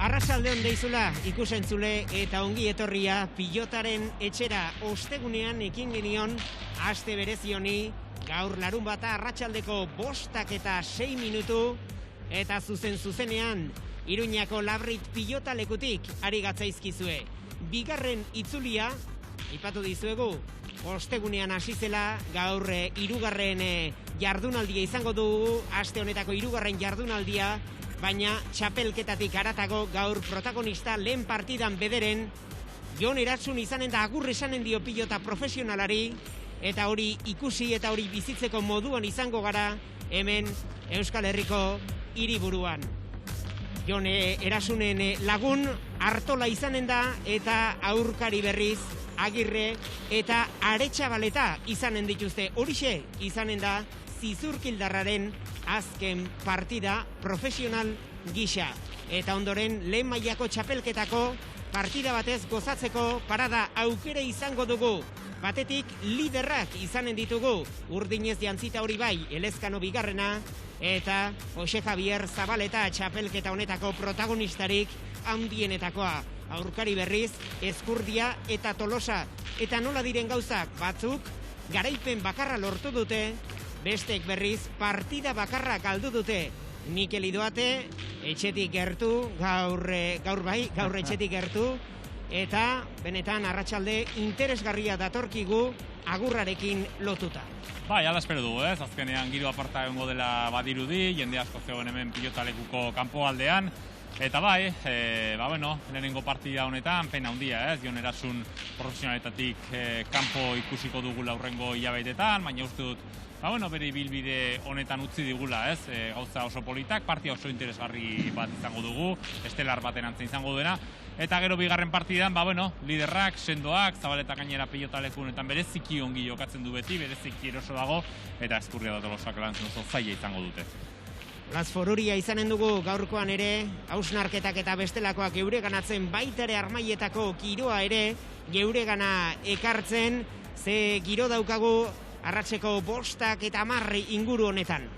Arratsaldeon deizula ikusentzule eta ongi etorria pilotaren etxera ostegunean ekin genion aste berezi honi gaur larunbata arratsaldeko 5:06 minutu eta zuzenean Iruñako Labrit pilotalekutik ari gatzaizkizue. Bigarren itzulia aipatu dizuegu ostegunean hasi zela gaur hirugarren jardunaldia izango dugu aste honetako hirugarren jardunaldia. Baina txapelketatik haratago gaur protagonista lehen partidan bederen Jon Eratsun izanen da agur esanen dio pilota profesionalari eta hori ikusi eta hori bizitzeko moduan izango gara hemen Euskal Herriko hiriburuan. Jon Erasunen lagun Artola izanen da eta aurkari berriz Agirre eta Aretxabaleta izanen dituzte. Horixe izanen da Zizurkildarraren azken partida profesional gisa. Eta ondoren lehen mailako txapelketako partida batez gozatzeko parada aukera izango dugu. Batetik liderrak izanen ditugu. Urdinez jantzita hori bai, Elezkano bigarrena eta Jose Javier Zabaleta txapelketa honetako protagonistarik handienetakoa. Aurkari berriz, Ezkurdia eta Tolosa. Eta nola diren gauzak batzuk, garaipen bakarra lortu dute, bestek berriz partida bakarra galdu dute. Mikel Idoate etxetik gertu, gaur etxetik gertu, eta benetan arratsalde interesgarria datorkigu agurrarekin lotuta. Bai, ala espero dugu, ez? Azkenean giro aparta egongo dela badirudi, jende asko zegoen hemen pilotalekuko kanpoaldean. Eta bai, lehenengo partida honetan, pena handia, ez? Jon Erasun profesionaletatik kanpo ikusiko dugu aurrengo hilabetetan, baina uste dut, bere ibilbide honetan utzi digula, ez? Gauza oso politak, partida oso interesgarri bat izango dugu, estelar baten antzen izango duena. Eta gero bigarren partidan, liderrak, sendoak, Zabaleta gainera pilotaleko honetan bereziki ongi jokatzen du beti, bereziki eroso dago, eta Ezkurdia da Tolosak lantzen oso zaila izango dute. Lasforuria izanen dugu gaurkoan ere, hausnarketak eta bestelakoak geureganatzen baita ere armaietako giroa ere geuregana ekartzen, ze giro daukagu arratseko 5:10 inguru honetan.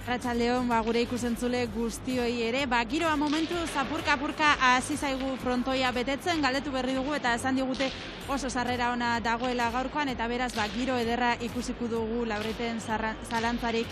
Arratsaldeon, gure ikusentzule guztioi ere, giroa momentu zapurka-apurka hasi zaigu frontoia betetzen, galdetu berri dugu eta esan digute oso sarrera ona dagoela gaurkoan, eta beraz giro ederra ikusiko dugu Labriten zalantzarik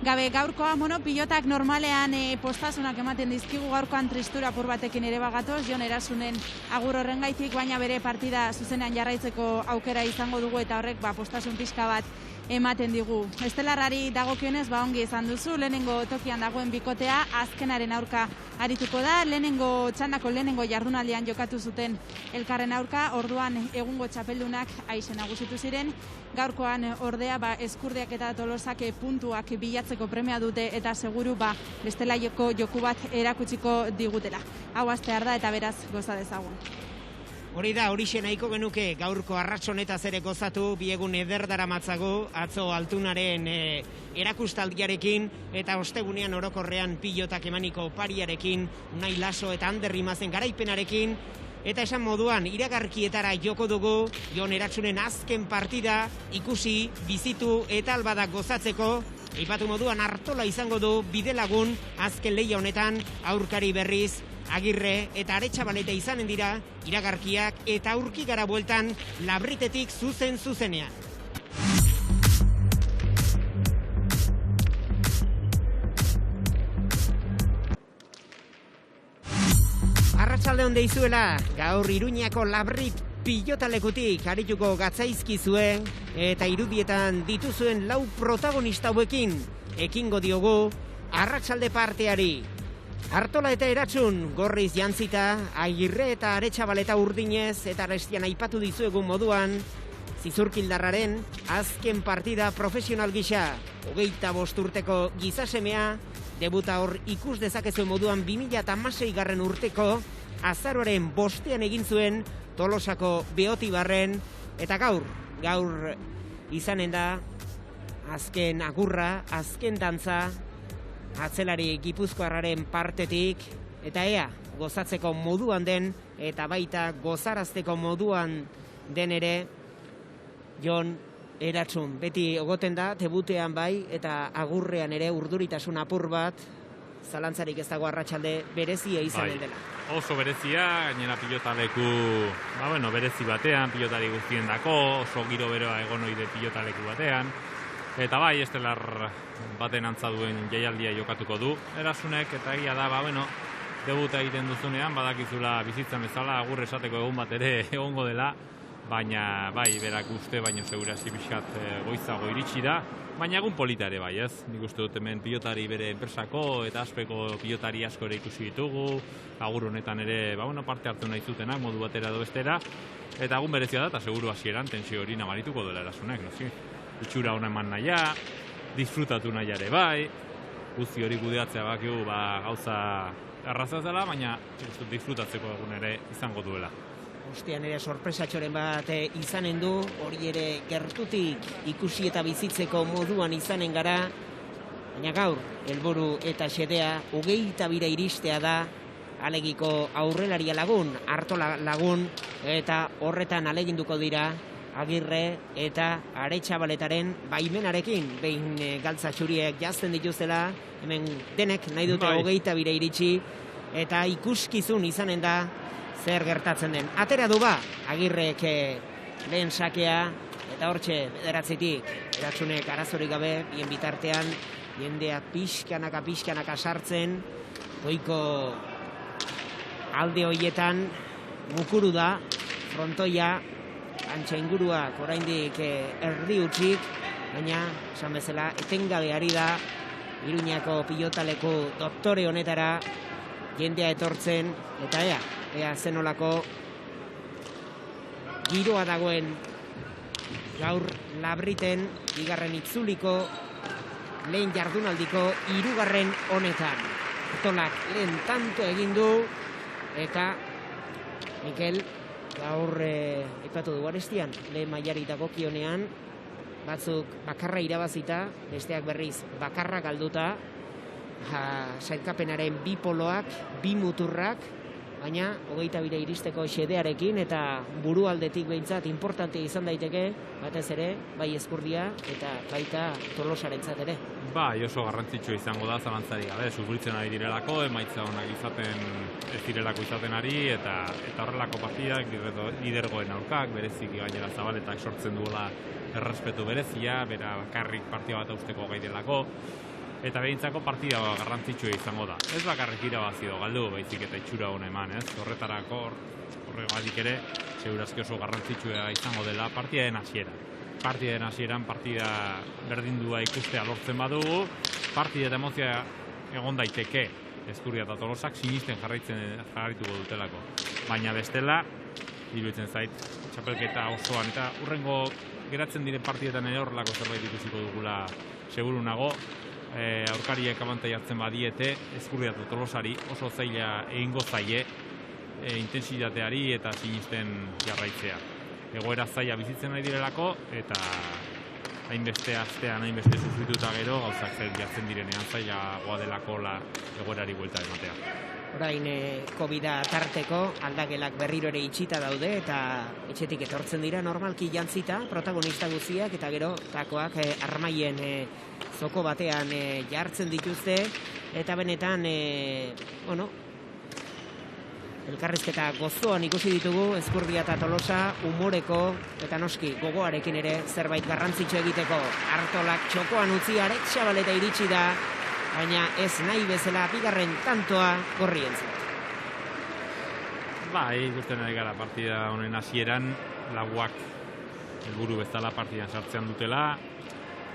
gabe. Gaurkoa, pilotak normalean postasunak ematen dizkigu, gaurkoan tristura apur batekin ere bagatoz, Jon Erasunen agur horrengaitik, baina bere partida zuzenean jarraitzeko aukera izango dugu eta horrek postasun pixka bat ematen digu. Estelarrari dagokionez, ongi esan duzu, lehenengo tokian dagoen bikotea, azkenaren aurka arituko da, lehenengo txandako lehenengo jardunaldian jokatu zuten elkarren aurka, orduan egungo txapeldunak aizen nagusitu ziren, gaurkoan ordea Ezkurdiak eta Tolosak puntuak bilatzeko premia dute eta seguru bestela joku bat erakutsiko digutela. Hau astear da eta beraz goza dezagun. Hori da, horixe nahiko genuke gaurko arratsonetaz ere gozatu, biegun eder daramatzagu, atzo Altunaren erakustaldiarekin eta ostegunean orokorrean pilotak emaniko pariarekin, Unai Laso eta Ander Rimazen garaipenarekin, eta esan moduan iragarkietara joko dugu, Jon Eratsunen azken partida ikusi, bizitu eta albada gozatzeko, aipatu moduan Artola izango du bidelagun azken lehia honetan aurkari berriz, Agirre eta Aretxabaleta izanen dira iragarkiak eta aurki gara bueltan Labritetik zuzenean. Arratsaldeon deizuela, gaur Iruñako Labrit pilotalekutik arituko gatzaizkizue eta irudietan dituzuen 4 protagonista hauekin ekingo diogu arratsalde parteari. Artola eta Eratsun gorriz jantzita, Agirre eta Aretxabaleta urdinez eta arestian aipatu dizuegun moduan, Zizurkildarraren azken partida profesional gisa, 25 urteko gizasemea, debuta hor ikus dezakezuen moduan 2016 urteko azaroaren 5 egin zuen Tolosako Beotibarren, eta gaur izanen da azken agurra, azken dantza, atzelari Gipuzkoarraren partetik, eta gozatzeko moduan den, eta baita gozarazteko moduan den ere, Jon Eratsun. Beti ogoten da, debutean bai, eta agurrean ere urduritasun apur bat, zalantzarik ez dago arratsalde berezia izanen dela. Oso berezia, gainera pilotaleku, berezi batean, pilotari guztien dako, oso giro beroa egon oide pilotaleku batean. Eta bai, estelar baten antza duen jaialdia jokatuko du. Erasunek, eta egia da, debuta egiten duzunean, badakizula bizitzan bezala, agur esateko egun bat ere egongo dela, baina bai, berak uste, baina segurazki pixkat goizago iritsi da, baina egun polita ere bai, ez? Nik uste dut hemen pilotari bere enpresako eta aspeko pilotari asko ere ikusi ditugu, agur honetan ere, parte hartu nahi zutenak, modu batera edo bestera, eta egun berezia da, eta seguru hasieran tensio hori nabarituko dela Erasunek, noski? Itxura hona eman nahia, disfrutatu nahi ere bai, guzti hori kudeatzea bakigu gauza arraza zela, baina disfrutatzeko egun ere izango duela. Ostean ere sorpresatxoren bat izanen du, hori ere gertutik ikusi eta bizitzeko moduan izanen gara, baina gaur, helburu eta xedea, 22 iristea da, alegiko aurrelaria lagun, Artola lagun, eta horretan aleginduko dira, Agirre eta Aretxabaletaren baimenarekin, behin galtza txuriek jazten dituzela, hemen denek nahi dute 22 iritsi, eta ikuskizun izanen da zer gertatzen den. Atera du Agirrek lehen sakea, eta hortxe bederatzitik, Eratsunek arazorik gabe, bien bitartean, jendea pixkanaka sartzen, goiko alde horietan mukuru da, frontoia, antxa inguruak oraindik erdi utzik, baina, esan bezala, etengabe ari da, Iruñako pilotaleku doktore honetara jendea etortzen, eta ea zenolako giroa dagoen gaur Labriten, bigarren itzuliko, lehen jardunaldiko 3. honetan. Artolak lehen tanto egin du, eta Mikel, gaur aipatu du Arestian, lehen mailari dagokionean, batzuk bakarra irabazita, besteak berriz bakarra galduta, sailkapenaren 2 poloak, 2 muturrak, baina 22 iristeko xedearekin eta burualdetik behintzat importante izan daiteke, batez ere, bai Ezkurdia eta baita Tolosarentzat ere. Bai, oso garrantzitsua izango da zalantzari gabe, sufritzen ari direlako, emaitza onak ez direlako izaten ari, eta horrelako partidak, lidergoen aurkak, bereziki gainera Zabaletak sortzen duela errespetu berezia, bera bakarrik partia bat usteko gai delako, eta behintzako partida garrantzitsua izango da. Ez bakarrik irabazi do galdu, baizik eta itxura hona eman, ez? Horretarako, horregatik ere, segurazki oso garrantzitsua izango dela partidaren hasiera. Partidaren hasieran partida berdindua ikustea lortzen badugu, partida eta emozia egon daiteke Ezkurdia eta Tolosak sinisten jarraituko dutelako. Baina bestela, iruditzen zait, txapelketa osoan, eta hurrengo geratzen diren partidetan ere horrelako zerbait ikusiko dugula seguru nago, aurkariek abantai hartzen badiete, Ezkurdia eta Tolosari oso zaila egingo zaie intentsitateari eta sinisten jarraitzea. Egoera zaila bizitzen nahi direlako, eta hainbeste astean, hainbeste sufrituta gero, gauzak zer jartzen direnean zailagoa delako egoerari buelta ematea. Orain COVID-a tarteko aldagelak berriro ere itxita daude, eta etxetik etortzen dira normalki jantzita, protagonista guztiak, eta gero takoak armaien zoko batean jartzen dituzte, eta benetan, elkarrizketa gozoan ikusi ditugu, Ezkurdia eta Tolosa, umoreko, eta noski gogoarekin ere zerbait garrantzitsu egiteko. Artolak txokoan utzi, Aretxabaleta iritsi da, baina ez nahi bezala bigarren tantoa gorrientzat. Bai, ikusten ari gara partida honen hasieran, lauak helburu bezala partidan sartzean dutela,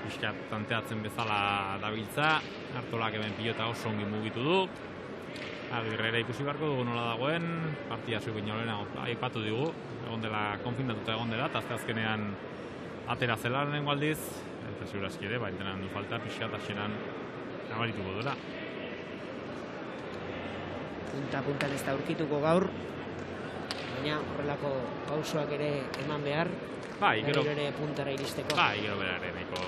pixkat tanteatzen bezala dabiltza, Artolak hemen pilota oso ongi mugitu du, Agirre ere ikusi beharko dugu nola dagoen, partia zuekin jolenago aipatu digu, egon dela, konfinatuta egon dela, eta azkenean atera zela lehenengo aldiz, eta segurazki ere, baintenan du falta, pixkat hasieran nabarituko duela. Punta-puntan ez da aurkituko gaur, baina horrelako pausoak ere eman behar, gero ere puntara iristeko. Bai, gero bera ere nahiko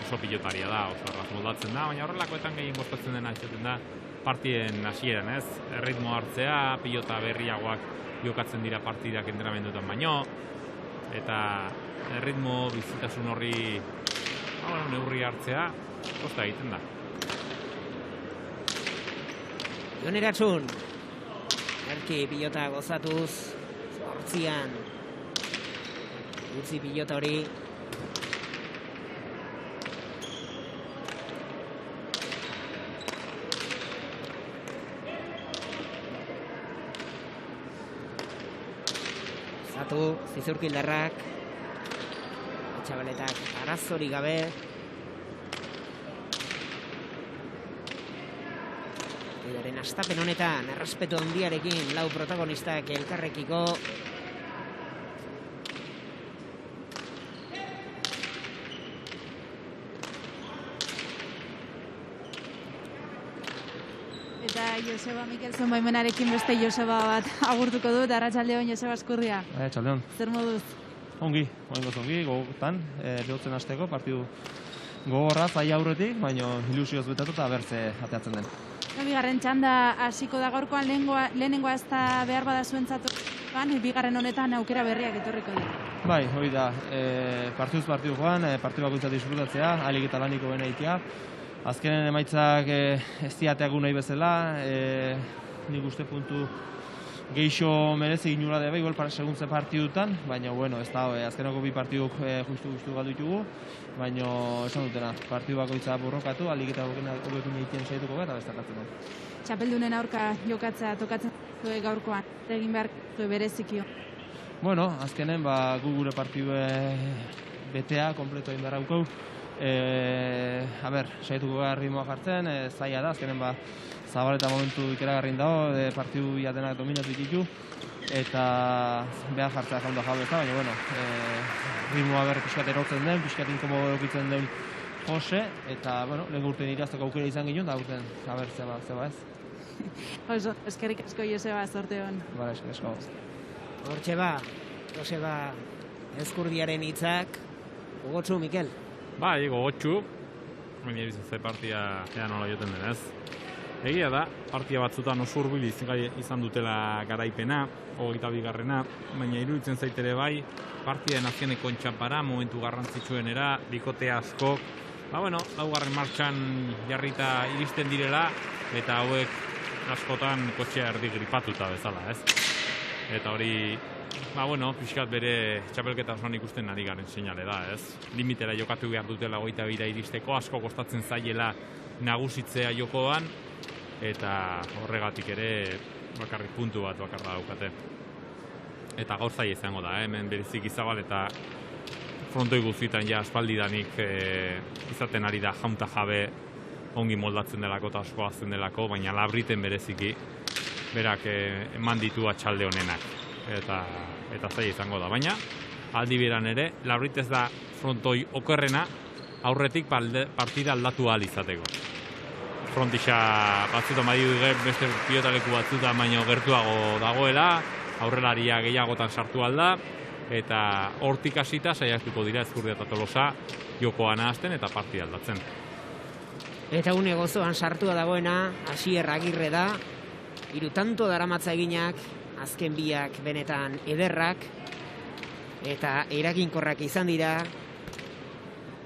oso pilotaria da, oso arraz moldatzen da, baina horrelakoetan gehien gostatzen dena izaten da partiden hasieran, ez? Erritmo hartzea, pilota berriagoak jokatzen dira partidak entrenamenduetan baino, eta erritmo bizitasun horri neurri hartzea, kosta egiten da. Jon Eratsun. Erki pilota gozatuz. Zortzian. Utzi pilota hori. Zatu, Zizurkildarrak. Txabaletak arazori gabe. Idaren astapen honetan, errespetu handiarekin lau protagonistak elkarrekiko. Eta Joseba Mikelsen baimenarekin beste Joseba bat agurtuko dut. Arratsaldeon, Joseba Eskurria. Arratsaldeon. Zer moduz? Ongi, gogotan, behotzen hasteko, partidu gogorra zaila aurretik, baina ilusioz betatu eta bertze ateatzen den. Bigarren txanda hasiko da gaurkoan lehenengoa ez da behar bada zuentzat, bigarren honetan aukera berriak etorriko dira. Bai, hori da, partiduz partidu joan, partidu bakoitza disfrutatzea, ahalik eta laniko bena ikia. Azkenen emaitzak ez diateagu nahi bezala, nik uste puntu geixo merezi inura debe, igual para seguntze partidutan, baina bueno, ez da, azkenako bi partiduk justu galdu ditugu, baina esan dutena, partidu bakoitza borrokatu, ahalik eta hobekin egiten saituko gara, destakatzen du. Txapeldunen aurka jokatzea tokatzen zuen gaurkoan, egin behar berezikio. Bueno, azkenen gu gure partidu betea, kompleto egin behar haukau. Saituko gara ritmoa jartzen, zaila da, azkenen Zabaleta momentu ikeragarrin dago, partidu biatenak dominatu ditu, eta behar jartzea jaunda jabe ez da, baina bueno, ritmoa berre pixkat erotzen den, pixkat inkomodo erokitzen den Jose, eta bueno, lehen urtean irazteko aukera izan ginen, da urtean, zeba ez. Oso, eskerrik asko Joseba, zorte hon. Bara, eskerrik asko. Hortxe Joseba Eskurdiaren hitzak, gogotsu, Mikel? Bai, gogotsu, baina iruditzen zait partia ea nola joten denez. Egia da, partia batzutan oso hurbil izan dutela garaipena, 22garrena, baina iruditzen zait ere bai, partiden azkeneko txanpara, momentu garrantzitsuenera, bikote askok, laugarren martxan jarrita iristen direla, eta hauek askotan kotxea erdi gripatuta bezala, ez? Eta hori, pixkat bere txapelketa osoan ikusten ari garen seinale da, ez? Limitera jokatu behar dutela 22ra iristeko, asko kostatzen zaiela nagusitzea jokoan, eta horregatik ere bakarrik puntu bat bakarra daukate. Eta gaur zaila izango da, hemen berezik Izabal eta frontoi guztietan ja aspaldidanik izaten ari da jaunta jabe ongi moldatzen delako eta asko azten delako, baina Labriten bereziki berak eman ditu atxalde honenak. Eta zaila izango da, baina aldi beran ere, Labrit ez da frontoi okerrena aurretik partida aldatu ahal izateko. Frontixa batzutan badidu beste pilotaleku batzutan baino gertuago dagoela, aurrelaria gehiagotan sartu alda, eta hortik hasita saiatuko dira Ezkurdia eta Tolosa jokoan ahazten eta partida aldatzen. Eta une gozoan sartua dagoena, Asier Agirre da, hirutanto daramatza eginak, azken biak benetan ederrak, eta eraginkorrak izan dira,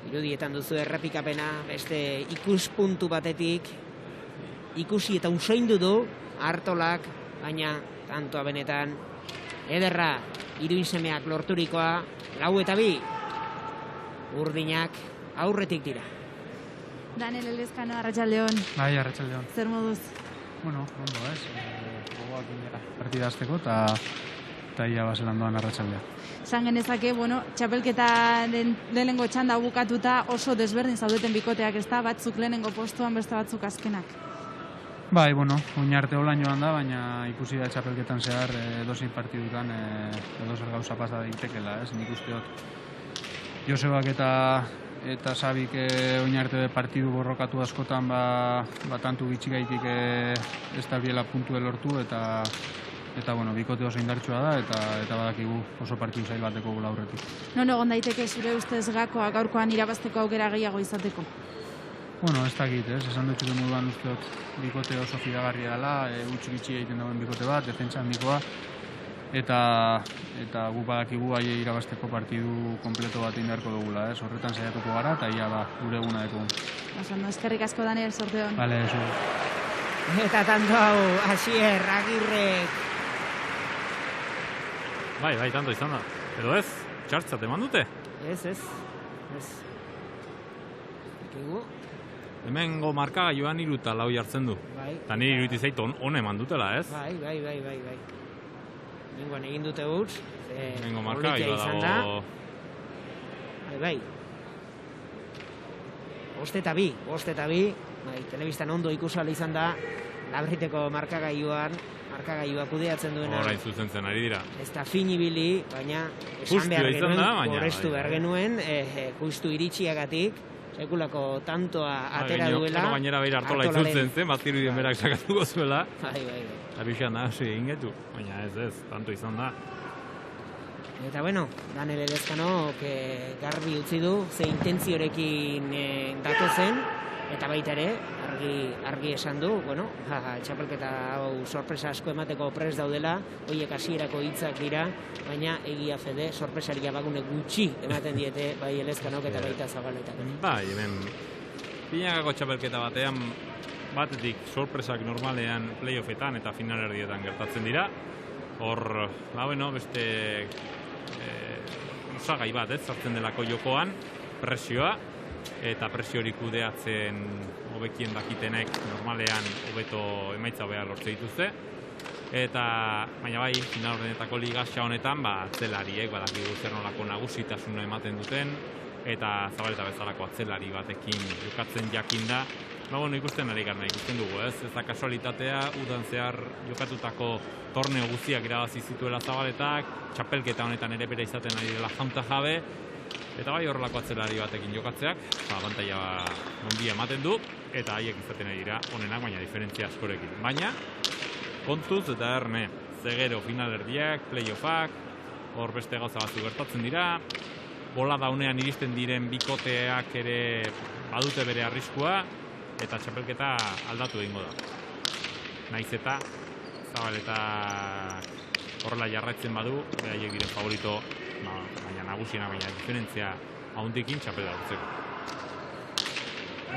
irudietan duzu errepikapena, beste ikuspuntu batetik, ikusi eta usaindu du Artolak, baina tantoa benetan ederra, iruinsemeak lorturikoa, 4-2, urdinak aurretik dira. Daniel Elezkano, arratsaldeon. Bai, arratsaldeon. Zer moduz? Bueno, ondo ez, gogoak inera partida azteko, eta ia bazelan doan arratsaldea. Esan genezake, txapelketa lehenengo txanda bukatuta oso desberdin zaudeten bikoteak, ez da, batzuk lehenengo postuan, beste batzuk azkenak. Bai, oinarte holan joan da, baina ikusi da txapelketan zehar edozein partidutan edozer gauza pasa daitekela, ez? Nik uste dut Josebak eta Sabik oinarte partidu borrokatu askotan tantu gitxigaitik ez da biela puntue lortu eta bikote oso indartsua da eta badakigu oso partidu zail bateko gula aurretik. Non egon daiteke zure ustez gakoa gaurkoan irabazteko aukera gehiago izateko? Ez dakit, esan dut moduan uste dut bikote oso fidagarria dela, utzi gitxi egiten dagoen bikote bat, defentsa handikoa, eta gu badakigu aie irabazteko partidu kompleto bat indarko dugula, horretan saiatuko gara, eta ia gure eguna deko. Eskerrik asko, Daniel, sorte hon. Bale, Eta tanto hau, Asier, Agirrek. Bai, tanto izan da. Edo ez, txartzat eman dute. Ez. Ekigu. Hemengo markagailuan 3 eta 4 jartzen du. Bai. Eta niri iruditzen zait on eman dutela, ez? Bai. Nengoan egin dute huts. Hemengo markagailua dago. Bai. 5 eta 2. Bai, telebistan ondo ikusal izan da, Labriteko markagailua kudeatzen duena. Orain zuzentzen ari dira. Ez da fin ibili, baina esan behar genuen, gorestu behar genuen, justu iritsiagatik, sekulako tantoa atera duela. Gainera behir hartola itzultzen zen, bazirudien berak sakatuko zuela. Bai. Abixan da, hasi egin getu, baina ez, tanto izan da. Eta bueno, Daniel Elezkanok garbi utzi du, ze intentziorekin datozen, eta baita ere, argi esan du, bueno, txapelketa hau sorpresa asko emateko prest daudela, horiek hasierako hitzak dira, baina egia fede, sorpresaria bagune gutxi ematen diete, bai Elezkanok eta baita Zabaletak. Bai, hemen, pinagako txapelketa batean, batetik sorpresak normalean playoffetan eta finalerdietan gertatzen dira. Hor, beste osagai bat, sartzen delako jokoan, presioa, eta presio hori kudeatzen hobekien dakitenek normalean hobeto emaitza hobea lortze dituzte. Eta, baina bai, finalordenetako ligaxa honetan, atzelariek, badakigu zer nolako nagusitasuna ematen duten, eta Zabaleta bezalako atzelari batekin jokatzen jakinda. Ikusten ari gara, ikusten dugu, ez da kasualitatea, udan zehar jokatutako torneo guztiak irabazi zituela Zabaletak, txapelketa honetan ere bere izaten ari dela jaunta jabe, eta bai horrelako atzelari batekin jokatzeak, abantaila ondia ematen du, eta haiek izaten ari dira onenak, baina diferentzia askorekin. Baina, kontuz eta erne, zegero finalerdiak, playoffak, hor beste gauza batzu gertatzen dira, bola daunean iristen diren bikoteak ere badute bere arriskua, eta txapelketa aldatu egingo da. Naiz eta Zabaleta horrela jarraitzen badu, haiek diren favorito, baina nagusiena, baina diferentzia haundikin txapela urtzeko.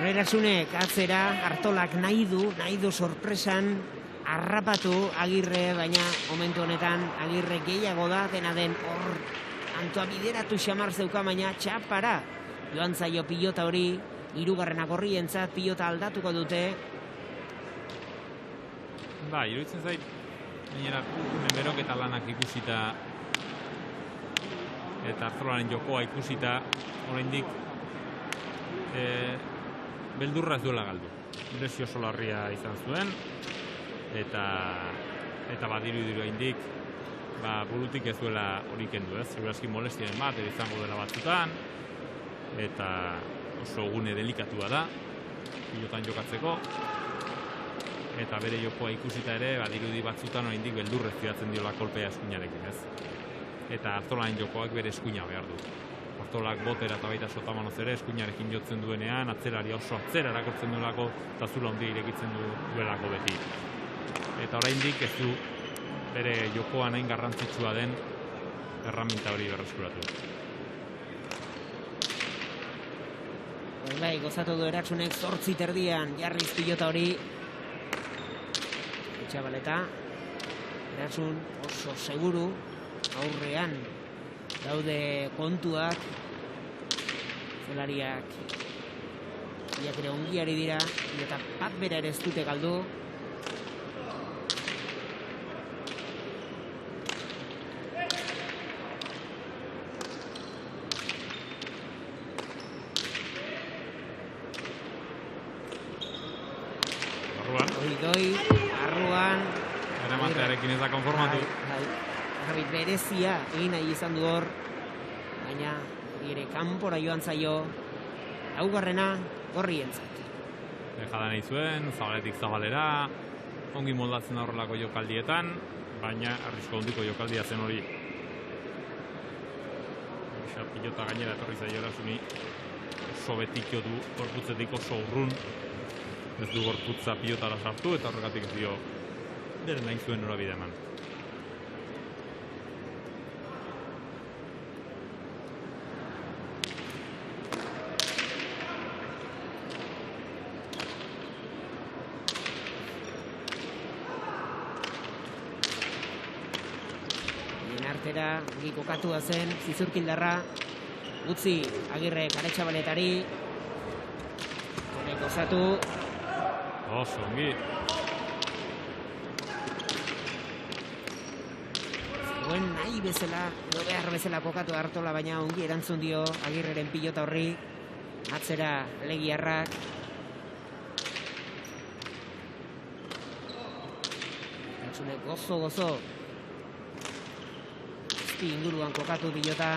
Erasunek atzera, Artolak nahi du sorpresan, harrapatu Agirre, baina momentu honetan Agirre gehiago da, dena den hor Antoa bideratu xamar zeuka, baina txapara joan zaio pilota hori, 3. gorrientzat pilota aldatuko dute. Iruditzen zait, gainera, beroketa lanak ikusita eta Artolaren jokoa ikusita, oraindik beldurra ez duela galdu. Lesio oso larria izan zuen, eta badiru oraindik burutik ez duela hori kendu, ez? Segurazki molestiaren bat, izango dela batzutan, eta oso gune delikatua da, pilotan jokatzeko, eta bere jokoa ikusita ere, badirudi batzutan oraindik beldurrez fidatzen diola kolpea eskuinarekin, ez? Eta Artolaren jokoak bere eskuina behar du. Artolak botera eta baita sotamanoz ere eskuinarekin jotzen duenean, atzerari oso atzera erakortzen duelako, eta zula handia irekitzen duelako beti. Eta oraindik ez du bere jokoan hain garrantzitsua den erraminta hori berreskuratu. Bai, gozatu du Eratsunek 8:30 jarriz pilota hori. Txabaleta, Eratsun oso seguru, aurrean daude kontuak, zelariak biak ere ongiari dira, eta bat bera ere ez dute galdu. Arruan eramatearekin ez da konformatu. Arbit berezia egin nahi izan du hor, baina ere kanpora joan zaio, laugarrena gorrientzat. Jada nahi zuen, Zabaletik Zabalera, ongi moldatzen horrelako jokaldietan, baina arrisko handiko jokaldia zen hori. Pilota gainera etorri zaio Erasuni, oso betikio du, gorputzetik oso urrun, ez du gorputza pilotara sartu, eta horregatik ez dio bere nahi zuen norabide eman. Atera, ongi kokatua zen, Zizurkildarra, utzi Agirre Aretxabaletari, honek gozatu, Oso, ongi. zegoen nahi bezala, edo behar bezala kokatu Artola, baina ongi erantzun dio Agirreren pilota horri, atzera Legiarrak. Entzule, gozo. Zazpi inguruan kokatu pilota.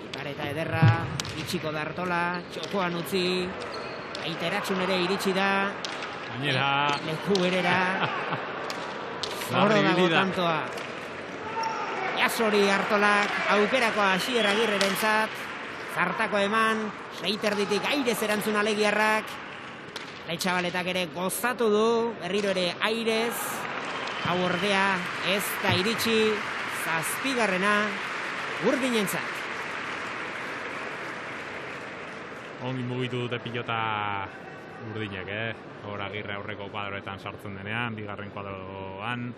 Ipareta ederra, itxiko da Artola, txokoan utzi, Aiteratxun ere iritsi da, Gainera, leku berera, zoro dago tantoa. Jasori Artolak, aukerako Asier Agirrerentzat, zartako eman, seiterditik airez erantzun Alegiarrak, Aretxabaletak ere gozatu du, berriro ere airez, hau ordea ez da iritsi, zazpigarrena, urdinentzat. ongi mugitu dute pilota urdinek, Hor Agirre aurreko kuadroetan sartzen denean, bigarren kuadroan.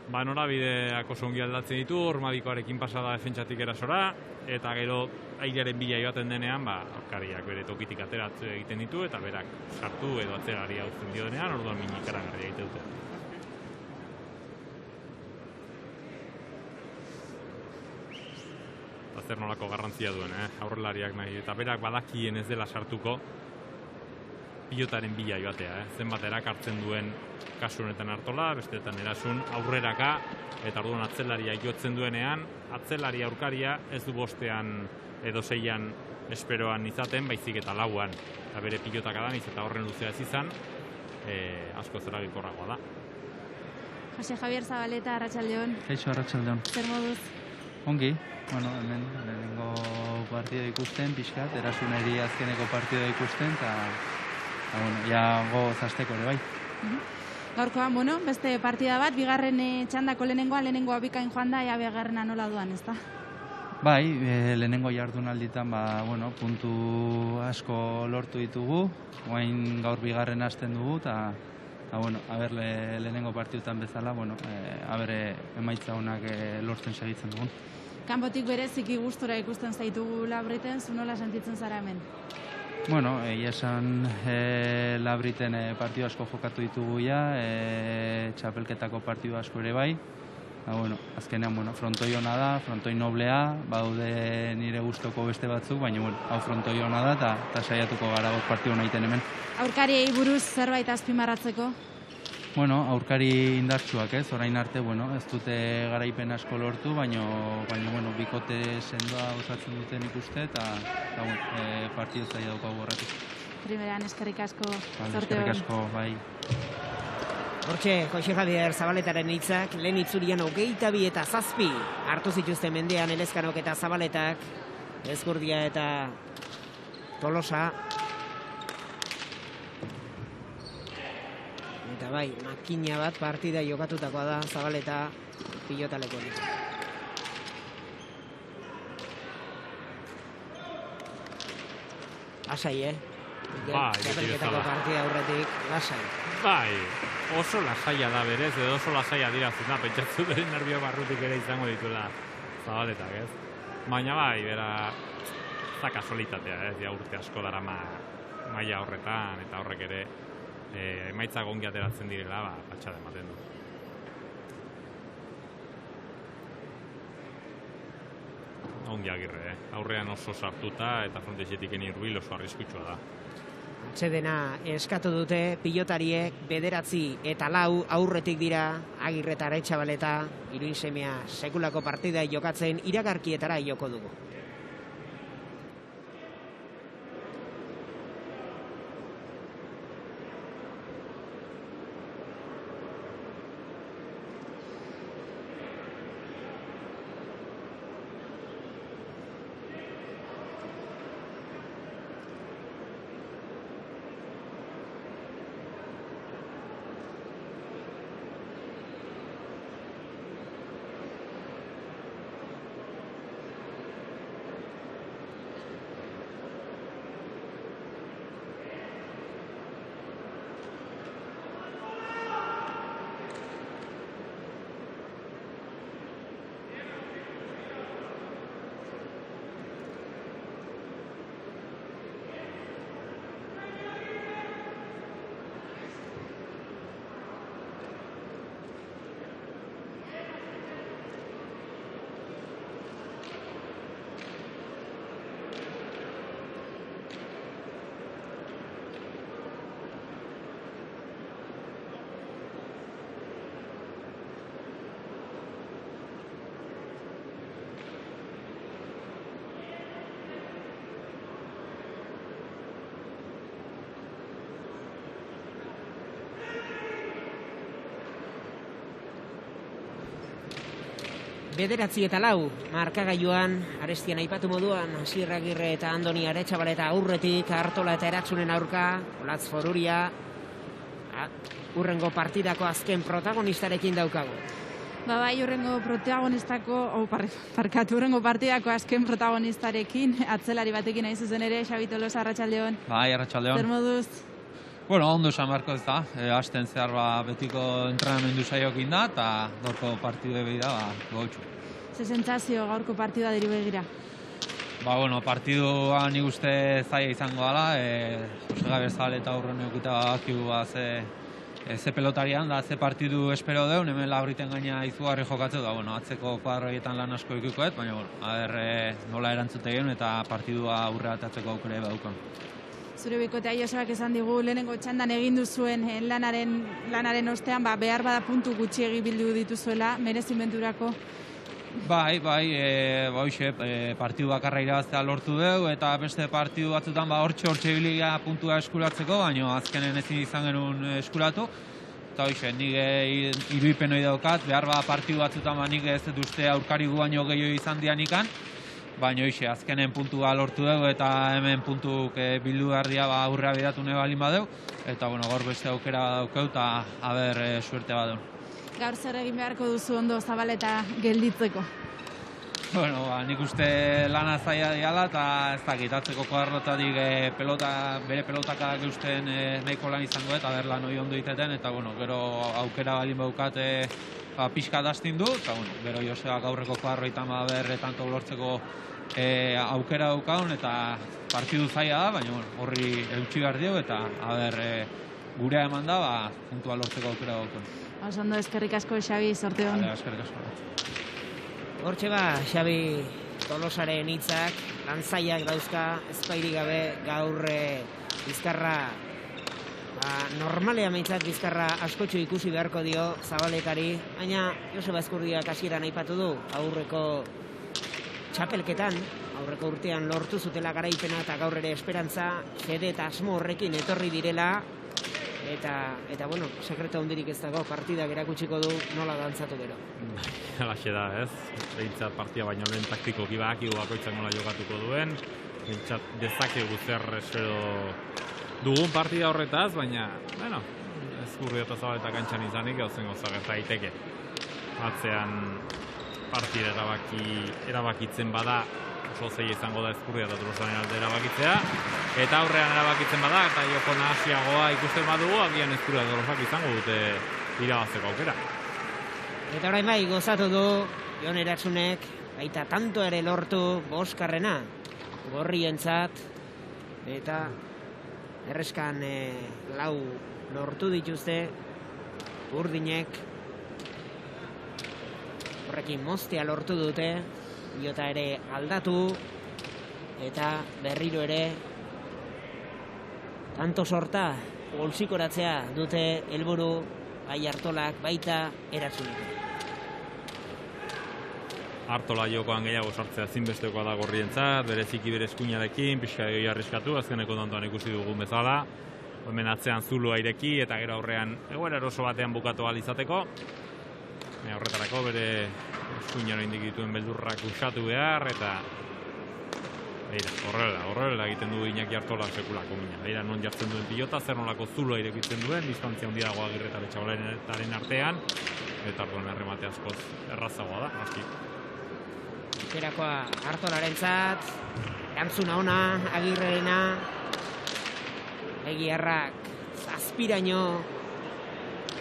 Norabideak oso ongi aldatzen ditu, Ormadikoarekin pasada defentsatik erasora, eta gero airearen bila joaten denean, aurkariak bere tokitik ateratze egiten ditu, eta berak sartu edo atzegari hautzen dio denean, orduan minik eragarria egite dute. Zer nolako garrantzia duen, aurrelariak nahi, eta berak badakien ez dela sartuko pilotaren bila joatea, zenbat erakartzen duen kasu honetan Artola, besteetan Erasun aurreraka, eta orduan atzelaria jotzen duenean, atzelari aurkaria ez du bostean edo seian esperoan izaten, baizik eta lauan, eta bere pilotak adaniz eta horren luzea ez izan, asko zeragikorragoa da. Jose Javier Zabaleta, Arratsaldeon. Kaixo, Arratsaldeon. Zer moduz? Ongi, hemen lehenengo partido ikusten, pixkat, Erasuneri azkeneko partido ikusten, eta gogoz hasteko ere bai. Gaurkoan, beste partida bat, bigarren txandako lehenengoa bikain joan da, ea bigarrena nola duan, ezta? Bai, lehenengo jardunalditan, puntu asko lortu ditugu, orain gaur bigarren hasten dugu, eta lehenengo partidutan bezala, emaitza honak lortzen segitzen dugun. Kanpotik bereziki gustura ikusten zaitugu Labriten, zu nola sentitzen zara hemen? Egia esan Labriten partidu asko jokatu ditugu txapelketako partidu asko ere bai. Azkenean, frontoi hona da, frontoi noblea, baude nire gustoko beste batzuk, baina hau frontoi hona da eta saiatuko gara gaur partidu hona egiten hemen. Aurkariei buruz zerbait azpimarratzeko? Aurkari indartsuak orain arte, ez dute garaipen asko lortu, baina bikote sendoa osatzen duten ikuste, eta partidu zaila daukagu horretik. Primeran, eskerrik asko, zorte eskerrik asko, bai. Hortxe, Jose Javier Zabaletaren hitzak, lehen itzurian 22 eta 7 hartu zituzten mendean Elezkanok eta Zabaletak, Ezkurdia eta Tolosa. Eta bai, makina bat partida jokatutakoa da Zabaleta pilotalekoan. Lasai, Txapelketako partida aurretik, lasai. Bai, oso lasaia da berez, edo oso lasaia dira zuna, pentsatzu bere nervio barrutik ere izango dituela Zabaletak, Baina bai, bera, ez da kasualitatea, urte asko dara maila horretan, eta horrek ere emaitza ongi ateratzen direla, patxada ematen du. Ongi Agirre, aurrean oso sartuta eta frontexetik hurbil oso arriskutsua da. Atsedena eskatu dute pilotariek 9 eta 4 aurretik dira Agirre eta Aretxabaleta, Iruin semea sekulako partida jokatzen iragarkietara joko dugu. 9:04 markagailuan, Arestian aipatu moduan, Asier Agirre eta Andoni Aretxabaleta aurretik, Artola eta Eratsunen aurka, Olatz Foruria, urrengo partidako azken protagonistarekin daukagu. Bai, urrengo partidako azken protagonistarekin, atzelari batekin nahi zuzen ere, Xabi Tolosa, arratsaldeon. Bai, arratsaldeon. Zer moduz? Bueno, ondo esan beharko ez da. Hasten zehar betiko entrenamendu saiokin da, eta gaurko partidu behi da, gogotxu. Ze sentsazio gaurko partidua deri begira? Bueno, partidua nik uste zaila izango dela, Josega Berzal eta Urren eukita bakigu ze pelotarian da, ze partidu espero deun, hemen labriten gaina izugarri jokatzeu da, atzeko kuadroietan lan asko ikukoet, baina, nola erantzute gen eta partidua aurre atatzeko aukere badaukan. Zure bikotea Josebak esan digu, lehenengo txandan egin duzuen lanaren ostean, behar bada puntu gutxiegi bildu dituzuela, merezimendurako. Bai, partidu bakarra irabaztea lortu dugu, eta beste partidu batzutan hortxe biliga puntua eskuratzeko, baina azkenen ezin izan genuen eskuratu. Eta nik irudipen hori daukat, behar partidu batzutan nik ez dut uste aurkari gu baino gehiago izan dianikan, baina azkenen puntua lortu dugu eta hemen puntuk bildu behar dia aurrea bidatu nahi balin badeu, eta gaur beste aukera daukeu eta suerte badeu. Gaur zer egin beharko duzu ondo Zabaleta gelditzeko? Nik uste lana zaila diala eta ez dakit, atzeko kodarrotatik bere pelotaka geusten nahiko lan izango eta lan hori ondo diteten, eta gero aukera balin baukat pixka dastin du, eta gero Joseba gaurreko kodarroitan tanto lortzeko aukera daukaun, eta partidu zaila da, baina horri eutxi behar dio, eta gurea eman da, puntua lortzeko aukera daukaun. Ondo, eskerrik asko, Xabi, sorte hon. Eskerrik asko. Hortxe Xabi Tolosaren hitzak, lanzaiak dauzka, ezpairi gabe gaur Bizkarra, normalean meintzat Bizkarra askotxo ikusi beharko dio Zabaletari, baina Joseba Ezkurdiak hasieran aipatu du, aurreko txapelketan, aurreko urtean lortu zutela garaipena eta gaur ere esperantza, fede eta asmo horrekin etorri direla, eta sekreto handirik ez dago, partidak erakutsiko du nola dantzatu gero. Halaxe da, ez? Behintzat partida baino lehen taktikoki badakigu bakoitzak nola jokatuko duen, behintzat dezakegu zer espero dugun partida horretaz, baina, Ezkurdi eta Zabaleta kantxan izanik gauzen gauza gerta daiteke. Atzean partida erabakitzen bada, oso zei izango da Ezkurdi eta Tolosaren alde erabakitzea, eta aurrean erabakitzen bada, eta joko nahasiagoa ikusten badugu, agian Ezkurdi eta Tolosak izango dute irabazteko aukera. Eta orain gozatu du Jon Eratsunek, baita tanto ere lortu boskarrena gorrientzat, eta erreskan 4 lortu dituzte urdinek, horrekin moztea lortu dute, pilota ere aldatu, eta berriro ere tanto sorta golzikoratzea dute helburu, bai Artolak, baita Eratsunek. Artola jokoan gehiago sartzea zinbestekoa da gorrientzat, bereziki bere eskuinarekin, pixka gehi arriskatu, azkeneko tantoan ikusi dugun bezala. Hemen atzean zulua ireki eta gero aurrean egoera eroso batean bukatu ahal izateko. Horretarako bere eskuinara indik dituen beldurrak usatu behar, eta horrela egiten du Iñaki Artola sekulako mina. Non jartzen duen pilota, zer nolako zuloa irekitzen duen, distantzia handia dago Agirre eta Aretxabaletaren artean, eta orduan erremate askoz errazagoa da, aski. Berakoa Artolarentzat, erantzuna ona, Agirrerena, Egiarrak zazpiraino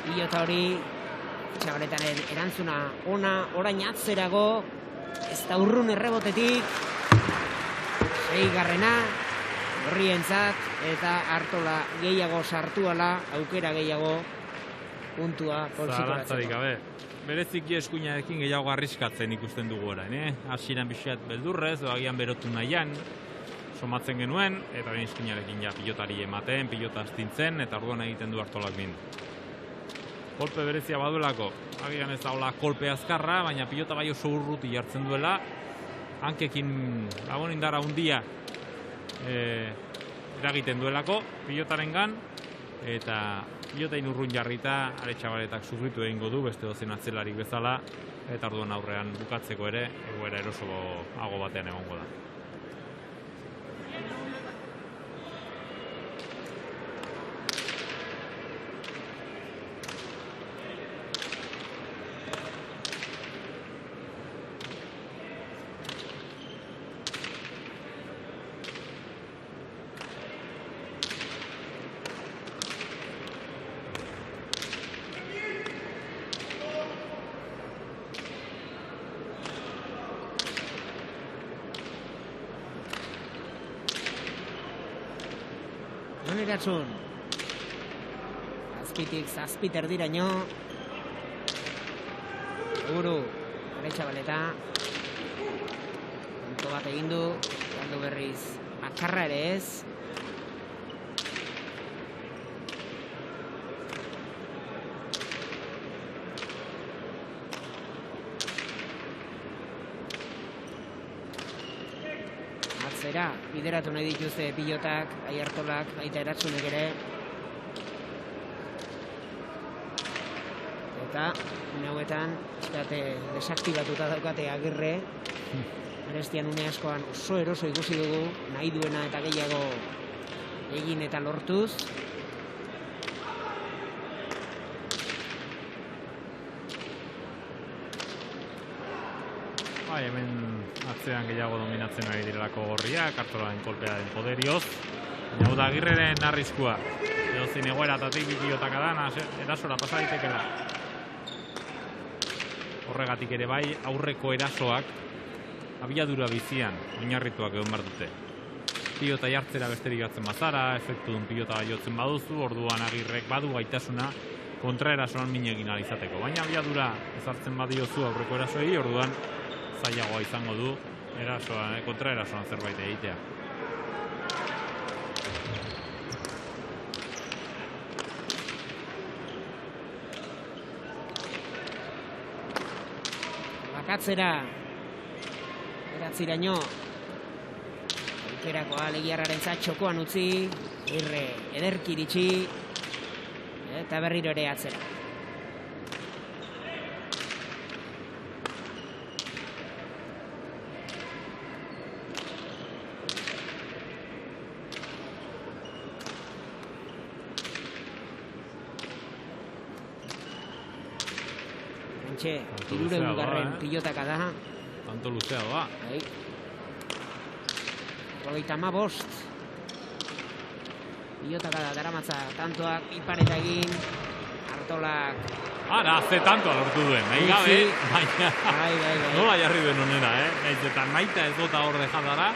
pilota hori, Txabaletaren erantzuna ona, orain atzerago, ez da urrun errebotetik, 6. gorrientzat, eta Artola gehiago sartuala, aukera gehiago puntua poltsikoratzeko. Zalantzarik gabe. Bereziki eskuinarekin gehiago arriskatzen ikusten dugu orain, Hasieran pixkat beldurrez, agian berotu nahian, somatzen genuen, eta orain eskuinarekin pilotari ematen, pilota astintzen, eta orduan egiten du Artolak min. Kolpe berezia baduelako, agian ez dagoela kolpe azkarra, baina pilota bai oso urruti jartzen duela, hankekin indara handia eragiten duelako pilotarengan, eta pilotain urrun jarrita, Aretxabaletak sufritu egingo du, beste dozen atzelarik bezala, eta orduan aurrean bukatzeko ere, egoera erosoago batean egongo da. Eratzun azpitik zazpit erdiraino buru Aretxabaleta punto bat egin du, galdu berriz bakarra ere ez. Bideratu nahi dituzte pilotak, Aiartolak, baita Eratzunek ere. Eta hauetan desaktibatuta daukate Agirre. Arestian une askoan oso eroso ikusi dugu, nahi duena eta gehiago egin eta lortuz. Hemen atzean gehiago dominatzen ari direlako gorriak, Artolaren kolpearen poderioz. Hau da Agirreren arriskua. Edozin egoeratatik bipilotak adan, erasora pasa daitekela. Horregatik ere bai, aurreko erasoak abiadura bizian oinarrituak egon behar dute. Pilota jartzera besterik batzen bazara, efektu dun pilota jotzen baduzu, orduan Agirrek badu gaitasuna kontraerasoan min egin alizateko. Baina abiadura ezartzen badiozu aurreko erasoei, orduan zailagoa izango du kontraerasoan zerbait egitea. Bakatzera Eratziraino aukerako Alegiarrarentzat txokoan utzi, Agirre ederki iritsi eta berriro ere atzera. Hirureungarren pilotaka da. Tanto luzea doa. 35 pilotaka da, daramatza tantoak, ipareta egin, Artolak... Ara, ze tantoa lortu duen, nahi gabe, baina nola jarri duen honera, Naiz eta naita ez dota hor dejadara,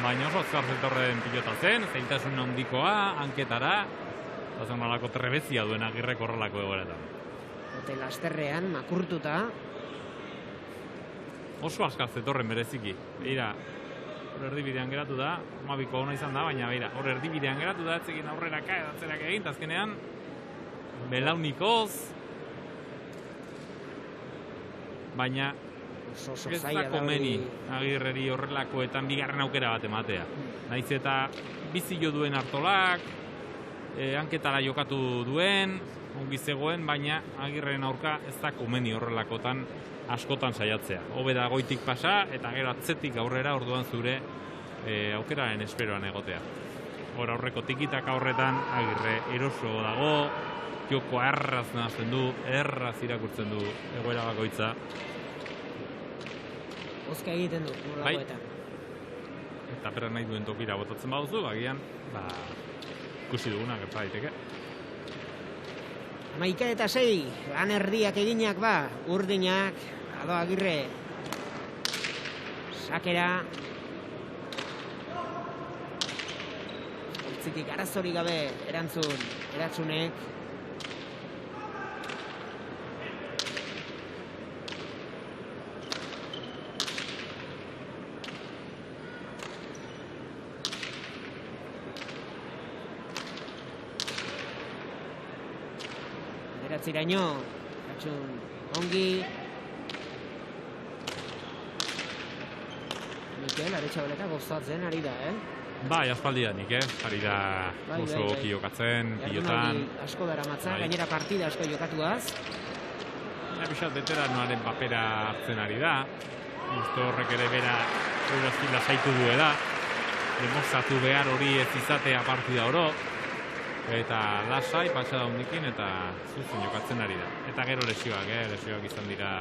baina oso azkar zetorren pilota zen, zailtasun handikoa, hanketara, eta zen nolako trebezia duen Agirrek horrelako egoeretan. Ote lasterrean, makurtuta. Oso azkar zetorren bereziki. Beira, hor erdibidean geratu da, Mabiko ona izan da, baina beira, hor erdibidean geratu da, etzekin aurreraka edatzerak egin, azkenean, belaunikoz, baina ez da komeni Agirreri horrelakoetan bigarren aukera bat ematea. Naiz eta bizi jo duen Artolak, hanketara jokatu duen, ongi zegoen, baina Agirreren aurka ez da komeni horrelakotan askotan saiatzea. Hobe da goitik pasa eta gero atzetik aurrera orduan zure aukeraren esperoan egotea. Hor aurreko tikitak horretan Agirre eroso dago, joko erraz nahazten du, erraz irakurtzen du egoera bakoitza. Bozka egiten du, nolakoetan. Eta perra nahi duen tokira botatzen baduzu, agian, ikusi duguna gerta daiteke. 11:06, lan erdiak eginak urdinak, Ado Agirre, sakera, Itzitik arazorik gabe Eratzunek, Eratziraino, Eratsun ongi, Mikel, Aretxabaleta gozatzen ari da, Bai, aspaldidanik, ari da oso jokatzen, pilotan. Asko dara matza, Bai. gainera partida asko jokatuaz. Pixat veteranoaren papera hartzen ari da. Uste horrek ere bera eurazkin lasaitu duela. Demostratu behar hori ez izatea partida oro. Eta lasai, patxada hundikin eta zuzen jokatzen ari da. Eta gero lesioak izan dira.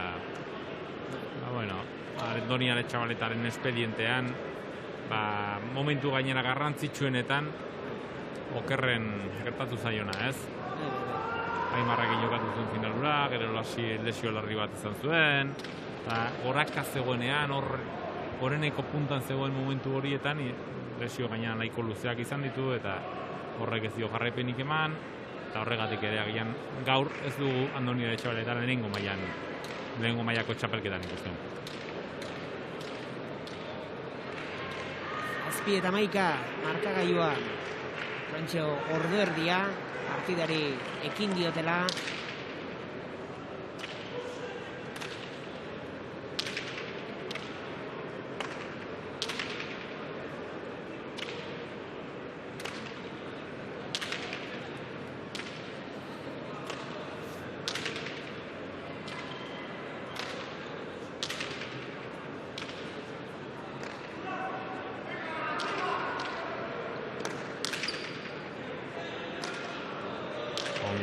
Arendonian etxabaletaren espedientean, momentu gainera garrantzitsuenetan okerren gertatu zaiona, ez? Aimarrakin jokatu zuen finalura, gero lesio larri bat izan zuen, eta goraka zegoenean, horreneko puntan zegoen momentu horietan, lesio gaina nahiko luzeak izan ditu, eta horrek ez dio jarraipenik eman, eta horregatik ere agian gaur ez dugu Andoni Etxabaletaren lehenengo mailako txapelketan ikusten. Azpi eta maika markagailua Frantxo ordu erdia partidari ekin diotela.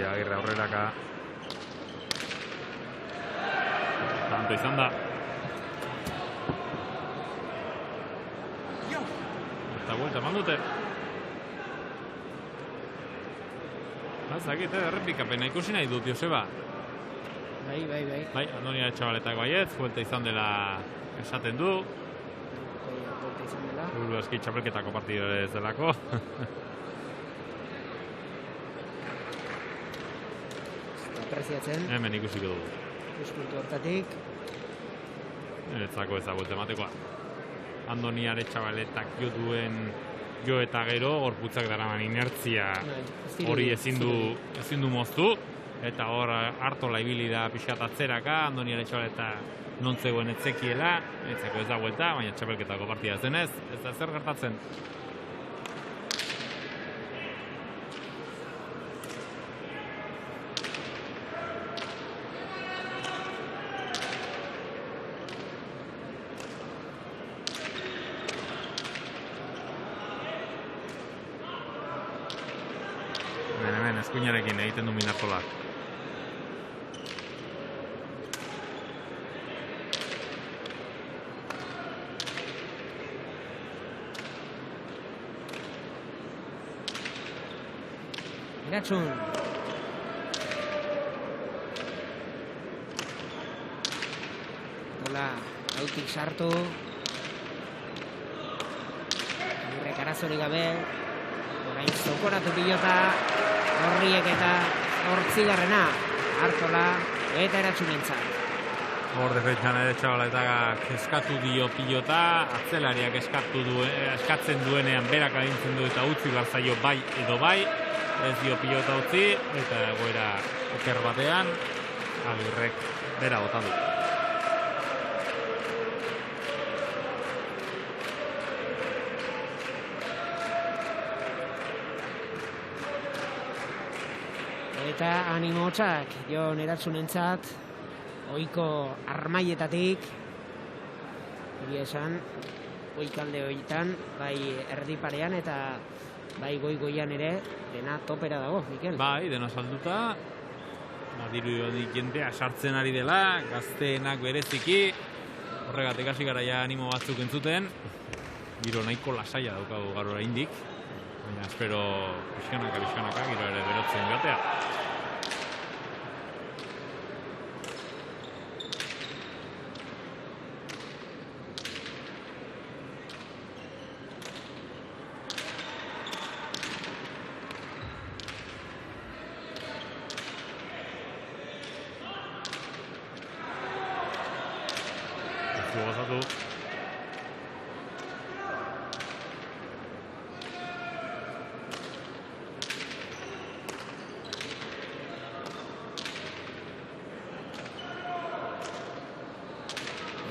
Agirre aurreraka tanto izan da eta vuelta eman dute zakit, errepikapena ikusi nahi dut, Joseba. Bai, Andonia Etxabaletak baietz, vuelta izan dela esaten du. Buru eski txapelketako partido ez delako. Hemen ikusiko dugu. Eskultu hortatik. Etzako ezagut ematekoa. Andoni Etxabaletak jo eta gero gorputzak daraman inertzia hori ezin du moztu. Eta hor hartola ibili da pixkat atzeraka, Andoni Etxabaleta non zegoen etzekiela, etzako ez da vuelta, baina txapelketako partida zenez, ez da zer gertatzen. Hemen, eskuinarekin egiten du Minartolak. Iratxun. Dola, hautik sartu. Agirrek arazorik gabe. Orain zokoratu pilota. Horriek eta hortzigarrena. Artola eta Eratxunentzat. Hor defentsan Etxabaletak eskatu dio pilota, atzelariak eskatzen duenean berak agintzen du eta utzi behar zaio bai edo bai. Ez dio pilota utzi eta egoera oker batean Agirrek bera bota du. Eta animo hotzak Jon Eratxunentzat ohiko armaietatik egia esan goikalde horietan bai erdiparean eta bai goian ere dena topera dago, Mikel. Bai, dena salduta. Diru jendea sartzen ari dela, gazteenak bereziki. Horregatik hasi gara ja animo batzuk entzuten. Giro nahiko lasaia daukagu gaur oraindik. Baina espero pixkanaka, giro ere berotzen joatea. Gozatu.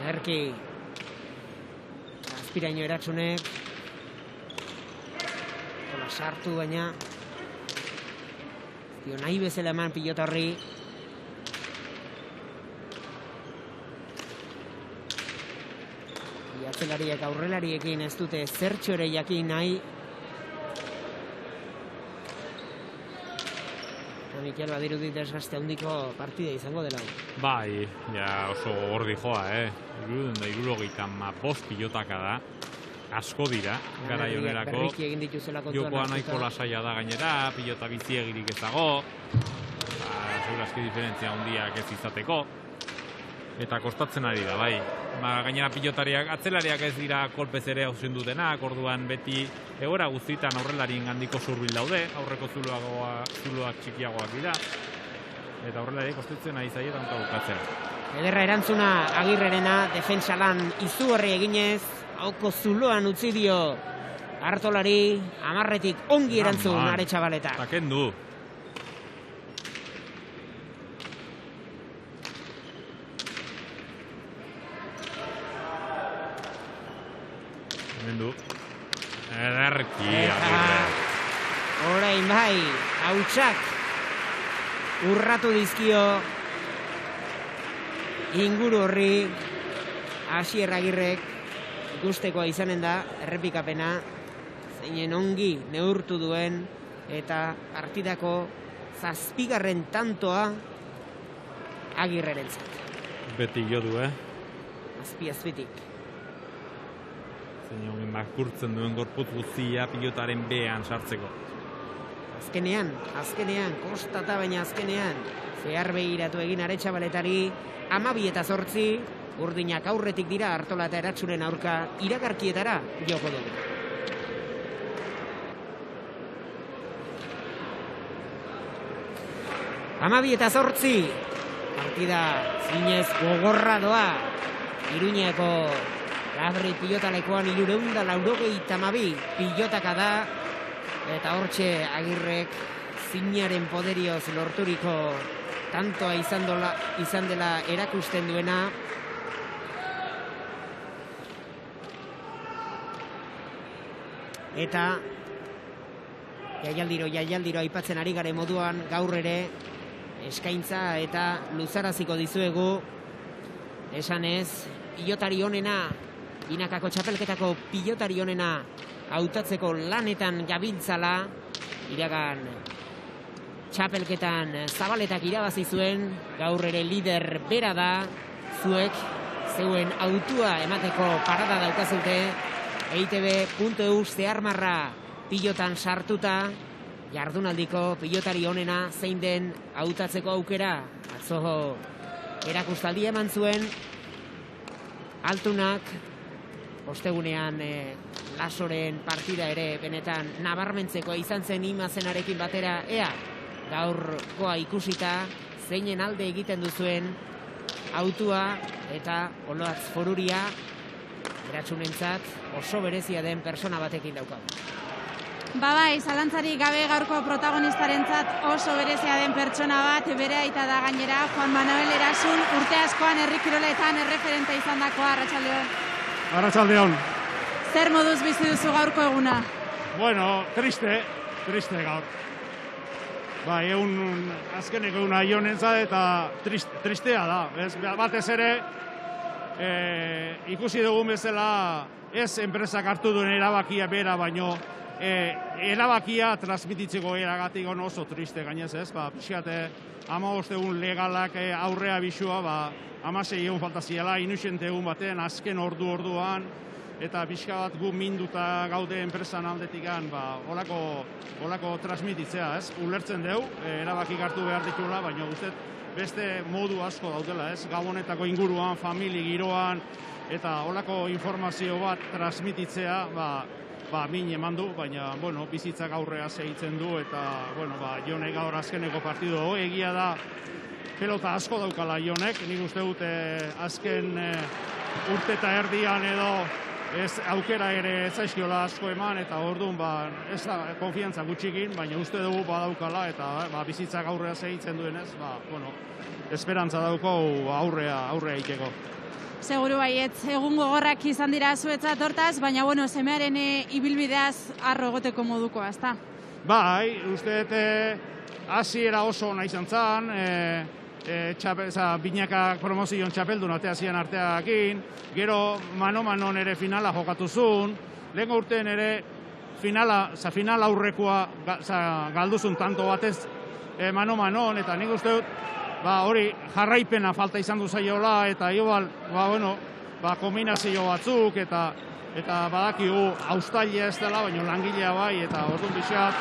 Erki Azpiraino Eratxunek Sartu baina nahi bezala eman pilota horri. Atzelariak aurrelariekin ez dute zertxo ere jakin nahi. Mikel badirudi desgaste handiko partida izango dela. Bai, ja oso gordi joa, Hirurogeita bost pilotaka da. Asko dira, gara jonerako. Jokoa nahiko lasaia da gainera, pilota biziegirik ez dago. Segurazki diferentzia handiak ez izateko. Eta kostatzen ari da, bai. Gainera pilotariak, atzelariak ez dira kolpez ere hausen dutenak, orduan beti egoera guztietan aurrelarien handiko zurbil daude, aurreko zuloak txikiagoak dira. Eta aurrelariak kostatzen ari zaie eta bukatzea. Ederra erantzuna Agirrerena, defentsa lan izugarri eginez, hauko zuloan utzi dio Artolari, 10-etik ongi erantzun Aretxabaleta. Eta kendu. Ederki Agirre. Orain bai, hautsak urratu dizkio inguru horri Asier Agirrek ikustekoa izanen da errepikapena zeinen ongi neurtu duen eta partidako 7. tantoa Agirrerentzat. Beti jo du, Azpitik. Zein makurtzen duen gorputz guztia pilotaren bean sartzeko. Azkenean, kostata baina azkenean, zehar begiratu egin Aretxabaletari, 12-8, urdinak aurretik dira Artola eta Eratsuren aurka iragarkietara joko du. Amabieta 8, partida zinez gogorra doa, Iruñeko Labri pilotalekoan 382 pilotaka da, eta hortxe Agirrek zinaren poderioz lorturiko tantoa izan dela erakusten duena. Eta jaialdiro aipatzen ari gare moduan gaur ere eskaintza eta luzaraziko dizuegu esanez pilotari onena, binakako txapelketako pilotari onena hautatzeko lanetan gabiltzala, iragan txapelketan Zabaletak irabazi zuen, gaur ere lider bera da, zuek zeuen autua emateko parada daukazute, eitb.eu zeharmarra pilotan sartuta, jardunaldiko pilotari onena zein den hautatzeko aukera, atzo erakustaldia eman zuen, Altunak, ostegunean Lasoren partida ere benetan nabarmentzeko izan zen Imazenarekin batera, ea gaurkoa ikusita zeinen alde egiten duzuen autua eta Oloatz Foruria Eratsunentzat oso berezia den persona batekin daukagu. Bai, zalantzari gabe gaurko protagonistarentzat oso berezia den pertsona bat, bere aita da gainera, Juan Manuel Erasun, urte askoan herri kiroletan erreferente izandakoa. Arratsaldeon. Arratsaldeon. Zer moduz bizi duzu gaurko eguna? Bueno, triste gaur. Bai, azkeneko eguna Ionentzat eta tristea da. Batez ere, ikusi dugun bezala, ez enpresak hartu duen erabakia bera, baino erabakia transmititzeko eragatik oso triste gainez ez, pixate 15 egun legalak aurrea bisua, 16 egun faltaziala, inusente egun baten, azken orduan, eta pixka bat gu minduta gaude enpresan aldetikan, olako transmititzea ez, ulertzen dugu, erabakik hartu behar ditula, baina guztet beste modu asko daudela ez, gabonetako inguruan, famili giroan, eta olako informazio bat transmititzea, min eman du, baina, bizitzak aurrea segitzen du, eta, Jone gaur azkeneko partidu egia da, pelota asko daukala Jonek, nik uste dute azken urte eta erdian edo ez aukera ere zaizkiola asko eman, eta orduan, ez da konfiantza gutxikin, baina uste dugu badaukala, eta bizitzak aurrea segitzen duenez, esperantza dauko aurrea ikeko. Seguru baietz, egun gogorrak izan dira zuetzat hortaz, baina bueno, semearen ibilbideaz harro egoteko modukoa, ezta? Bai, uste hasiera oso ona izan zen, binaka promozion txapeldun atea zian arteakin, gero mano nere finala jokatu zuen, lehenko urtean ere final aurrekoa galduzun tanto batez mano-manon, eta nik uste dut, hori jarraipena falta izan du zaiola, eta igual, kombinazio batzuk, eta badakigu austalia ez dela, baina langilea bai, eta orduan pixat,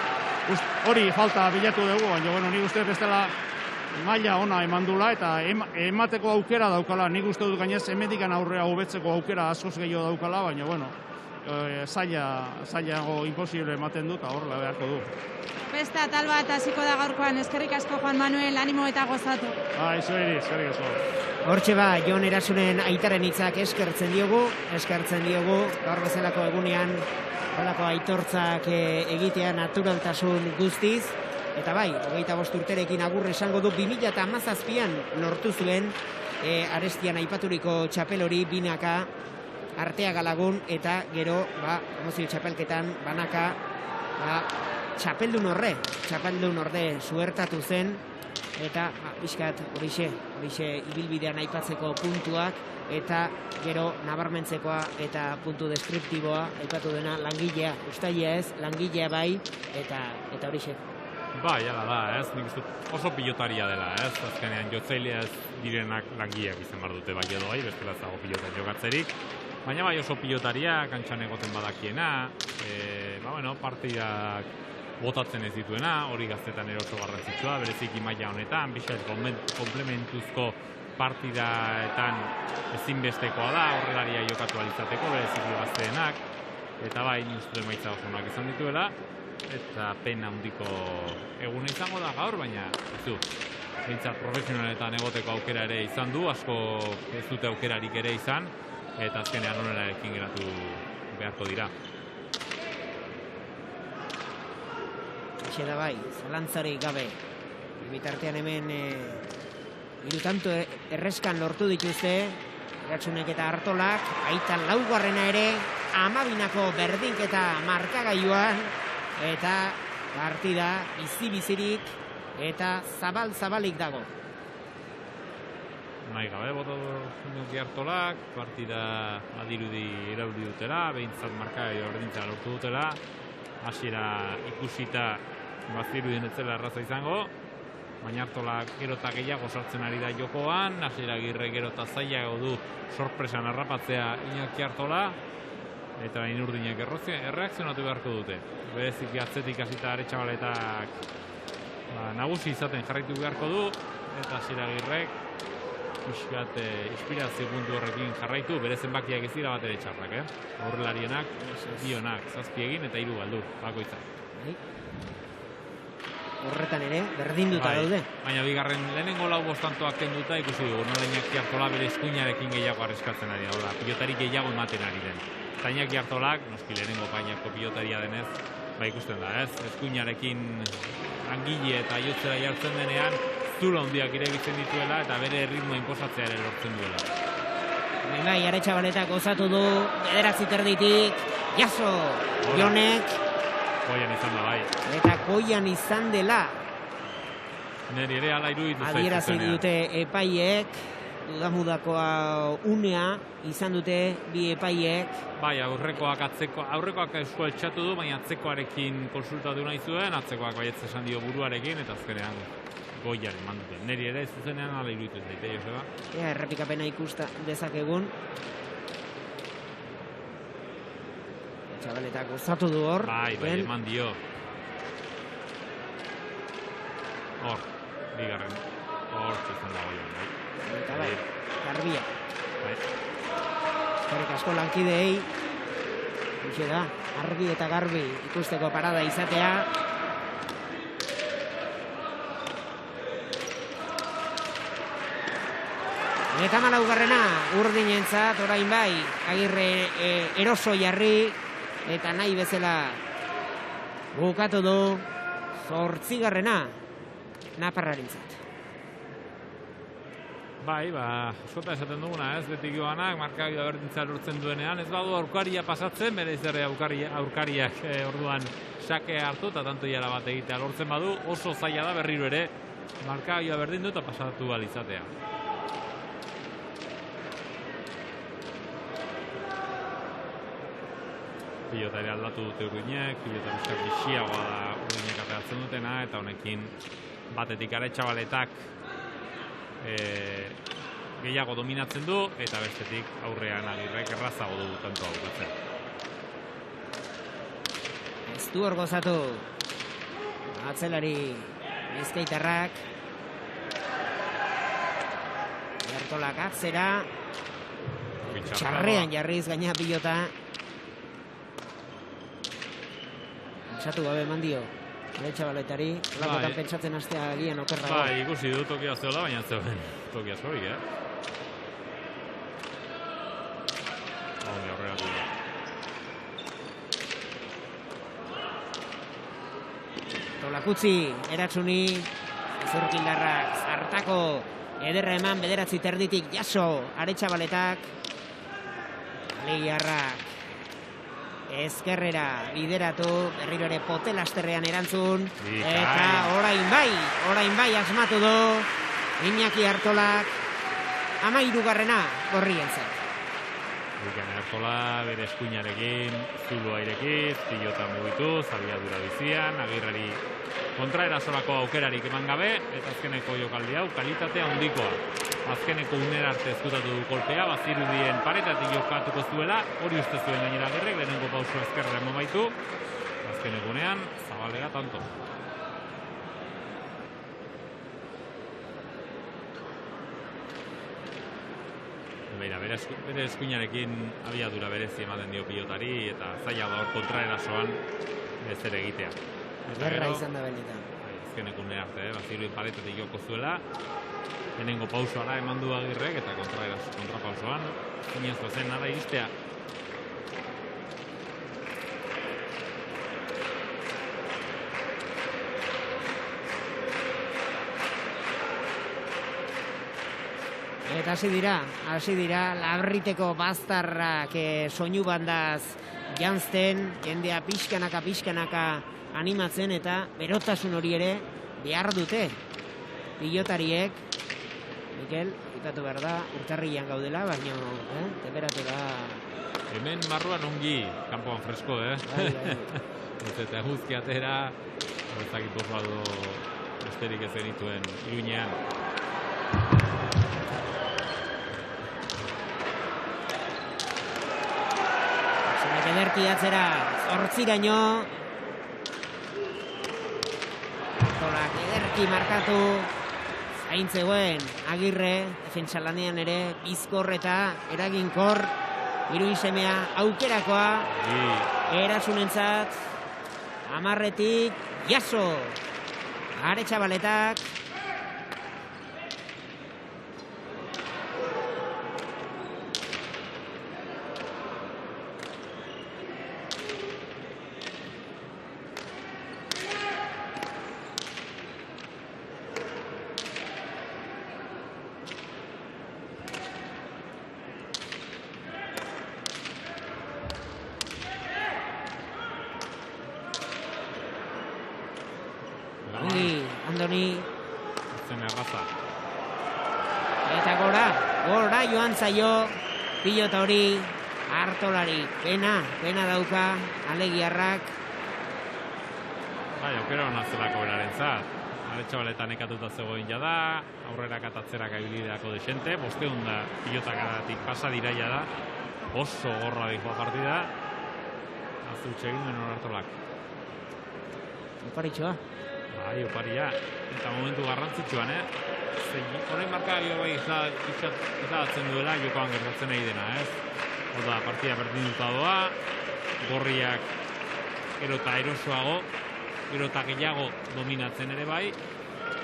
hori falta bilatu dugu, baina nik uste ez dela maila ona emandula, eta emateko aukera daukala, nik uste dut gainez hemendikan aurrea hobetzeko aukera askoz gehiago daukala, baina zailago imposible ematen dut, horrela beharko du. Beste atal bat hasiko da gaurkoan, eskerrik asko Juan Manuel, animo eta gozatu. Zueri, eskerrik asko. Hortxe Jon Erasunen aitaren hitzak eskertzen diogu, gaur bezalako egunean, horrelako aitortzak egitea naturaltasun guztiz, eta bai, 25 urterekin agurre esango du 2017an lortu zuen Arestian aipaturiko txapel hori binaka Arteaga Lagun, eta gero, promozio txapelketan banaka, txapeldun orde suertatu zen, eta pixkat horixe ibilbidean aipatzeko puntuak, eta gero nabarmentzekoa eta puntu deskriptiboa aipatu dena langilea, ustailea ez, langilea bai, eta horixe. Bai, ala da, ez, nik uste oso pilotaria dela, ez, azkenean jotzailea ez direnak langileak izan behar dute bai edo bai, bestela zago pilotan jokatzerik, baina bai oso pilotaria, kantxan egoten badakiena, partidak botatzen ez dituena, hori gaztetan oso garrantzitsua, bereziki maila honetan, bizkat komplementuzko partidaetan ezinbestekoa da, horrelaria jokatu alizateko, bereziki gazteenak, eta bai, nik uste emaitza oso onak izan dituela, eta pena handiko eguna izango da gaur, baina behintzat profesionaletan egoteko aukera ere izan du, asko ez dute aukerarik ere izan, eta azkenean honelarekin geratu beharko dira. Eixe da bai, zalantzarik gabe. Bitartean hemen hirutanto erreskan lortu dituzte, Eratsunek eta Artolak, aitan laugarrena ere, 12ko berdinketa markagailuan, eta partida bizi-bizirik eta zabalik dago. Nahi gabe, boto Inoki Artolak, partida adirudi irauli dutela, behintzat markagailua berdintza lortu dutela, hasiera ikusita bazirudien etzela erraza izango, baina Artolak gero eta gehiago sartzen ari da jokoan, hasiera Agirre gero eta zailago du sorpresan harrapatzea Inoki Artola, eta Inurdinek erreakzionatu beharko dute. Bereziki atzetik hasita Aretxabaletak nagusi izaten jarraitu beharko du, eta hasiera Agirrek pixkat inspirazio puntu horrekin jarraitu, bere zenbakiak ez dira bat ere txarrak, aurrelarienak, bionak, 7 egin eta 3 galdu, bakoitzak. Horretan ere, berdinduta daude. Baina bigarren lehenengo 4 bostantoak kenduta ikusi dugu, nola Iñaki Artola bere eskuinarekin gehiago arriskatzen ari da, pilotari gehiago ematen ari den. Eta Iñaki Artolak, noski lehenengo painako pilotaria denez, ikusten da, ez? Eskuinarekin langile eta jotzera jartzen denean, zura handiak irebitzen dituela eta bere ritmoa inposatzea ere lortzen duela. Bai, Aretxabaletak osatu du, 9 terditik, jaso, Jonek. Koian izan da, bai. Eta koian izan dela. Neri ere ala iruditu zaitu zenean. Adierazi dute epaiek, dudamudakoa unea izan dute bi epaiek. Bai, aurrekoak esku altxatu du, baina atzekoarekin konsultatu nahi zuen, atzekoak baietz esan dio buruarekin, eta azkenean goian eman dute. Neri ere zuzenean ala iruditu zaite, Joseba. Errepikapena ikusta dezakegun. Txabaletak gozatu du hor. Bai, eman dio. Hor, bigarren. Hor, txizan da goian, bai. Eta bai, Garbia. Bai. Eskerrik asko lankideei. Huxe da, Argi eta Garbi ikusteko parada izatea. Eta 14garrena Urdinentzat, orain bai, Agirre eroso jarri, eta nahi bezala bukatu du 8garrena Naparrarentzat. Bai, askota esaten duguna, ez, beti joanak, markagioa berdintza lortzen duenean, ez badu aurkaria pasatzen, bere izerre aurkariak orduan sake hartu eta tanto jara bat egitea lortzen badu, oso zaila da berriro ere, markagioa berdindu eta pasatu balizatea. Pilota ere aldatu dute Urduinek, pilota bizkak bixiagoa da Urduinek ateratzen dutena, eta honekin batetik Aretxabaletak gehiago dominatzen du, eta bestetik aurrean Agirrek errazago du tanto aukatzen. Ez du hor gozatu atzelari bizkaitarrak. Bertolak atzera. Txarrean jarriz gaina pilota. Pentsatu gabe eman dio. Aretxabaletari, lakotan pentsatzen hastea agian okerrago. Bai, ikusi du tokia zeola, baina zeuen tokia zorik, Aurreratu da. Tolakutzi, eratzuni, zurkindarrak, zartako, ederra eman, bederatzi terditik jaso, Aretxabaletak, Alegiarrak, ezkerrera bideratu, berriro ere potelasterrean erantzun, eta orain bai asmatu du, Iñaki Artolak, 13. gorrientzat. Iñaki Artola bere eskuinarekin, zuloa irekiz, pilota mugituz, abiadura bizian, Agirreri kontraerasorako aukerarik eman gabe, eta azkeneko jokaldi hau kalitatea handikoa. Azkeneko unera arte ezkutatu du kolpea, bazirudien paretatik jokatuko zuela, hori uste zuen gainera Agirrek, lehenengo pausua ezkerra eman baitu, azkeneko unean, Zabalega tanto. Bere eskuinarekin abiadura berezi ematen dio pilotari, eta zaila da hor kontraerasoan ez ere egitea. Gerra izan da benetan. Azkeneko unera arte, bazirudien paretatik joko zuela, lehenengo pausoara eman du Agirrek eta kontrapausoan zinezko zen nada iristea. Eta hasi dira, Labriteko baztarrak soinu bandaz janzten, jendea pixkanaka animatzen, eta berotasun hori ere behar dute pilotariek. Mikel, ikatu behar da, urtarrian gaudela, baina temperatura... Hemen marruan ongi, kanpoan fresko, Bai. Eta guzki atera, ezakit bozbado besterik ez genituen Iruñean. Zenek ederki atzera, 8raino. Artolak ederki markatu. Zaintzegoen Agirre, defentsa lanean ere, bizkor eta eraginkor, Iruin semea aukerakoa, eratsunentzat, 10 jaso, Aretxabaletak, Andoni, zen erraza. Eta gora joan zaio, pilota hori, Artolari, pena dauka, Alegiarrak. Bai, aukera hona zelako berarentzat. Aretxabaletan ekatuta zegoen jada, aurrera katatzerak abilideako desente, 500 da pilotakadatik pasa dira jada, oso gorra dihoa partida, azutxe egin duen Artolak. Oparitxoa. Bai, oparia, eta momentu garrantzitsuan, Horrein marka bai izatzen duela jokoan gertatzen nahi dena, Oda, partida berdinduta doa, gorriak gero eta erosoago, gero eta gehiago dominatzen ere bai,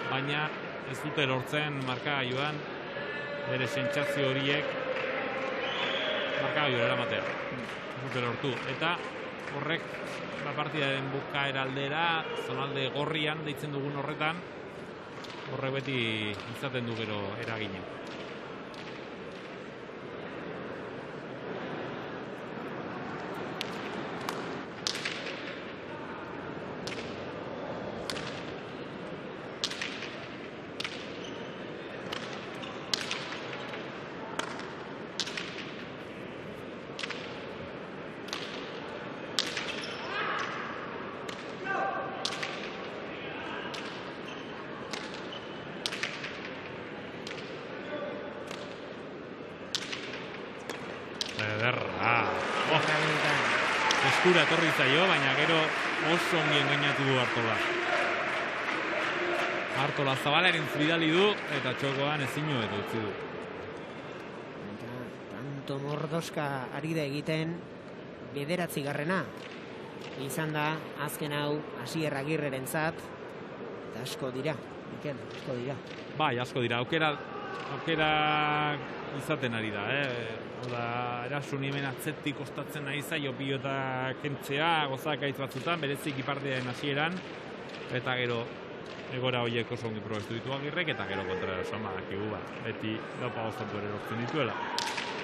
baina ez dute lortzen marka joan bere sentsazio horiek marka joan eramatea. Ez dute lortu, eta horrek partidaren bukaera aldera, zonalde gorrian deitzen dugun horretan, horrek beti izaten du gero eragina. Ederra. Eskura etorri zaio, baina gero oso ongi engainatu du Artola. Artola Zabalaren fridali du eta txokoan ezin hobeto utzi du. Eta tanto mordoska ari da egiten 9. izan da azken hau Asier Agirrerentzat eta asko dira, Mikel, asko dira. Bai, asko dira. Aukera izaten ari da, Oda, Erasun hemen atzetik kostatzen nahi zaio pilota kentzea, gozakaitz batzutan, berezik ipartearen hasieran, eta gero egora horiek oso ongi probestu ditu Agirrek, eta gero kontra Erasoan badakigu, beti laupa gozatu ere lortzen dituela.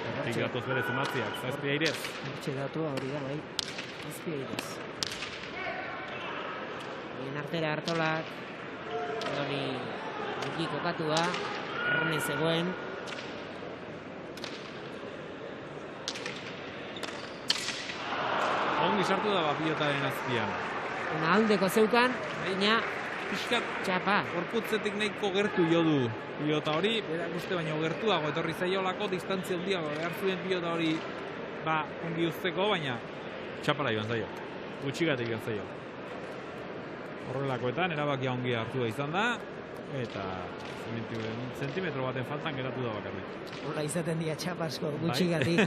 Hortik gatoz bere zumatziak, zazpi airez. Hortxe datua hori da, bai, zazpi airez. Bien artera Artolak, hori duki kokatua, errone zegoen. Ongi sartu da pilotaren azpian. Aldeko zeukan, baina Piskat txapa. gorputzetik nahiko gertu jo du pilota hori, berak uste baino gertuago etorri zaiolako, distantzia handiago behar zuen pilota hori ongi uzteko, baina txapara joan zaio. Gutxigatik joan zaio. Horrelakoetan erabakia ongi hartua izan da, eta zentimetro baten faltan geratu da bakarrik. Hola izaten dira txapasko gutxigatik.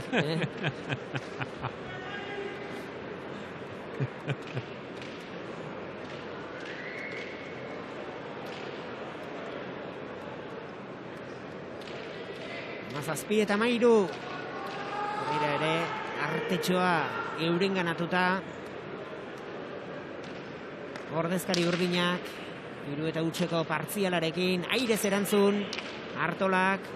Mazazpi eta mairu. Horrela ere, artetxoa eurenganatuta. Ordezkari urdinak, 3-0 partzialarekin, airez erantzun, Artolak.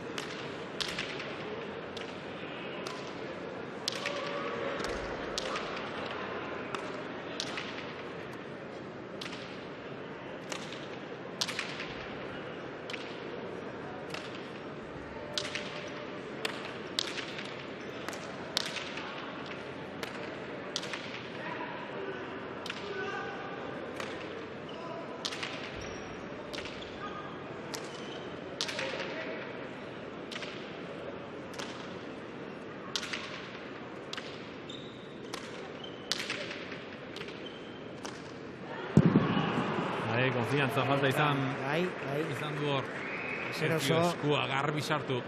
Konfiantza falta izan du hor. Zeroso. Eskua garbi sartu.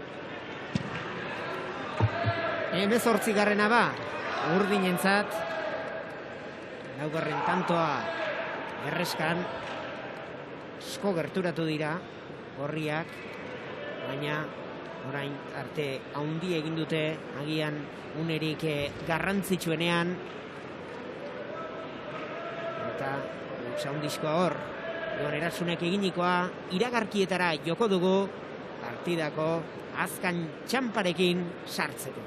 18. ba, urdinentzat. Laugarren tantoa erreskan. Asko gerturatu dira gorriak, baina orain arte haundi egin dute agian unerik garrantzitsuenean. Eta saundizkoa hor. Jon Erasunek eginikoa iragarkietara joko dugu partidako azkan txamparekin sartzeko.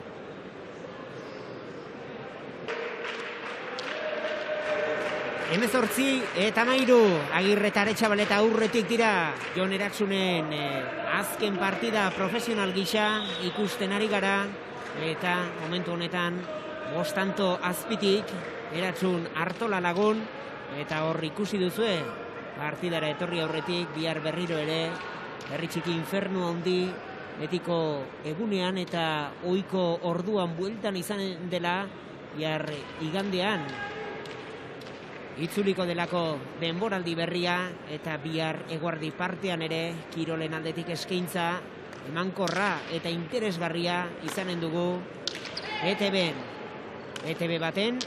Hemezortzi eta mairu Agirre eta Aretxabaleta aurretik dira Jon Erasunen azken partida profesional gisa ikusten ari gara eta momentu honetan bostanto azpitik Eratsun Artola lagun eta hor ikusi duzue partidara etorri aurretik, bihar berriro ere, herri txiki infernu handi, betiko egunean eta ohiko orduan bueltan izan dela, bihar igandean, itzuliko delako denboraldi berria, eta bihar eguerdi partean ere, kirolen aldetik eskaintza, emankorra eta interesgarria izanen dugu, ETB baten,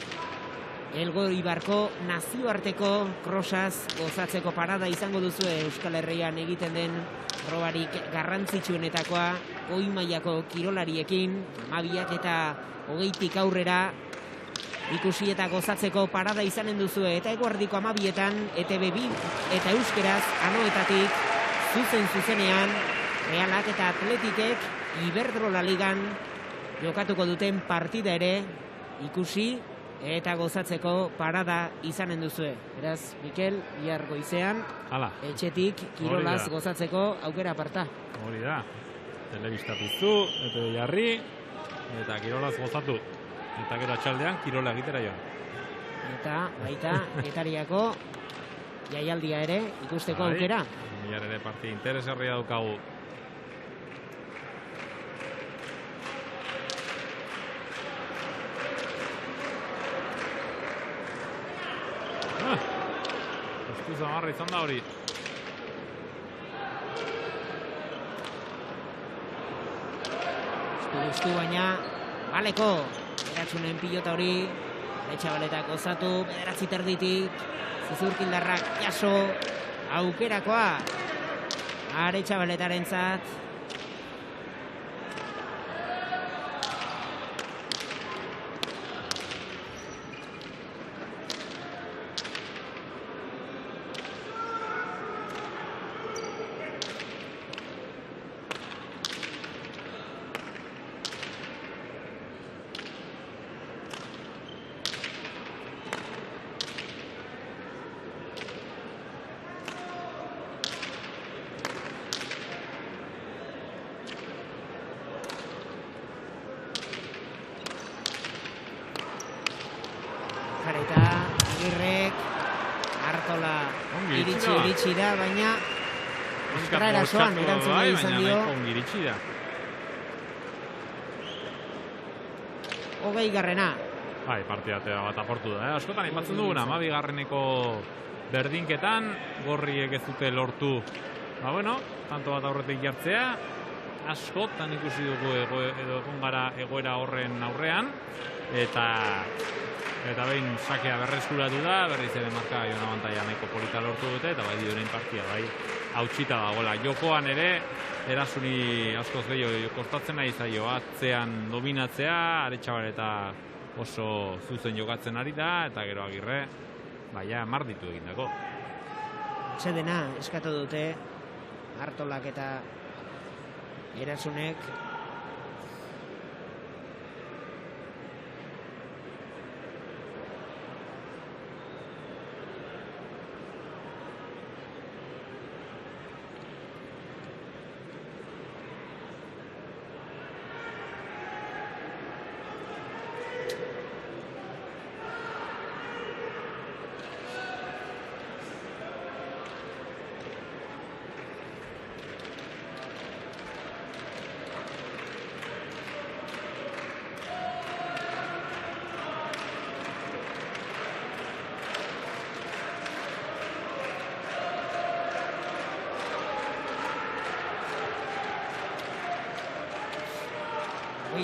Elgoibarko nazioarteko krosaz gozatzeko parada izango duzu Euskal Herrian egiten den probarik garrantzitsuenetakoa goi mailako kirolariekin 12 eta 20 aurrera ikusi eta gozatzeko parada izanen duzu eta eguerdiko 12etan ETB 2 eta euskeraz anoetatik zuzenean Realak eta Atletikek Iberdrola Ligan jokatuko duten partida ere ikusi eta gozatzeko parada izanen duzue. Beraz, Mikel, bihar goizean, etxetik kirolaz gozatzeko aukera aparta. Hori da. Telebista piztu, eta jarri, eta kirolaz gozatu. Eta gero atxaldean kirola egitera joan. Eta baita, etariako jaialdia ere ikusteko aukera. Bihar ere partida interesgarria daukagu. zamarra izan da hori. Estu baina, baleko, eratzunen pilota hori, Aretxabaletak gozatu, bederatzi terditik, Zizurkildarrak jaso, aukerakoa, Aretxabaletaren zat. Jareta, Agirrek, Artola iritsi da, baina kontraerasoan erantzun nahi izan dio. Iritsi da. 20. Bai, partida bat aportu da. Askotan ipatzen duguna, 12. berdinketan, gorriek ez dute lortu. Tanto bat aurretik jartzea, askotan ikusi dugu edo egon gara egoera horren aurrean, eta behin sakea berreskuratu da, berriz ere marka Jon abantaila nahiko polita lortu dute, eta bai diorein partida, bai hautsita dagoela. Jokoan ere, erasuni askoz gehiago kortatzen nahi zaio, atzean dominatzea, Aretxabaleta oso zuzen jokatzen ari da, eta gero Agirre, baina marditu egindako. Txedena eskatu dute, Artolak eta Erasunek.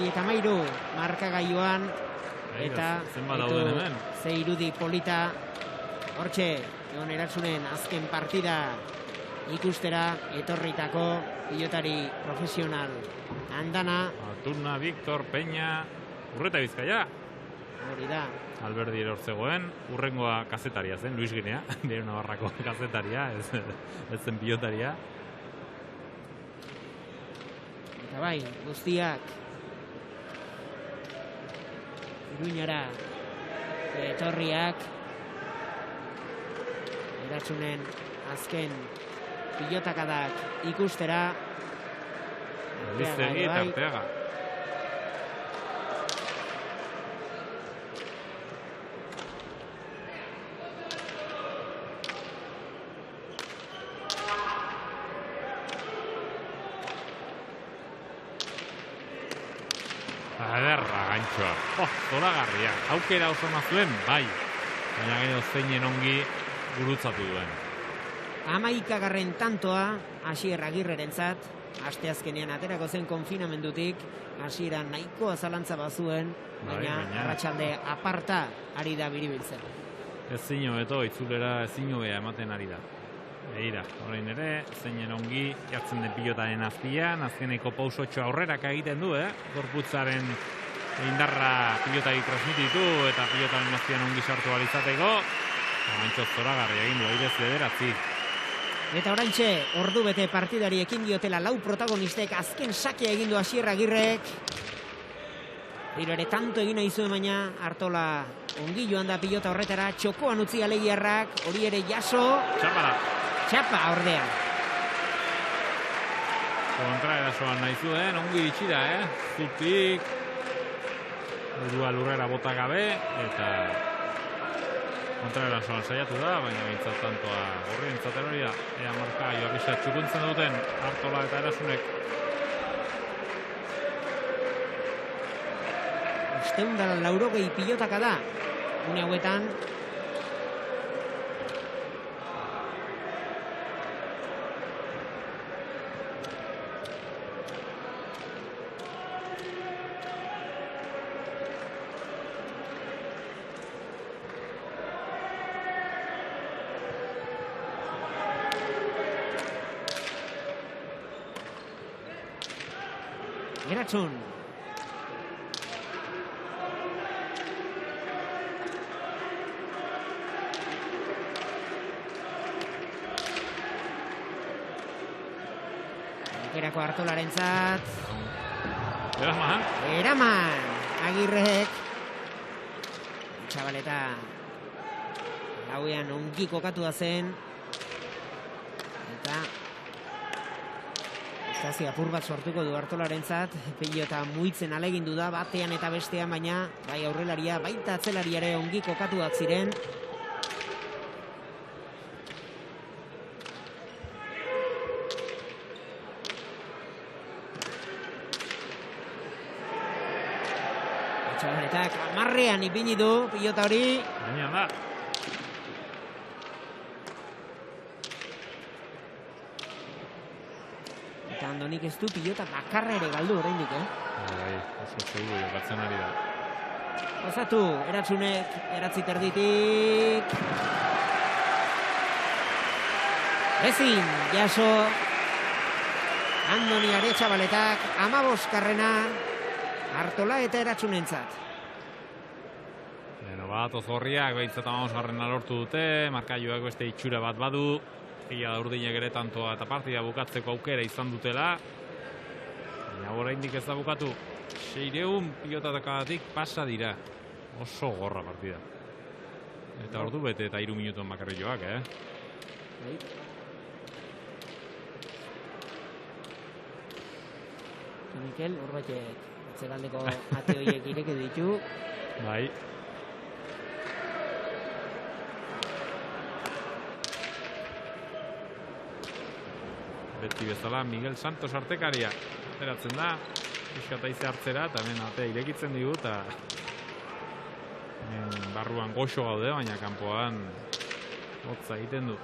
Eta mairu markagailuan eta ze irudi polita hortxe Jon Eratzunen azken partida ikustera etorritako pilotari profesional Andana, Turna, Victor, Peña, Urreta Bizkaia. Hori da. Alberdi erortzegoen, urrengoa kazetaria zen, Luis Ginea, nire Navarrako kazetaria, ez zen pilotaria. Eta bai, guztiak Iruñara etorriak Eratzunen azken pilotakadak ikustera. Liztegi eta Arteaga. Ederra gantxoa. Zoragarria. Aukera oso zuen, bai. Baina gero zeinen ongi gurutzatu duen. 11. tantoa Asier Agirrerentzat, asteazkenean aterako zen konfinamendutik, hasieran nahiko azalantza bazuen, baina arratsalde aparta ari da biribiltzen. Ezin hobeto, itzulera ezin hobea ematen ari da. Begira, orain ere, zeinen ongi jartzen den pilotaren azpian, azkeneko pausotxo aurrerak egiten du, gorputzaren indarra pilotari transmititu eta pilotaren azpian ongi sartu alizateko. Gantxo zoragarria egin du, airez bederatzi. Eta oraintxe, ordu bete partidari ekin diotela 4 protagonistek azken sakea egin du Asier Agirrek. Diro ere tanto egin nahi zuen, baina Artola ongi joan da pilota horretara, txokoan utzi Alegiarrak, hori ere jaso. Txapa ordea. Kontraerasoan nahi zuen, ongi iritsi da, zutik. Burua lurrera bota gabe, eta kontraerasoan saiatu da, baina bintzat tantoa horri entzaten hori da. Ea marka joabisa txukuntzen duten Artola eta Erasunek. 180 pilotaka da, une hauetan. Eratsun. Gerako Artolarentzat. Eraman. Agirrek. Txabaleta. Lauean ongi kokatua zen. Eta estazio apur bat sortuko du Artolarentzat. Pilota muitzen alegindu da batean eta bestean, baina bai aurrelaria baita atzelariare ongi kokatuak ziren. Txabaletak amarrean ipini du pilota hori. Gainean da. Eta Andonik ez du pilota bakarra ere galdu oraindik, Bai, oso seguru jokatzen ari da. Pasatu, Eratsunek, Eratzi terditik. Ezin, jaso. Andoni Aretxabaletak, 15. Artola eta Eratsunentzat. Bat ozorriak, behintzat 15. lortu dute, markailuak beste itxura bat badu. Egia da urdinek ere tantoa eta partida bukatzeko aukera izan dutela. Baina oraindik ez da bukatu. 600 pilotatakatik pasa dira. Oso gorra partida. Eta ordu bete eta 3 minutuan bakarrik joak, Mikel, horbaitek atzeraldeko ate horiek ireki ditu. Bai. Beti bezala Miguel Santos artekaria ateratzen da, pixkataize hartzera, eta hemen atea irekitzen digu, eta barruan goxo gaude, baina kanpoan hotza egiten du.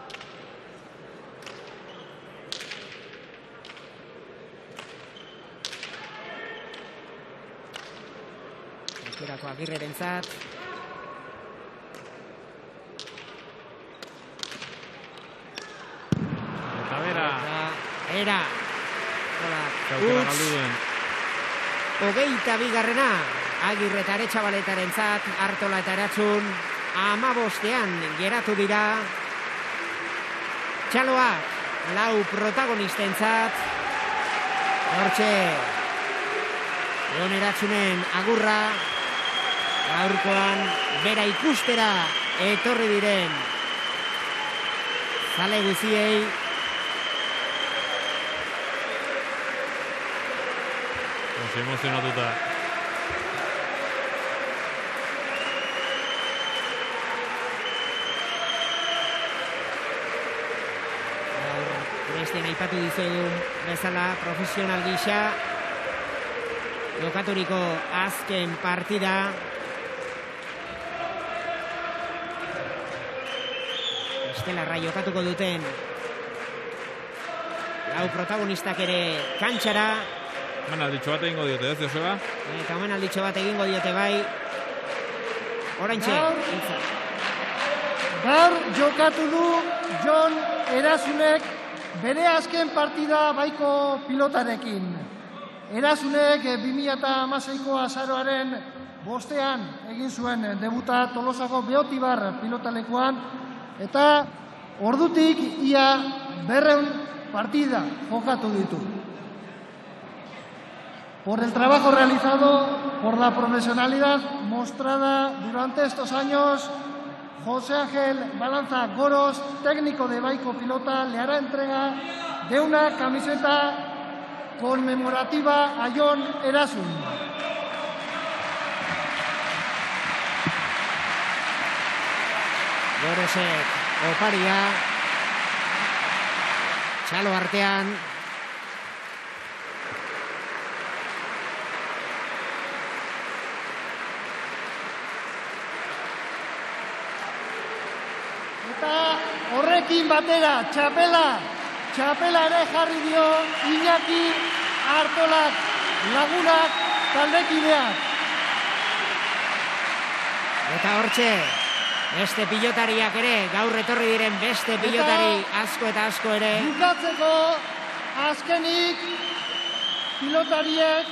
Aukerako Agirrerentzat. Eta bera. Era. Zaukera galdu duen. 22. Agirre eta Aretxabaletarentzat, Artola eta Eratsun 15ean geratu dira. Txaloak, 4 protagonistentzat. Hortxe, Egon Eratsunen agurra. Gaurkoan bera ikustera etorri diren zale guziei. Oso emozionatuta. Bestean aipatu dizuegun bezala profesional gisa jokaturiko azken partida. Estelarra jokatuko duten 4 protagonistak ere kantxara. Omenalditxo bat egingo diote, ez, Joseba? Eta omenalditxo bat egingo diote bai. Oraintxe. Gaur jokatu du Jon Erasunek bere azken partida baiko pilotarekin. Erasunek 2016ko azaroaren 5ean egin zuen debuta Tolosako Beotibar pilotalekuan, eta ordutik ia 200 partida jokatu ditu. Por el trabajo realizado, por la profesionalidad mostrada durante estos años, José Ángel Balanza Goros, técnico de Baiko Pilota, le hará entrega de una camiseta conmemorativa a Jon Erasun. Gorosek oparia. Txalo artean. Eta horrekin batera, txapela ere jarri dio Iñaki Artolak, lagunak, taldekideak. Eta hortxe, beste pilotariak ere, gaur etorri diren beste pilotari asko eta asko ere. Bukatzeko azkenik pilotariek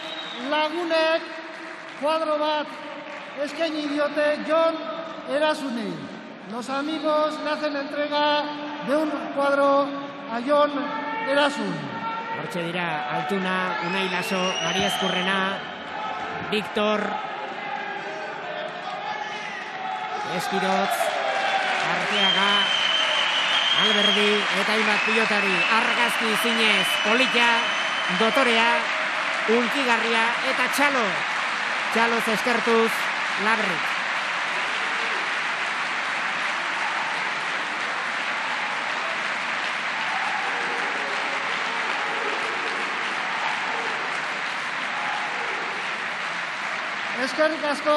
lagunek kuadro bat eskaini diote Jon Erasuni. Los amigos le hacen entrega de un cuadro a Jon Erasun. Hortxe dira, Altuna, Unai Laso, Maria Ezkurrena, Victor, Eskirotz, Arteaga, Alberdi, eta hainbat pilotari, Argazki, Zinez, Polita, Dotorea, Unkigarria, eta Txalo. Txaloz eskertuz, Labrik. Eskerrik asko,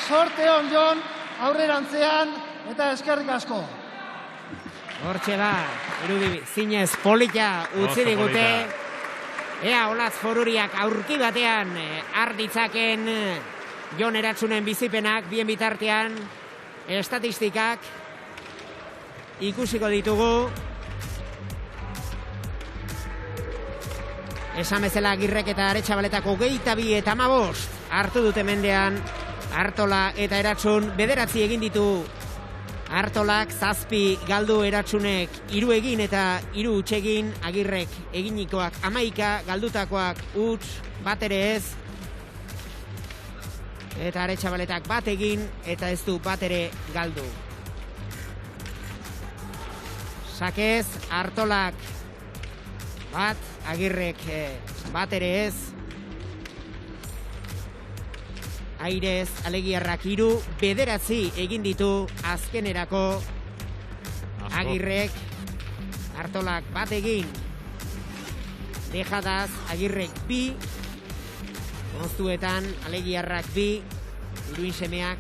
sorte on Jon, aurrerantzean, eta eskerrik asko. Hortxe da, irudi Zinez Polita utzi digute. Ea Olatz Foruriak aurki batean arditzaken Jon Eratsunen bizipenak, bien bitartean estatistikak ikusiko ditugu. Esan bezala Agirrek eta Aretxabaletako 22 eta 15 hartu dute mendean. Artola eta Eratsun 9 egin ditu. Artolak 7 galdu, Eratsunek 3 egin eta 3 huts egin. Agirrek eginikoak 11, galdutakoak huts, bat ere ez. Eta Aretxabaletak 1 egin eta ez du bat ere galdu. Sakez, Artolak 1, Agirrek 1 ere ez. Airez, Alegiarrak 3, 9 egin ditu azkenerako. Agirrek, Artolak 1 egin. Dejadaz, Agirrek 2, Moztuetan, Alegiarrak 2, Iruin semeak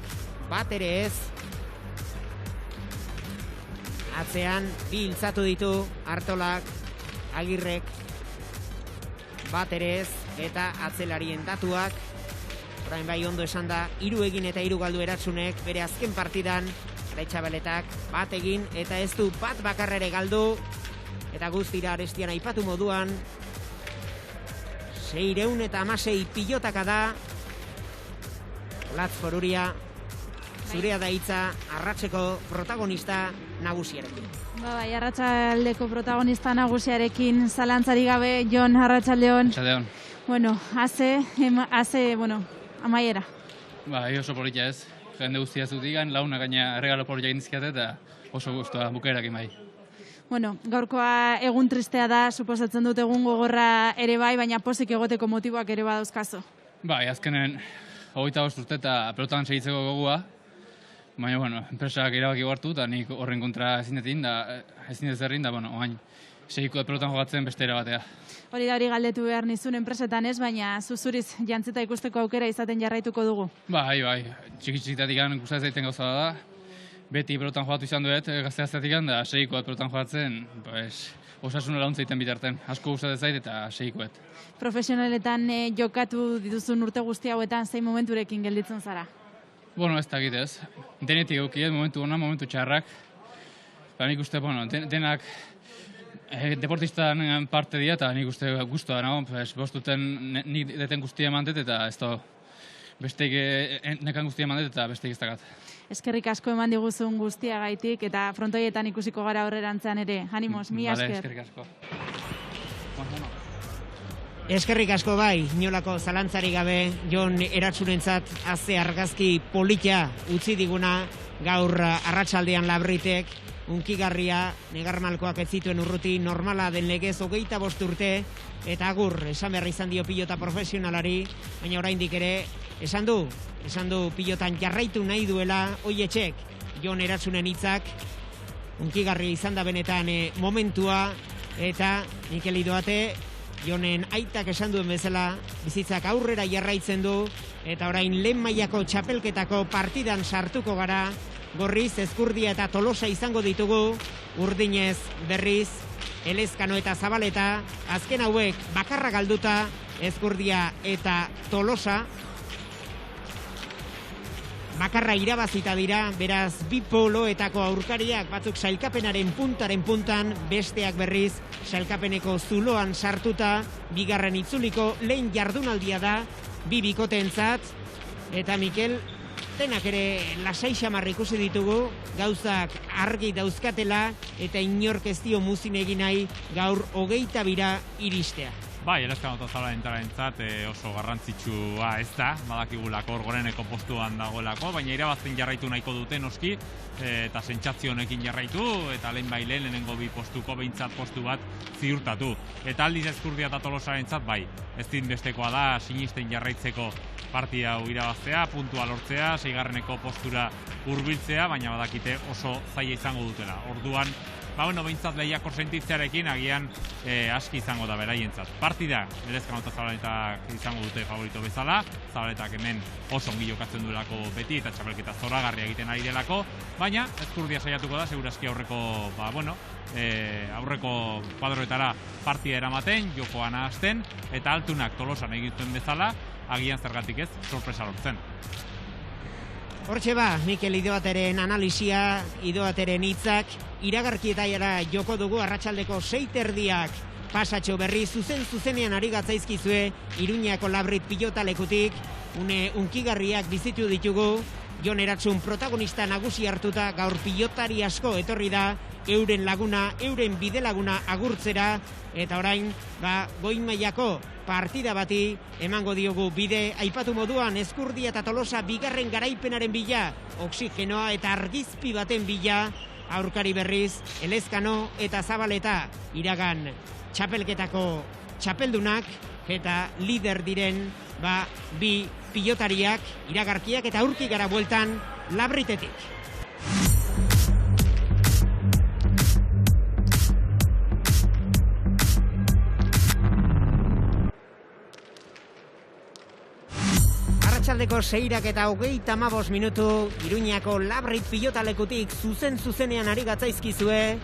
1 ere ez. Atzean, 2 hiltzatu ditu Artolak, Agirrek 1 ere ez, eta atzelarien datuak, orain bai ondo esan da, 3 egin eta 3 galdu Eratsunek, bere azken partidan, Aretxabaletak 1 egin, eta ez du 1 bakarra ere galdu, eta guztira Arestian aipatu moduan, 616 pilotaka da, Olatz Foruria, zurea da hitza, arratseko protagonista nagusiarekin. Bai, arratsaldeko protagonista nagusiarekin, zalantzari gabe, Jon, arratsaldeon. Arratsaldeon. Bueno, amaiera. Bai, oso polita ez. Jende guztia zutigan, launa gaina erregalo polita egin eta oso guztua bukaerakin bai. Bueno, gaurkoa egun tristea da, suposatzen dut egun gogorra ere bai, baina pozik egoteko motiboak ere badauzkazu. Bai, azkenen 25 urte eta pelotan segitzeko gogua, baina, bueno, enpresak erabaki hartu eta nik horren kontra ezin ez errin da, bueno, oain, segiko pelotan jogatzen beste era batea. Hori da hori galdetu behar nizun enpresetan ez, baina zuzuriz jantzita ikusteko aukera izaten jarraituko dugu. Bai, txiki-txikitatik gustatzen zaiten gauza da, beti pelotan jogatu izan duet, gazte-gaztetik da segiko pelotan jogatzen, osasuna launtzaiten bitarten, asko gustatzen zait eta segikoet. Profesionaletan jokatu dituzun urte guzti hauetan, zein momenturekin gelditzen zara? Bueno, ez dakit ez. Denetik eukiet, momentu ona, momentu txarrak. Nik uste, bueno, denak deportistan parte dira eta nik uste guztua nago. Bostuten nik deten guztia emantet eta ez da besteik nekan guztia emantet eta besteik ez dakat. Eskerrik asko eman diguzun guztiagaitik eta frontoietan ikusiko gara aurrerantzean ere. Animoz, mila esker. Eskerrik asko. Eskerrik asko bai, inolako zalantzari gabe, Jon Eratsunentzat haze argazki polita utzi diguna gaur arratsaldean Labritek, unkigarria, negarmalkoak ez zituen urruti, normala den legez 25 urte, eta agur, esan behar izan dio pilota profesionalari, baina oraindik ere, esan du pilotan jarraitu nahi duela, Oietxek, Jon Eratsunen hitzak, unkigarria izan da benetan momentua, eta Mikel Idoate, Jonen aitak esan duen bezala, bizitzak aurrera jarraitzen du, eta orain lehen mailako txapelketako partidan sartuko gara, Gorriz, Ezkurdia eta Tolosa izango ditugu, Urdinez, Berriz, Elezkano eta Zabaleta, azken hauek bakarra galduta, Ezkurdia eta Tolosa, bakarra irabazita dira, beraz bi poloetako aurkariak batzuk sailkapenaren puntan, besteak berriz sailkapeneko zuloan sartuta, bigarren itzuliko lehen jardunaldia da, bi bikotentzat, eta Mikel, denak ere lasai xamar ikusi ditugu, gauzak argi dauzkatela, eta inork ez dio muzin egin nahi gaur 22 iristea. Bai, Elezkano zalarentzat oso garrantzitsua ez da, badakigulako hor goreneko postuan dagoelako, baina irabazten jarraitu nahiko dute noski, eta sentsazio honekin jarraitu, eta lehenengo bi postuko behintzat postu bat ziurtatu. Eta aldiz Ezkurdia eta Tolosarentzat bai, ez bestekoa da sinisten jarraitzeko partida hau irabaztea, puntua lortzea, 6. postura hurbiltzea, baina badakite oso zaila izango dutela. Orduan, behintzat lehiakor sentitzearekin agian aski izango da beraientzat. Partida, Elezkano eta Zabaletak izango dute favorito bezala, Zabaletak hemen oso ongi jokatzen duelako beti eta txapelketa zoragarria egiten ari delako, baina Ezkurdia saiatuko da, segurazki aurreko kuadroetara partida eramaten, jokoa nahazten, eta Altunak Tolosan egiten bezala, agian zergatik ez, sorpresa lortzen. Hortxe ba, Mikel Idoateren analisia, Idoateren hitzak, iragarkietaiara joko dugu arratsaldeko 6:30 pasatxo berri zuzenean ari gatzaizkizue Iruñako Labrit pilotalekutik, une unkigarriak bizitu ditugu, Jon Eratsun protagonista nagusi hartuta gaur pilotari asko etorri da, euren laguna, euren bidelaguna agurtzera, eta orain, goi mailako partida bati emango diogu bide, aipatu moduan Ezkurdia eta Tolosa bigarren garaipenaren bila, oksigenoa eta argizpi baten bila, aurkari berriz, Elezkano eta Zabaleta iragan txapelketako txapeldunak, eta lider diren, bi pilotariak, iragarkiak eta aurki gara bueltan Labritetik. Arratsaldeko 6:25 minutu, Iruñako Labrit pilotalekutik zuzenean ari gatzaizkizue,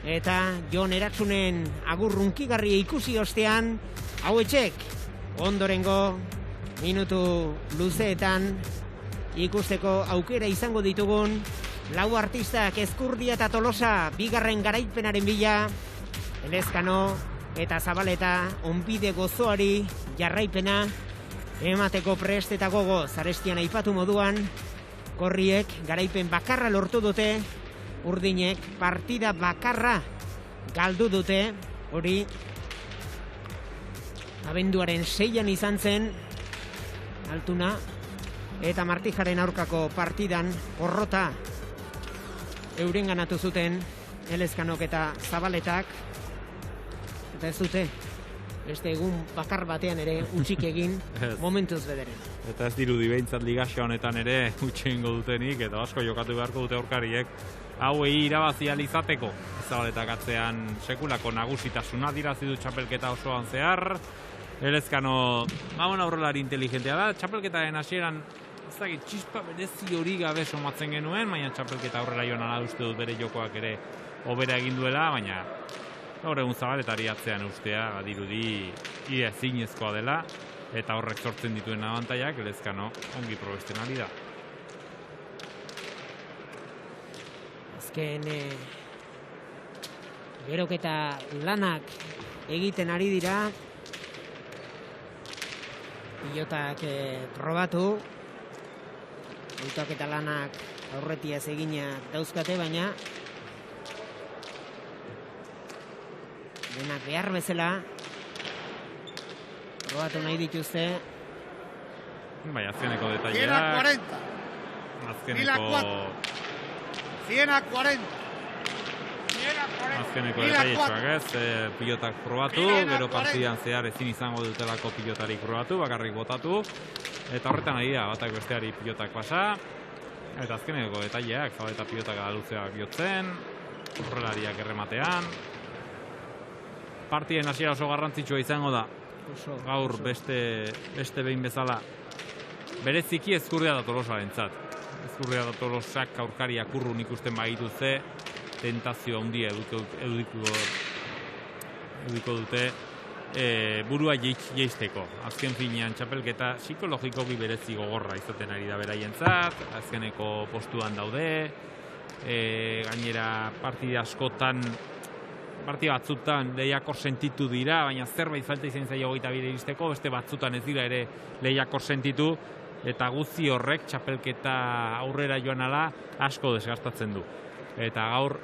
eta Jon Eratsunen agurrunkigarria ikusi ostean, hauetxek ondorengo minutu luzeetan ikusteko aukera izango ditugun, lau artistak Ezkurdia eta Tolosa bigarren garaipenaren bila, Elezkano eta Zabaleta onbide gozoari jarraipena emateko prest eta gogo, Zarestian aipatu moduan, korriek garaipen bakarra lortu dute, urdinek partida bakarra galdu dute, hori abenduaren 6an izan zen, Altuna eta Martijaren aurkako partidan porrota euren ganatu zuten Elezkanok eta Zabaletak, eta ez dute beste egun bakar batean ere utxik egin momentuz bederen. Eta ez dirudi behintzat ligaxia honetan ere utxingo dutenik, eta asko jokatu beharko dute aurkariek hauei irabazi izateko. Zabaletak atzean sekulako nagusitasuna dirazi du txapelketa osoan zehar. Elezkano, aurrelari inteligentea da, txapelketaren hasieran ez dakit txispa berezi hori gabe somatzen genuen, baina txapelketa aurrela joan ala uste dut bere jokoak ere hobera egin duela, baina gaur egun Zabaletari atzean ustea, badirudi ezinezkoa dela, eta horrek sortzen dituen abantaiak Elezkano ongi probesten ari da. Azken beroketa lanak egiten ari dira, pilotak probatu, autaketa lanak aurretiaz eginak dauzkate, baina denak behar bezala probatu nahi dituzte. Bai, azkeneko detaileak. 100-40. Azkeneko detailetxoak ez, pilotak probatu, gero partidan zehar ezin izango dutelako pilotarik probatu, bakarrik botatu, eta horretan ari da, batak besteari pilotak pasa, eta azkeneko detaileak, Zabaleta pilotak adalutzeak jotzen, horrelariak errematean. Partiden hasiera oso garrantzitsua izango da, gaur beste behin bezala, bereziki Ezkurdia da Tolosarentzat. Ezkurdia da Tolosak aurkariak urrun ikusten bagituzte, tentazio handia edukiko dute burua jeisteko. Azken finean txapelketa psikologikoki berezi gogorra izaten ari da beraientzat, azkeneko postuan daude, gainera partida askotan partida batzutan lehiakor sentitu dira, baina zerbait falta izan zaio 22 iristeko, beste batzutan ez dira ere lehiakor sentitu, eta guzti horrek txapelketa aurrera joan ala asko desgastatzen du. Eta gaur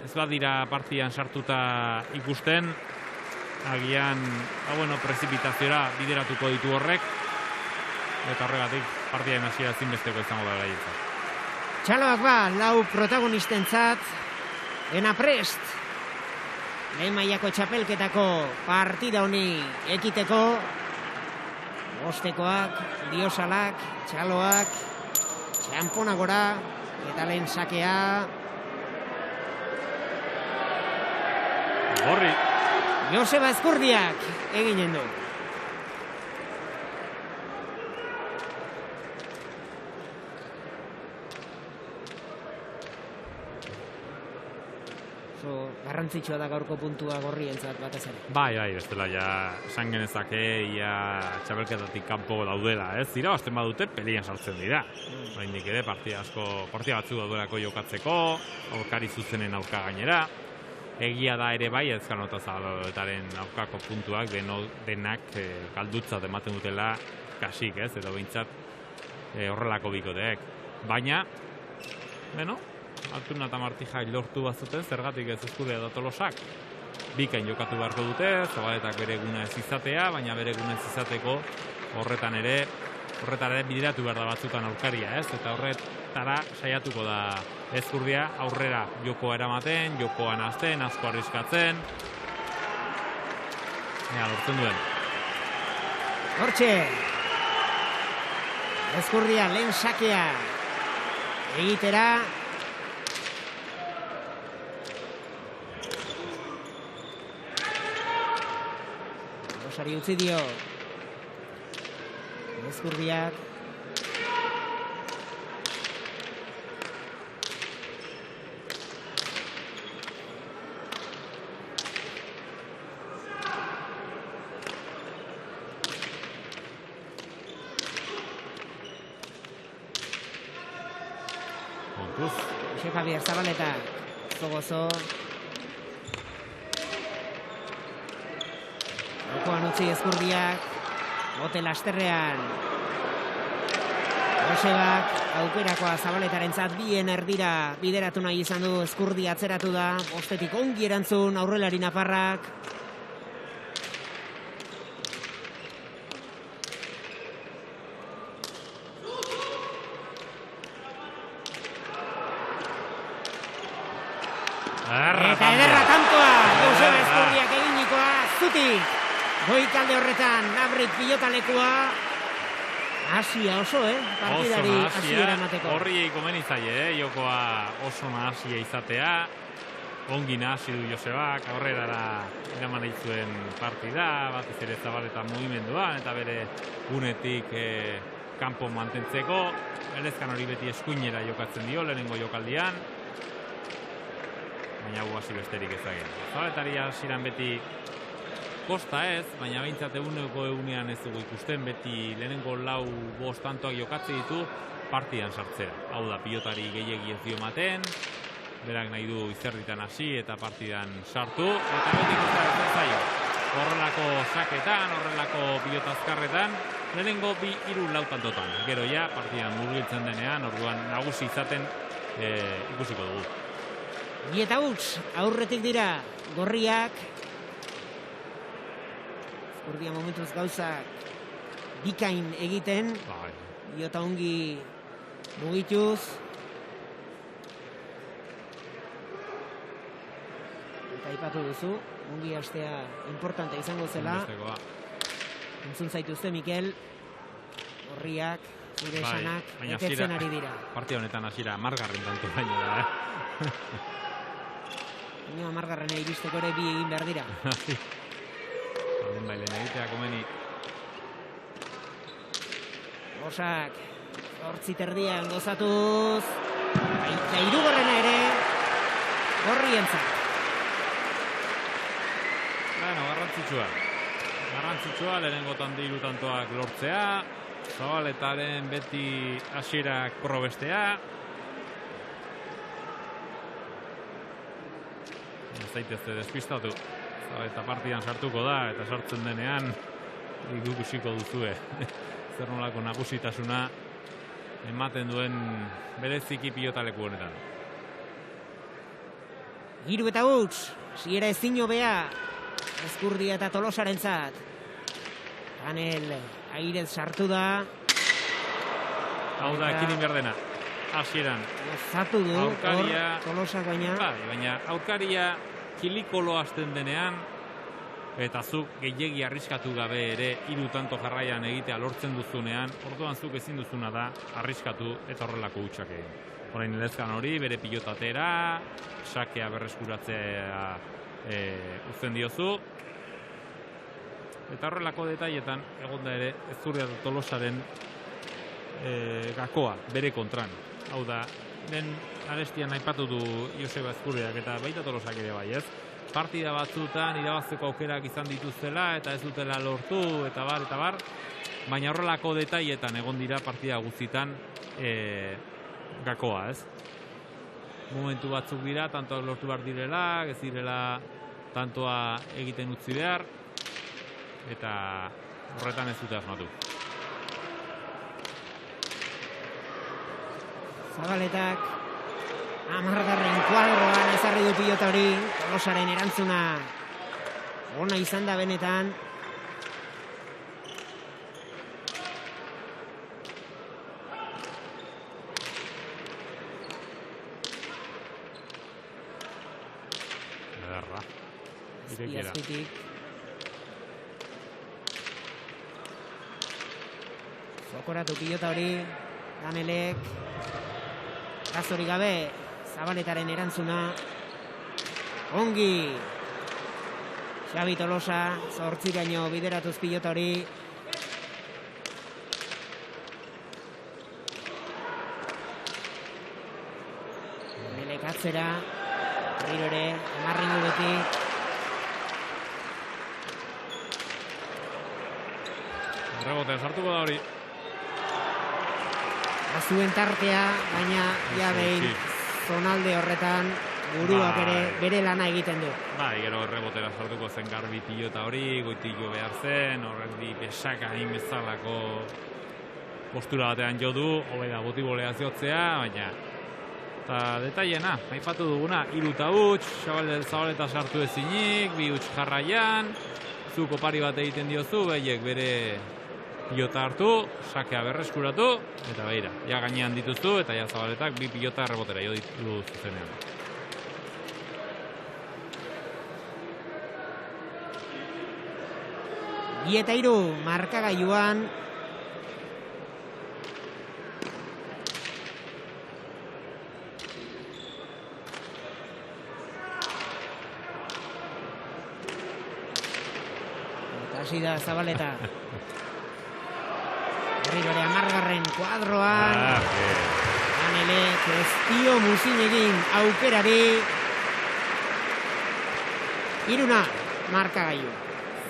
ez badira partidan sartuta ikusten, agian prezipitaziora bideratuko ditu horrek, eta horregatik partidaren hasiera ezinbesteko izango da beraientzat. Txaloak lau protagonistentzat, dena prest. Lehen mailako txapelketako partida honi ekiteko, bostekoak, diosalak, txaloak, txampona gora, eta lehen sakea. Gorri. Joseba Ezkurdiak eginen du. Garrantzitsua da gaurko puntua Gorrientzat batez ere. Bai, bestela ja esan genezake ia txapelketatik kanpo daudela, ez? Irabazten badute pelian sartzen dira. Oraindik ere partida batzuk daudelako jokatzeko, aurkari zuzenen aurka gainera. Egia da ere bai, Ezkanota Zabalotaren aurkako puntuak denak galdutzat ematen dutela kasik, ez? Edo behintzat horrelako bikoteek. Baina, Altuna eta Martija lortu bazuten, zergatik ez Ezkurdia da Tolosak. Bikain jokatu beharko dute, Zabaletak bere eguna ez izatea, baina bere eguna ez izateko horretan ere bideratu behar da batzutan aurkaria, ez? Eta horretara saiatuko da Ezkurdia aurrera jokoa eramaten, jokoan azten, asko arriskatzen. Lortzen duen. Hortxe! Ezkurdia lehen sakea egitera. Rosari utzi dio Ezkurdiak. Jose Javier Zabaleta gozo. Jokoan utzi Ezkurdiak, bote lasterrean. Josebak aukerakoa Zabaletarentzat bien erdira bideratu nahi izan du. Ezkurdi atzeratu da, bostetik ongi erantzun aurrelari nafarrak. Eta ederra kantoa, Joseba Ezkurdiak eginikoa, zutik. Goikalde horretan, Labrit pilotalekua. Asia oso, partidari hasiera emateko. Horri komeni zaie, jokoa oso nahasia izatea. Ongi nahasi du Josebak, aurrerara eraman zuen partida, batez ere Zabaleta mugimenduan, eta bere gunetik kanpo mantentzeko. Elezkan hori beti eskuinera jokatzen dio, lehenengo jokaldian. Baina hasi besterik ezagin. Zabaletari hasieran beti kosta ez, baina behintzat egunean ez dugu ikusten, beti lehenengo 4-5 tantoak jokatzen ditu partidan sartzea. Hau da, pilotari gehiegi ez dio ematen, berak nahi du izerditan hasi eta partidan sartu, eta beti gustatzen zaio. Horrelako saketan, horrelako pilotazkarretan, lehenengo 2-3 tantotan. Gero ja, partidan murgiltzen denean, orduan nagusi izaten ikusiko dugu. Bieta huts, aurretik dira Gorriak. Ezkurdia momentuz gauzak bikain egiten. Biota ongi mugituz. Eta ipatu duzu, ongi hastea importante izango zela. Entzun zaituzte, Mikel. Gorriak, zure esanak, etetzen ari dira. Partida honetan hasiera amargarren tanto baino da, amargarrena iristeko ere bi egin behar dira. Bailen bailen egitea komeni. Osak, 8 terdian gozatuz. Eta 3. ere Gorrientzat. Garrantzitsua lehenengo 3 tantoak lortzea. Zabaletaren beti hasierak probestea. zaitezte despistatu. Eta partidan sartuko da, eta sartzen denean ikusiko duzue. Zer nolako nagusitasuna ematen duen bereziki pilotaleku honetan. 3-8, ziera ezin hobea, Ezkurdia eta Tolosarentzat. Anel airez sartu da. Hau da, ekidin behar dena. Hasieran. Zatu du, aurkaria, Tolosak baina. Baina aurkaria kilikolo hasten denean, eta zuk gehiegi arriskatu gabe ere 3 tanto jarraian egitea lortzen duzunean, orduan zuk ezin duzuna da arriskatu eta horrelako hutsak egin. Orain Lezkan hori, bere pilotatera, sakea berreskuratzea uzten diozu, eta horrelako detailetan egonda ere Ezkurdia eta Tolosaren gakoa bere kontran. Hau da, den arestian aipatu du Joseba Ezkurdiak eta baita Tolosak ere bai, ez? Partida batzutan irabazteko aukerak izan dituztela eta ez dutela lortu eta bar, baina horrelako detailetan egon dira partida guztitan gakoa, ez? Momentu batzuk dira, tantoak lortu behar direla, ez direla tantoa egiten utzi behar, eta horretan ez dute asmatu. Zabaletak 10. kuadroan ezarri du pilota hori. Tolosaren erantzuna ona izan da benetan. Ederra. Irekiera. Zokoratu pilota hori. Danelek. Gazori gabe, Zabaletaren erantzuna. Ongi. Xabi Tolosa, 8 bideratuz pilota hori. Danelek atzera. Berriro ere, amarringu beti. Rebote, sartuko da hori. Azuen tartea, baina ja behin zonalde horretan buruak ere bere lana egiten du. Bai, gero rebotera sartuko zen Garbi pilota hori, goitik jo behar zen, horrendi besaka hain bezalako postura batean jo du, hobe da botibolea ziotzea, baina eta detaiena, aipatu duguna, 3 huts, Zabaleta sartu ezinik, 2 huts jarraian, zuk opari bat egiten diozu, behiek bere pilota hartu, sakea berreskuratu, eta beira, ja gainean dituzu, eta ja Zabaletak 2 pilota rebotera jo ditu zuzenean. Eta 3 markagailuan. Eta hasi da Zabaleta. Berriro ere 10. kuadroan. Danelek ez dio muzin egin aukerari. 3 markagailu.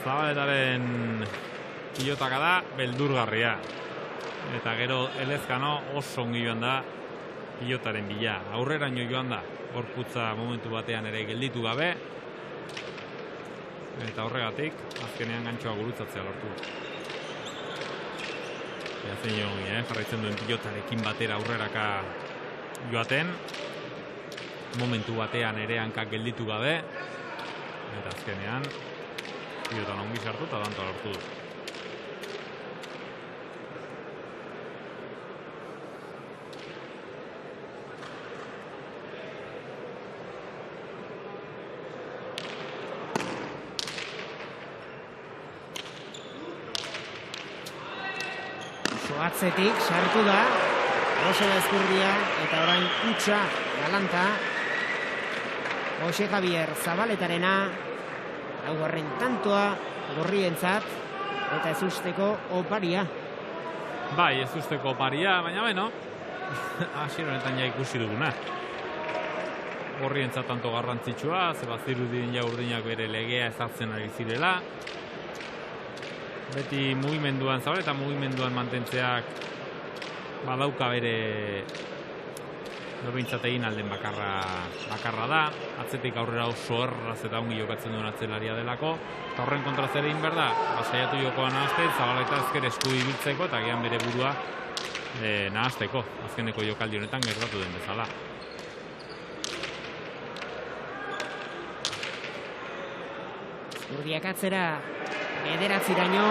Zabaletaren pilotaka da beldurgarria. Eta gero Elezkano oso ongi joan da pilotaren bila. Aurreraino joan da, gorputza momentu batean ere gelditu gabe. Eta horregatik, azkenean gantxoa gurutzatzea lortu. Zein jongi, jarraitzen duen pilotarekin batera aurreraka joaten. Momentu batean ere hankak gelditu gabe. Eta azkenean, pilotan ongi sartu eta dantoa lortu du. Atzetik sartu da Joseba Ezkurdia eta orain hutsa galanta. Jose Javier Zabaletarena, laugarren tantoa gorrientzat eta ezusteko oparia. Bai, ezusteko oparia, baina beno, hasiera honetan ja ikusi duguna. Gorrientzat tanto garrantzitsua, zebazirudien ja urdinak bere legea ezartzen ari zirela. Beti mugimenduan Zabaleta mugimenduan mantentzeak badauka bere behintzat egin alden bakarra da, atzetik aurrera oso erraz eta ongi jokatzen duen atzelaria delako, eta horren kontra zer egin behar da, saiatu jokoa nahazten, Zabaleta ezker esku ibiltzeko eta gian bere burua nahazteko, azkeneko jokaldi honetan gertatu den bezala. Urdiak atzera, 9-raino.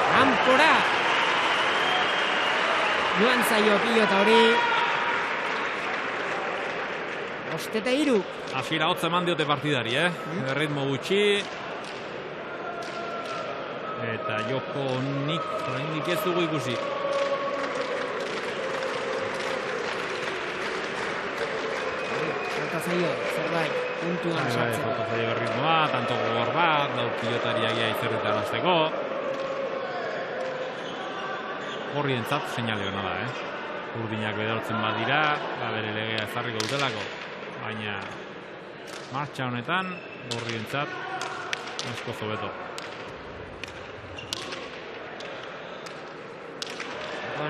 Kanpora. Joan zaio pilota hori. 5-3. Hasiera hotza eman diote partidari, Erritmo gutxi. Eta joko honik, oraindik ez dugu ikusi. Falta zaio, zerbait, puntuan sartzeko. Falta zaio erritmoa, tanto gogor bat, dau pilotariagia izerretan azteko. Gorrientzat seinale hona da, Urdinak bedaltzen badira, bere legea ezarriko dutelako. Baina martxa honetan, gorrientzat asko zobeto.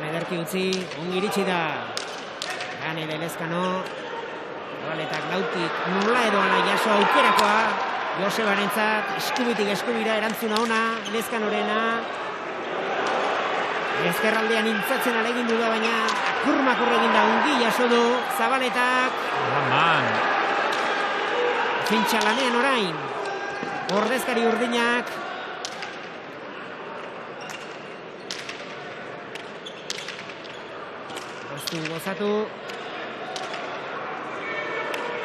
Ederki utzi, ongi iritsi da. Gane Lelezkano. Zabaletak lautik nola edo ala jaso aukerakoa. Josebarentzat eskubitik eskubira erantzuna ona, Lezkanorena. Ezkerraldean intzatzen alegin du da, baina kurmakur egin da ongi jaso du Zabaletak. Fintxa lanean orain. Ordezkari Urdinak. Gozatu.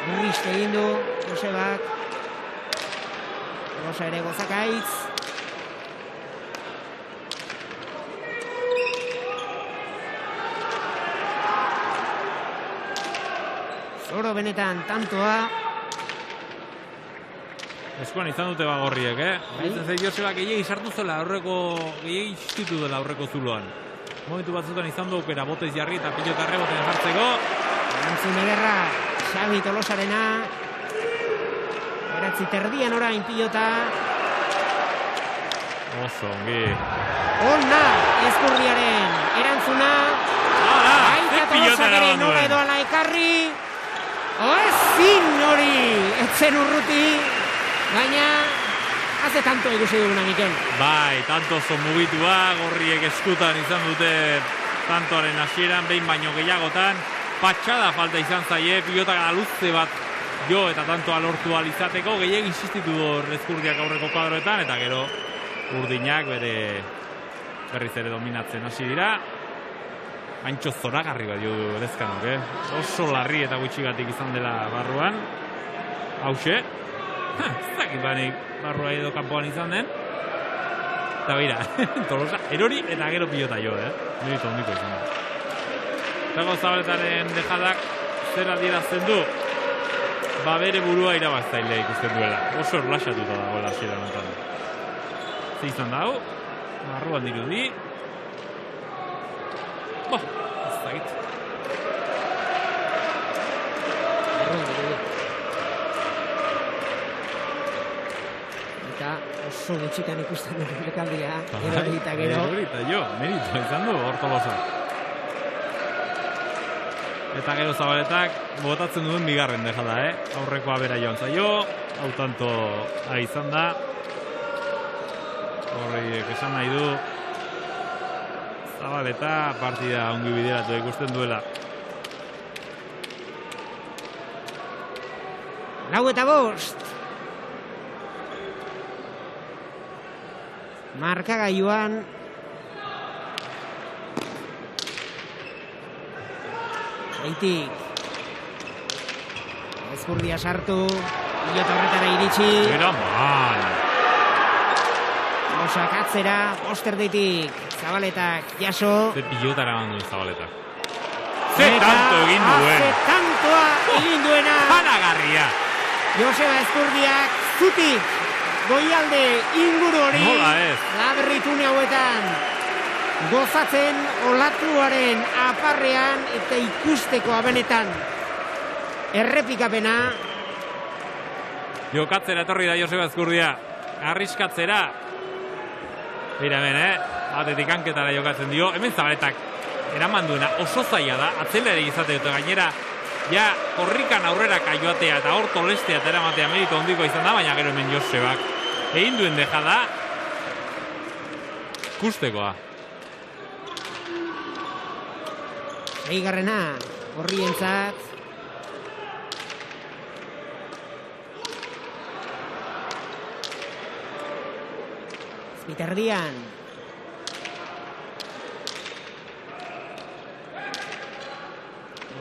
Murrizte egin du Josebak. Rosa ere gozakaitz. Zoro benetan tantoa. Eskuan izan dute bagorriek, Baitzen zait Josebak gehiagi sartu zela gehiagi institutu dela aurreko zuloan. Momentu batzutan izan du aukera botez jarri eta pilota reboten jartzeko. Erantzun ederra, Xabi Tolosarena. Beratzi terdian orain pilota. Oso ongi. Ona, Ezkurdiaren erantzuna. Aita Tolosaren nola edo ala ekarri. Ezin hori, etzen urruti. Baina haze tanto ikusi duguna, Mikel. Bai, tanto oso mugitua, gorriek eskutan izan dute tantoaren hasieran, behin baino gehiagotan. Patxada falta izan zaie, pilota luze bat jo eta tantoa lortu alizateko, gehiagin insistitu du Ezkurdiak aurreko kuadroetan, eta gero Urdinak berriz ere dominatzen hasi dira. Antxo zoragarri bat jo du Lezkanok, oso larri eta gutxigatik izan dela barruan. Hauxe, ez dakit banik barrua edo kanpoan izan den. Eta beira, Tolosa erori eta gero pilota jo, Merito hondiko izan da. Zago Zabaletaren dejadak zer adierazten du? Bere burua irabaztaile ikusten duela. Oso erlaxatuta dagoela hasiera honetan. Ze izan da hau? Barruan dirudi. Ez dakit. Eta oso gutxitan ikusten dut lekaldia. Erori eta gero. Merito izan du Tolosa. Eta gero Zabaletak botatzen duen bigarren dejada, Aurrekoa bera joan zaio, hau tanto izan da. Horriek esan nahi du Zabaleta partida ongi bideratu ikusten duela. 9-5. Markagailuan Eitik Ezkurdia sartu, pilota horretara iritsi. Osak atzera, Osterdeitik Zabaletak jaso. Ze pilotara mandu Zabaletak. Ze tanto egin duen. Ze tantoa egin duena. Panagarria. Joseba Ezkurdiak zutik goialde inguru hori. Nola ez. Laberritune hauetan. Gozatzen olatuaren aparrean eta ikusteko abenetan errepikapena. Jokatzera etorri da Joseba Ezkurdia. Arriskatzera. Bira hemen, batetik hanketara jokatzen dio. Hemen Zabaletak eraman duena oso zaila da, atzelari izate dut, gainera, ja, korrikan aurrera kaioatea eta hor tolestea eta eramatea merito handiko izan da, baina gero hemen Josebak egin duen dejada, ikustekoa. Eigarrena, horrientzat. Azpiterdian.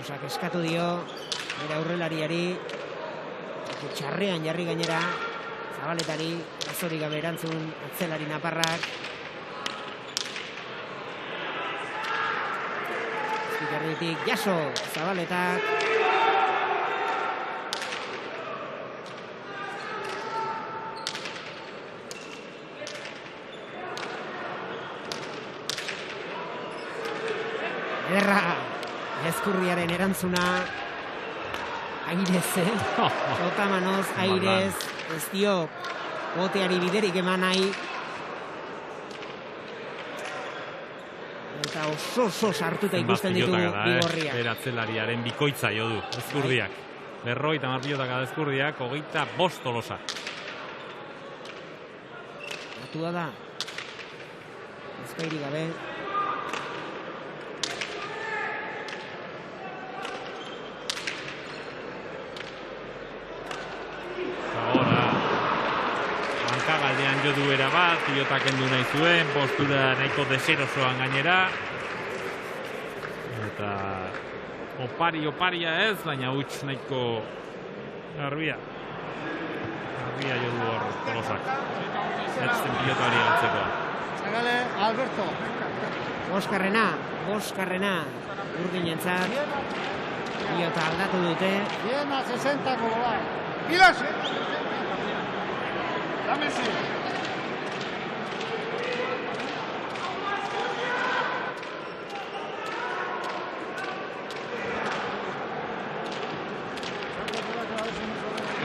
Osak eskatu dio, bera aurrelariari, txarrean jarri gainera, Zabaletari, azorik gabe erantzun, atzelari naparrak. Azpiterditik jaso, Zabaletak. Ederra, Ezkurriaren erantzuna, airez, Otamanoz, airez, ez dio, boteari biderik eman nahi. Eta oso sartuta ikusten ditu Bigorriak. Beratzelariaren bikoitza jo du, Ezkurdiak. 50 pilotaka da Ezkurdiak, 25 Tolosa. Batua da, ezkairik gabe. Galdean jo duera bat, pilotak endu nahi zuen, postura nahiko deserosoan gainera. Eta oparia ez, baina huts nahiko garbia. Garbia jo du hor Tolosak. Etzen pilotari galtzekoa. Zagale, Alberto. Boskarrena, urdinentzat. Pilota aldatu dute. Bien a 60 como va. Pilas! Dame sí.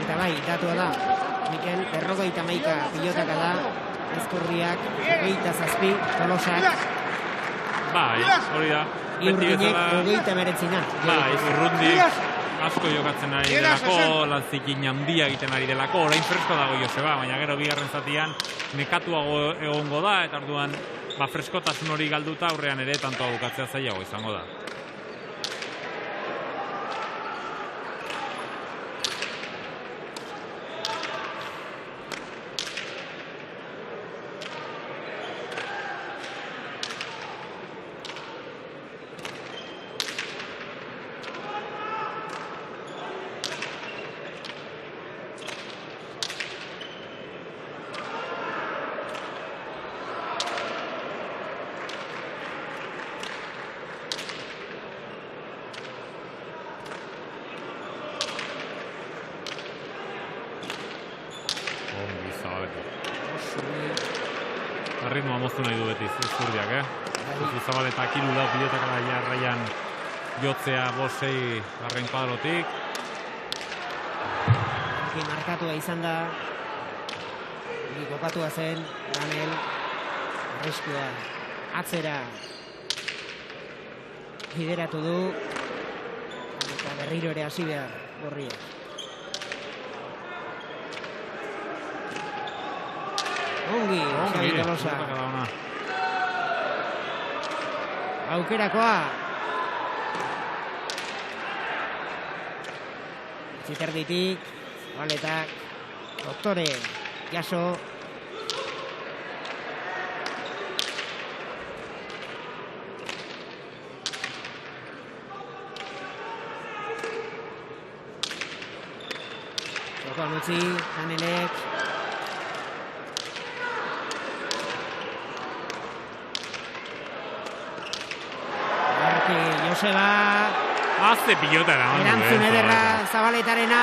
Eta bai, datua da. Mikel, 51 pilotaka da. Ezkurriak, 27, Tolosak. Bai, hori da. Urdinek, 29. Bai, Urrundik asko jokatzen ari delako, Lantzikin handia egiten ari delako, orain fresko dago Joseba, baina gero bigarren zatian nekatuago egongo da, eta orduan freskotasun hori galduta aurrean ere tantoa bukatzea zailago izango da. Ritmoa moztu nahi du beti, Ezkurdiak, Zabaletak 3 pilotak jarraian jotzea 5-6 garren kuadrotik. Markatua izan da, kokatua zen, Daniel, arriskua, atzera, bideratu du, eta berriro ere hasi behar, Gorriak. Ongi, Xabi Tolosa. Aukerakoa. Ziterditik, Zabaletak, Doktore, jaso. Jokoan utzi, Danielek. Joseba, azte pilota eraman du. Erantzun ederra Zabaletarena,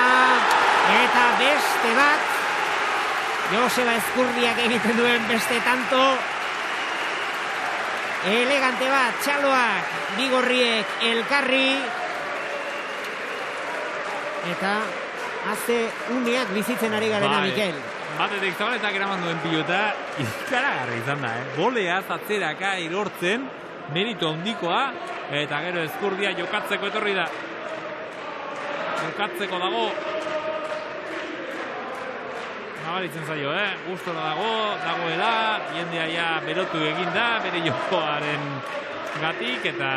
eta beste bat, Joseba Ezkurriak egiten duen beste tanto. Elegante bat, txaloak, Bigorriek elkarri. Eta azte uneak bizitzen ari garena, Mikel. Batetik Zabaletak eraman duen pilota ikaragarri izan da, Boleaz atzeraka erortzen, meritu handikoa, eta gero Ezkurdia jokatzeko etorri da. Jokatzeko nabaritzen zaio, gustora dagoela, jendea ja berotu egin da, bere jokoaren gatik, eta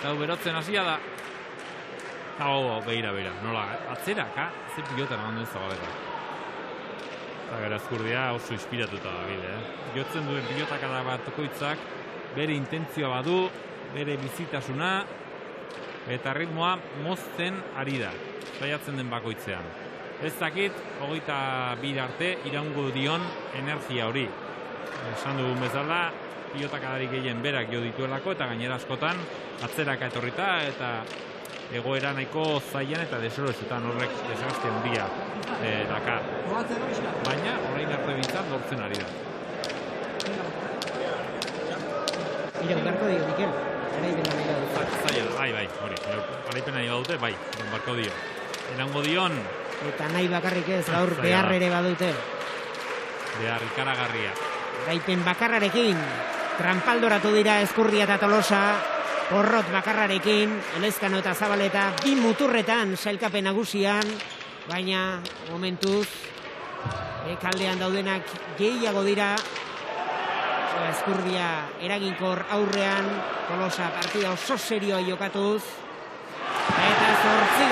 hau berotzen hasia da. Beira, nola, atzeraka, ze pilotan handu ez Zabaleta. Eta gara Ezkurdia oso inspiratuta da bide, Jotzen duen pilotakada bat okoitzak, bere intentzioa badu, bere bizitasuna, eta ritmoa mozten ari da, saiatzen den bakoitzean. Ez dakit, 22 arte iraungo dion energia hori. Esan dugun bezala, pilotakadarik gehien berak jo dituelako, eta gainera askotan atzeraka etorrita, eta egoera nahiko zailan eta desoroesetan horrek desgaste handia dakar. Baina, orain arte bintzat lortzen ari da. Iraungarko dio, Mikel. Garaipena nahi badute. Zaila, bai, hori. Garaipena nahi badute, bai, iraungarko dio. Iraungo dion... Eta nahi bakarrik ez, gaur behar ere badute. Behar ikaragarria. Garaipen bakarrarekin, trampaldoratu dira Ezkurdia eta Tolosa, porrot bakarrarekin, Elezkano eta Zabaleta, bi muturretan sailkapen nagusian, baina momentuz, kaldean daudenak gehiago dira, Ezkurdia eraginkor aurrean, Tolosa partida oso serioa jokatuz, eta 8.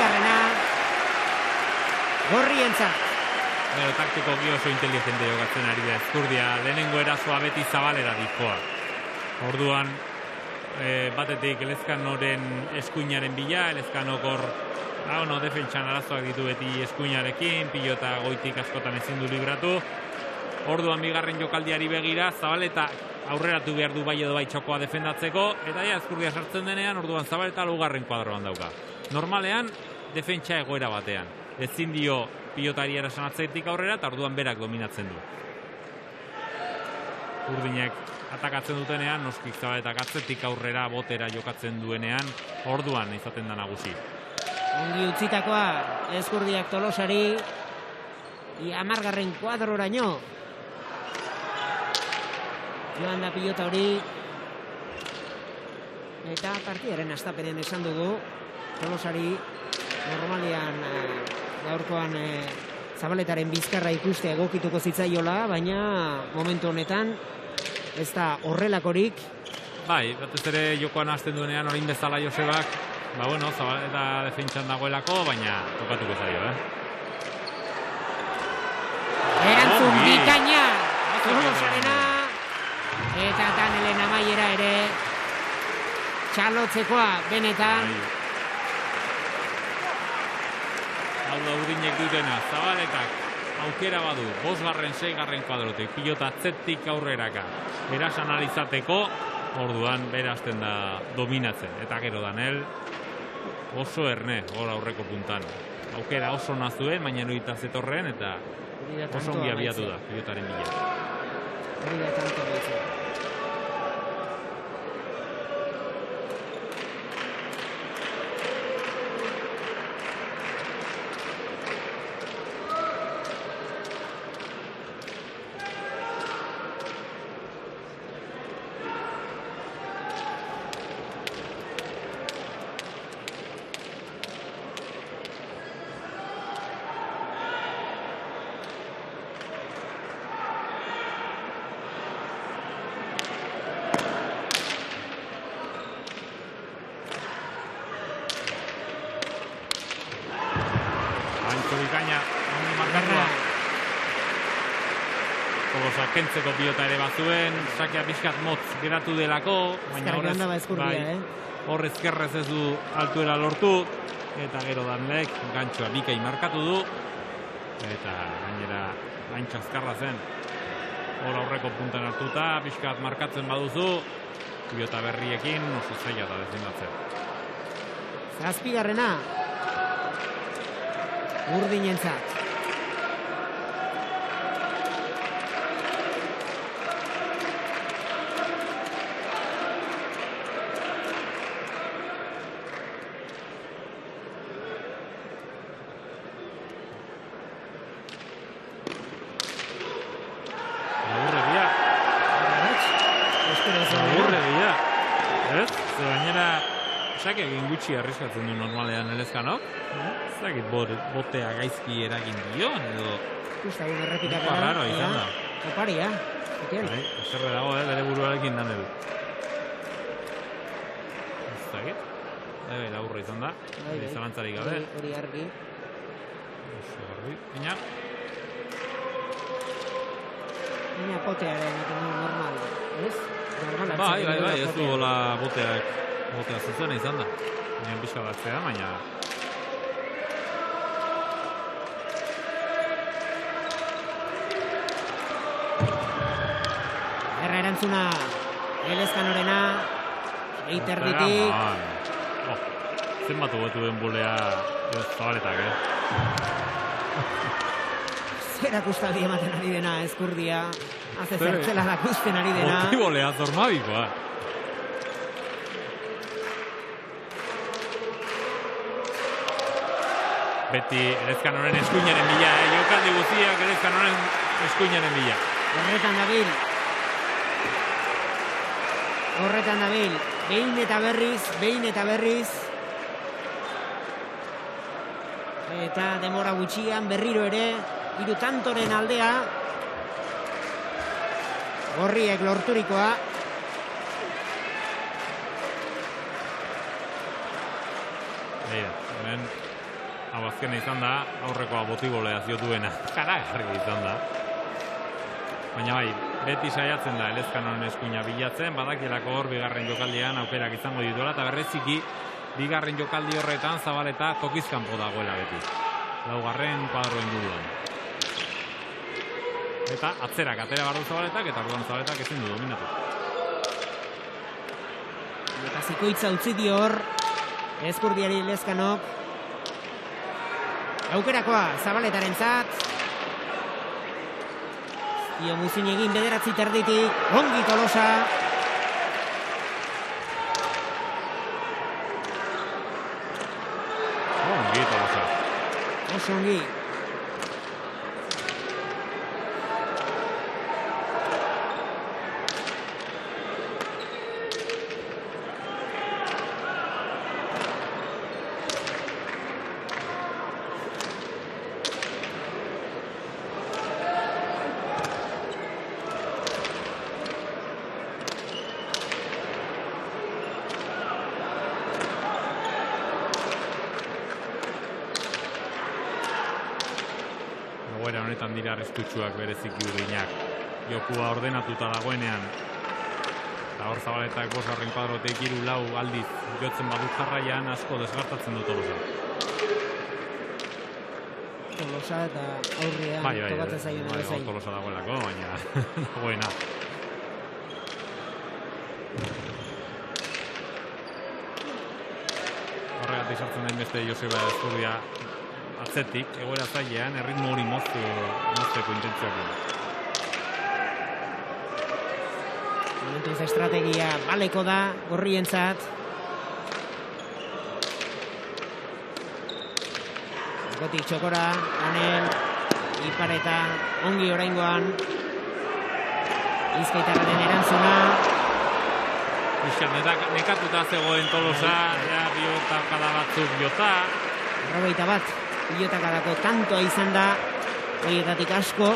Gorrientzat. Taktiko oso inteligente jokatzen ari da Ezkurdia, lehenengo erasoa beti Zabalera dikoa. Orduan, batetik Elezkanoren eskuinaren bila, Elezkanok hor, defentsan arazoak ditu beti eskuinarekin, pilota goitik askotan ezin du libratu. Orduan bigarren jokaldiari begira, Zabaleta aurreratu behar du bai edo bai txokoa defendatzeko, eta Ezkurdia sartzen denean, orduan Zabaleta laugarren kuadroan dauka. Normalean, defentsa egoera batean. Ezin dio pilotari erasan atzetik aurrera, eta orduan berak dominatzen du. Urdinek atakatzen dutenean, noskik Zabaletak atzetik aurrera botera jokatzen duenean, orduan izaten da nagusi. Ongi utzitakoa Ezkurdiak Tolosari, 10. kuadroraino. Joan da pilota hori. Eta partidaren astapenen esan dugu, Tolosari normalian gaurkoan Zabaletaren bizkarra ikustea egokituko zitzaiola, baina momentu honetan ez da horrelakorik. Bai, batez ere jokoan hasten duenean orain bezala Josebak, Zabaleta defentsan dagoelako, baina tokatuko zaio, Erantzun bikaina Tolosarena, eta Danelen amaiera ere txalotzekoa benetan. Hau da Urdinek dutena, Zabaletak aukera badu, 5. 6. kuadrotik, pilota atzetik aurreraka. Beraz analizateko, orduan berazten da dominatzen. Eta gero Danel oso erne, hor aurreko puntan. Aukera oso nazuen, baina noita zetorren, eta oso ongi abiatu da, pilotaren bila. Hori da tanto baitzen. Kentzeko pilota ere bazuen, sakea pixkat motz geratu delako, baina hor ezkerrez ez du altuera lortu, eta gero Danlek gantxoa bikai markatu du, eta gainera haintza azkarra zen. Hor aurreko puntan hartuta, pixkat markatzen baduzu, pilota berriekin oso zaila da defendatzen. 7. Urdinentzat. gainera, esak egin gutxi arriskatzen du normalean Elezkanok. Zakit botea gaizki eragin dion, edo... Gustagun errepikatera. Raro izan da. Oparia. Eserre dago, bere buruarekin dan edu. Zakit. Laburra izan da. Zalantzarik gabe. Hori argi. Oso garbi. Baina... Baina potearen normal, ez? Bai, ez du gola botea zuzena izan da. Baina pixka batzea, baina... Erra erantzuna, Elezkanorena, eiterditik... Zenbatu betu den bulea Zabaletak, Zera kustaldi ematen ari dena, Ezkurdia. Haze zertzela da kusten ari dena. Motibolea zormabikoa. Beti Elezkanoren eskuinaren bila, jokaldi guztiak Elezkanoren eskuinaren bila. Horretan dabil. Behin eta berriz. Eta demora gutxian berriro ere, hiru tantoren aldea. Gorriek lorturikoa. Hemen, hau azkena izan da, aurrekoa botibolea ziotuena. Karagarri izan da. Baina bai, beti saiatzen da Elezkanoren eskuina bilatzen, badakielako hor bigarren jokaldian aukerak izango dituela, eta berreziki bigarren jokaldi horretan Zabaleta tokizkanpo dagoela beti. Laugarren kuadroen duduan. Eta atzerak atera bardu Zabaletak, eta orduan Zabaletak ezin du dominatu. Eta zikoitza utzi dio hor, Ezkurdiari Elezkanok. Aukerakoa Zabaletarentzat. Dio muzin egin bederatzi terditik, ongi Tolosa. Ongi Tolosa. Oso ongi. Honetan dira arriskutsuak bereziki urdinak. Jokua ordenatuta dagoenean. Eta hor Zabaletak 5. kuadroteik 3-4 aldiz jotzen badu jarraian asko desgartatzen du Tolosa. Tolosa eta aurrean tokatzen zaioen ere zain. Tolosa dagoelako, baina dagoena. Horregatik sartzen den beste Joseba Ezkurdia atzetik, egoera zailean, erritmo hori mozteko intentzioak. Momentuz estrategia baleko da, gorrientzat. Gotik txokora, Anel, Ipareta, ongi oraingoan. Bizkaitarraren erantzuna. Nekatuta zegoen Tolosa, pilotakada batzuk jota. 41 pilotakadako tantoa izan da, horietatik asko,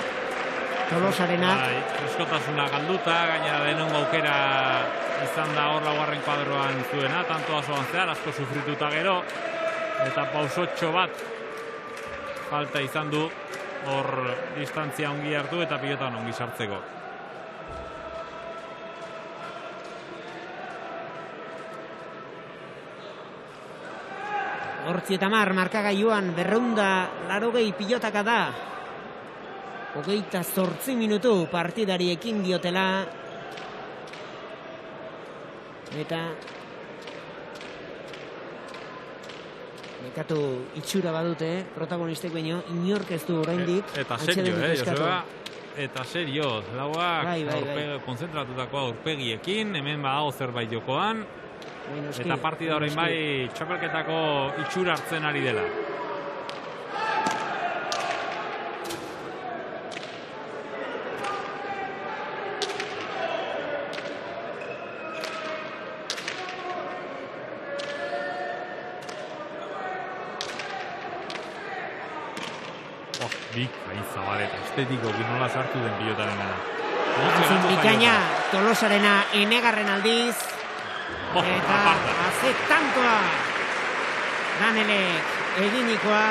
Tolosarenak. Eskotasuna galduta, gainera denongo aukera izan da hor 4. kuadroan zuena, tanto asoan zehar, asko sufrituta gero, eta pausotxo bat falta izan du, hor distantzia ongi hartu eta pilotan ongi sartzeko. Hortzi eta mar, markagailuan 280 pilotaka da. 28 minutu partidari ekin diotela. Eta nekatu itxura badute, protagonistek baino, inork ez du oraindik. Eta serio, Joseba. Eta serio, lauak konzentratutako aurpegiekin, hemen badago zerbait jokoan. Eta partida horrein bai txapelketako itxura hartzen ari dela. Bikain Zabaleta, estetikoki nola sartu den pilotaren gana. Bikaina Tolosarena enegarren aldiz. Eta haze tantoa Danelek eginikoa.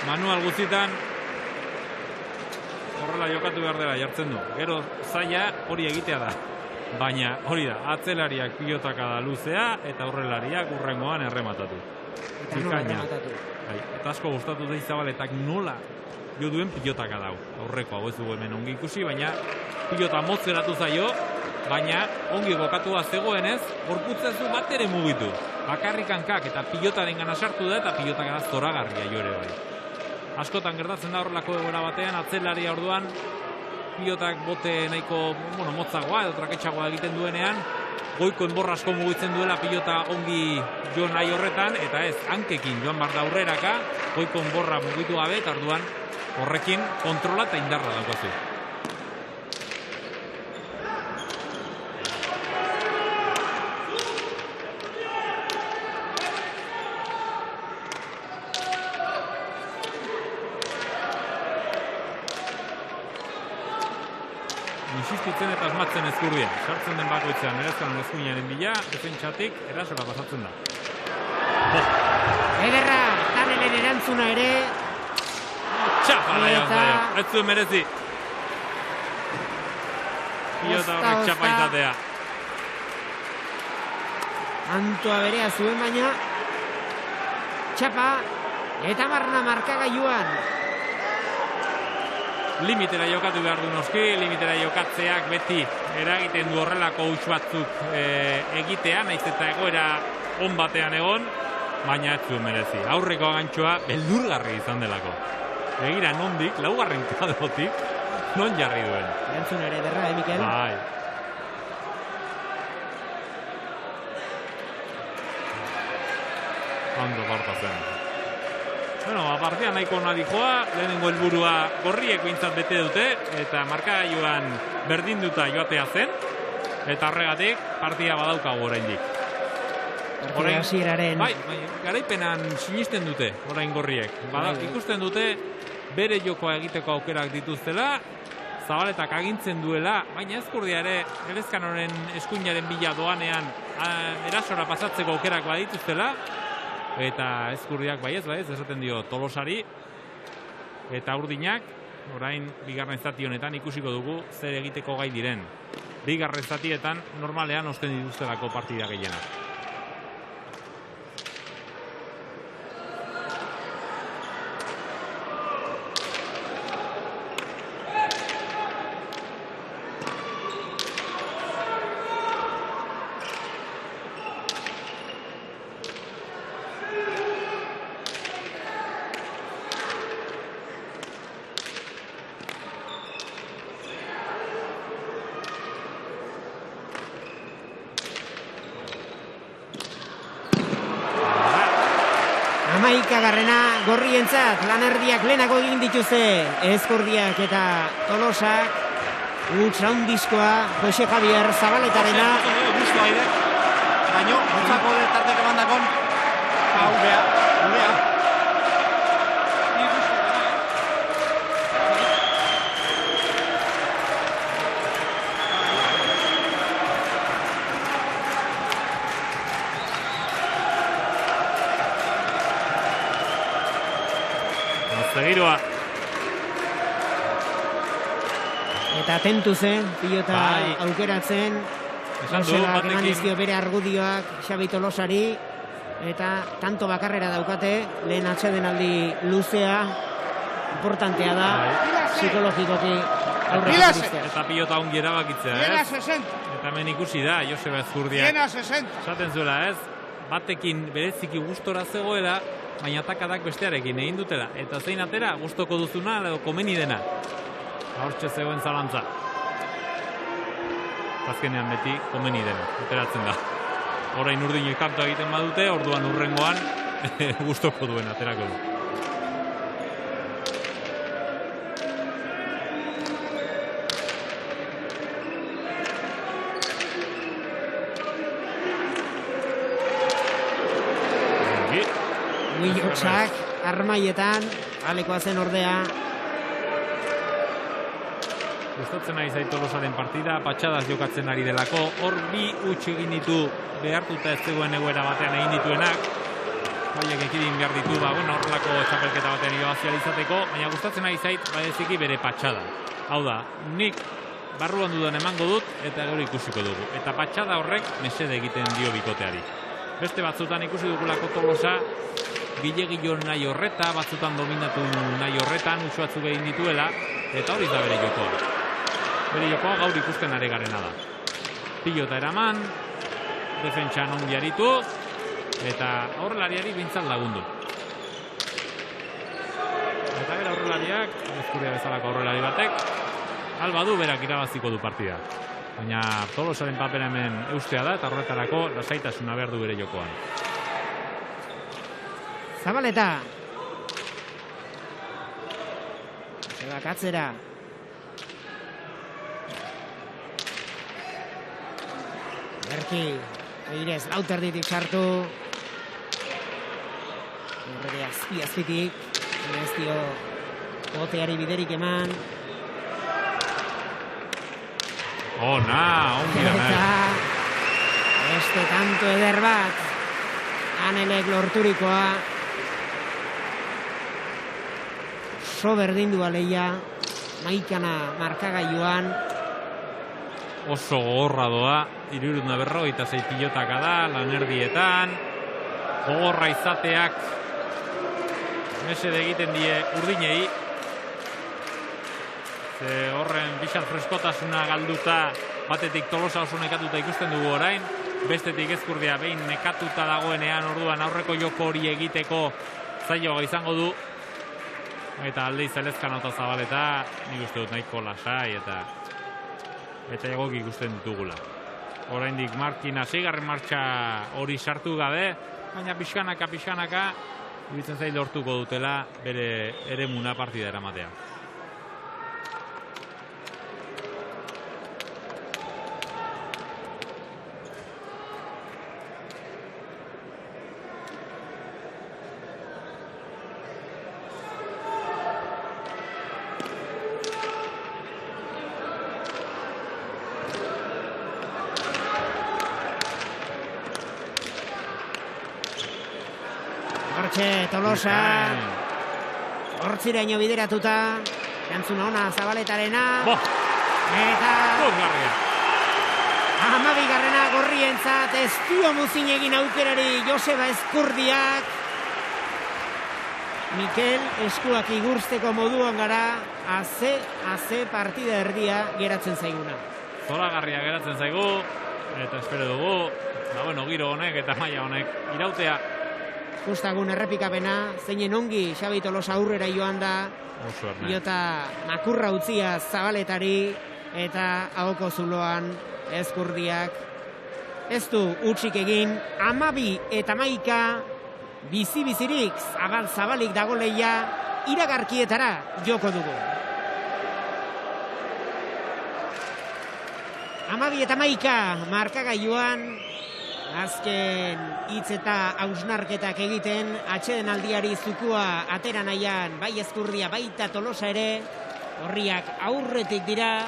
Manual guztitan horrela jokatu behar dela jartzen du. Gero zaila hori egitea da. Baina hori da, atzelariak pilotaka da luzea eta aurrelariak urrengoan errematatu. Bikaina. Eta asko gustatu da Zabaletak nola jo duen pilotaka dau. Aurreko hau ez dugu hemen ongi ikusi, baina pilota motzeratu zaio, baina ongi bokatua zegoenez, gorputzen zu bat ere mugitu. Bakarrik hankak eta pilotaren gana sartu da eta pilotak da zoragarria jo ere bai. Askotan gertatzen da horrelako egoera batean, atzelaria orduan pilotak bote nahiko motzagoa edo traketxagoa egiten duenean, goiko enborra asko mugitzen duela pilota ongi jo nahi horretan, eta ez, hankekin joan bar da aurreraka, goiko enborra mugitu gabe, eta orduan horrekin kontrola eta indarra daukazu. Insistitzen eta asmatzen Ezkurdia. Sartzen den bakoitzean, erezkanon eskuinaren bila, defentsatik, erasora pasatzen da. Ederra, Danelen erantzuna ere. Txapala jauzai, ez zuen merezi. Pilota horrek txapa izatea. Antoa berea zuen baina. Txapa, eta barna markagailuan. Limitera jokatu behar du noski, limitera jokatzeak beti eragiten du horrelako huts batzuk egitea, naiz eta egoera on batean egon, baina ez zuen merezi. Aurreko agantxoa beldurgarri izan delako. Begira nondik, laugarren kadotik, non jarri duen. Erantzun ere derra, Mikel? Bai. Ondo gorta zen. Bueno, partia nahiko nadi joa, lehenengo helburua gorriek behintzat bete dute, eta markagailuan berdinduta joatea zen, eta horregatik partia badaukagu oraindik. Partia hasieraren. Bai, garaipenan sinisten dute orain gorriek. Ikusten dute bere jokoa egiteko aukerak dituztela, Zabaletak agintzen duela, baina Ezkurdia ere Elezkanoren eskuinaren bila doanean erasora pasatzeko aukerak badituztela, eta Ezkurdiak baiez, esaten dio Tolosari, eta Urdinak, orain bigarren zati honetan ikusiko dugu zer egiteko gai diren. Bigarren zatietan normalean osten dituztelako partida gehienak. Amaikagarrena gorrientzat, lanerdiak lehenago egin dituzte Ezkurdiak eta Tolosak. Huts handizkoa, Jose Javier Zabaletarena. Gusto aire, baino, mutzako tarteko bandakon, hau beha. Zegiroa. Eta atentu zen, pilota aukeratzen. Josebak eman dizkio bere argudioak Xabi Tolosari. Eta tanto bakarrera daukate, lehen atsedenaldi luzea. Importantea da, psikologikoki aurreko biztea. Eta pilota ongi erabakitzea, ez? Eta hemen ikusi da, Joseba Ezkurdiak. Esaten zuela, ez? Batekin bereziki gustora zegoela, baina atakadak bestearekin egin dutela. Eta zein atera, gustoko duzuna edo komeni dena. Hortxe zegoen zalantza. Azkenean beti komeni dena, ateratzen da. Orain Urdinek kantoa egiten badute, orduan urrengoan gustoko duen aterako du. Huilotxak armaietan, alekoa zen ordea. Gustatzen ari zait Tolosaren partida, patxadaz jokatzen ari delako, hor bi huts egin ditu behartuta ez zegoen egoera batean egin dituenak, baiek ekidin behar ditu, horrelako txapelketa batean irabazi izateko, baina gustatzen ari zait, badeziki bere patxada. Hau da, nik barruan dudan emango dut, eta gero ikusiko dugu. Eta patxada horrek mesede egiten dio bikoteari. Beste batzutan ikusi dugulako Tolosa, gile nahi horreta, batzutan dominatu nahi horretan, usu batzuk egin dituela, eta hori da bere jokoa. Bere jokoa gaur ikusten ari garena da. Pilota eraman, defentsan ongi aritu, eta aurrelariari bintzat lagundu. Eta bera aurrelariak, Eskurdia bezalako aurrelari batek, albadu berak irabaziko du partida. Baina Tolosaren papera hemen eustea da, eta horretarako lasaitasuna behar du bere jokoan. Zabaleta. Zebak atzera. Berki, Eirez, lauterditik sartu. Horrege azpitik. Ez dio boteari biderik eman. Ongi da nahi. Beste tanto eder bat. Anelek lorturikoa. So berdindua lehia. Maikana markagailuan. Oso gogorra doa. 356 pilotaka da, lanerdietan. Gogorra izateak mesede egiten die urdinei. Horren bixat freskotasuna galduta, batetik Tolosa oso nekatuta ikusten dugu orain, bestetik Ezkurdia behin nekatuta dagoenean orduan aurreko joko hori egiteko zailoa izango du. Eta aldei Zelezkano eta Zabaleta, nik uste dut nahiko lasai eta egoki ikusten ditugula. Oraindik Martina 6. martxa hori sartu gabe, baina pixkanaka, iruditzen zait lortuko dutela bere eremuna partida eramatea. Tolosa hortziraino bideratuta, erantzuna ona Zabaletarena, eta 12. gorrientzat ez dio muzin egin aukerari Joseba Ezkurdiak. Mikel eskuak igurtzeko moduan gara, aze partida erdia geratzen zaiguna. Zoragarria geratzen zaigu, eta espero dugu, giro honek eta maila honek irautea. Justagun errepikapena, zeinen ongi Xabi Tolosa aurrera joan da, pilota makurra utzia Zabaletari, eta ahoko zuloan Ezkurdiak. Ez du utzik egin, 12 eta 11, bizi-bizirik zabalik dago lehia, iragarkietara joko dugu. 12 eta 11, markagailuan, azken hitz eta hausnarketak egiten, atxeden aldiari zukua atera nahian, bai Ezkurdia, baita Tolosa ere, horriak aurretik dira.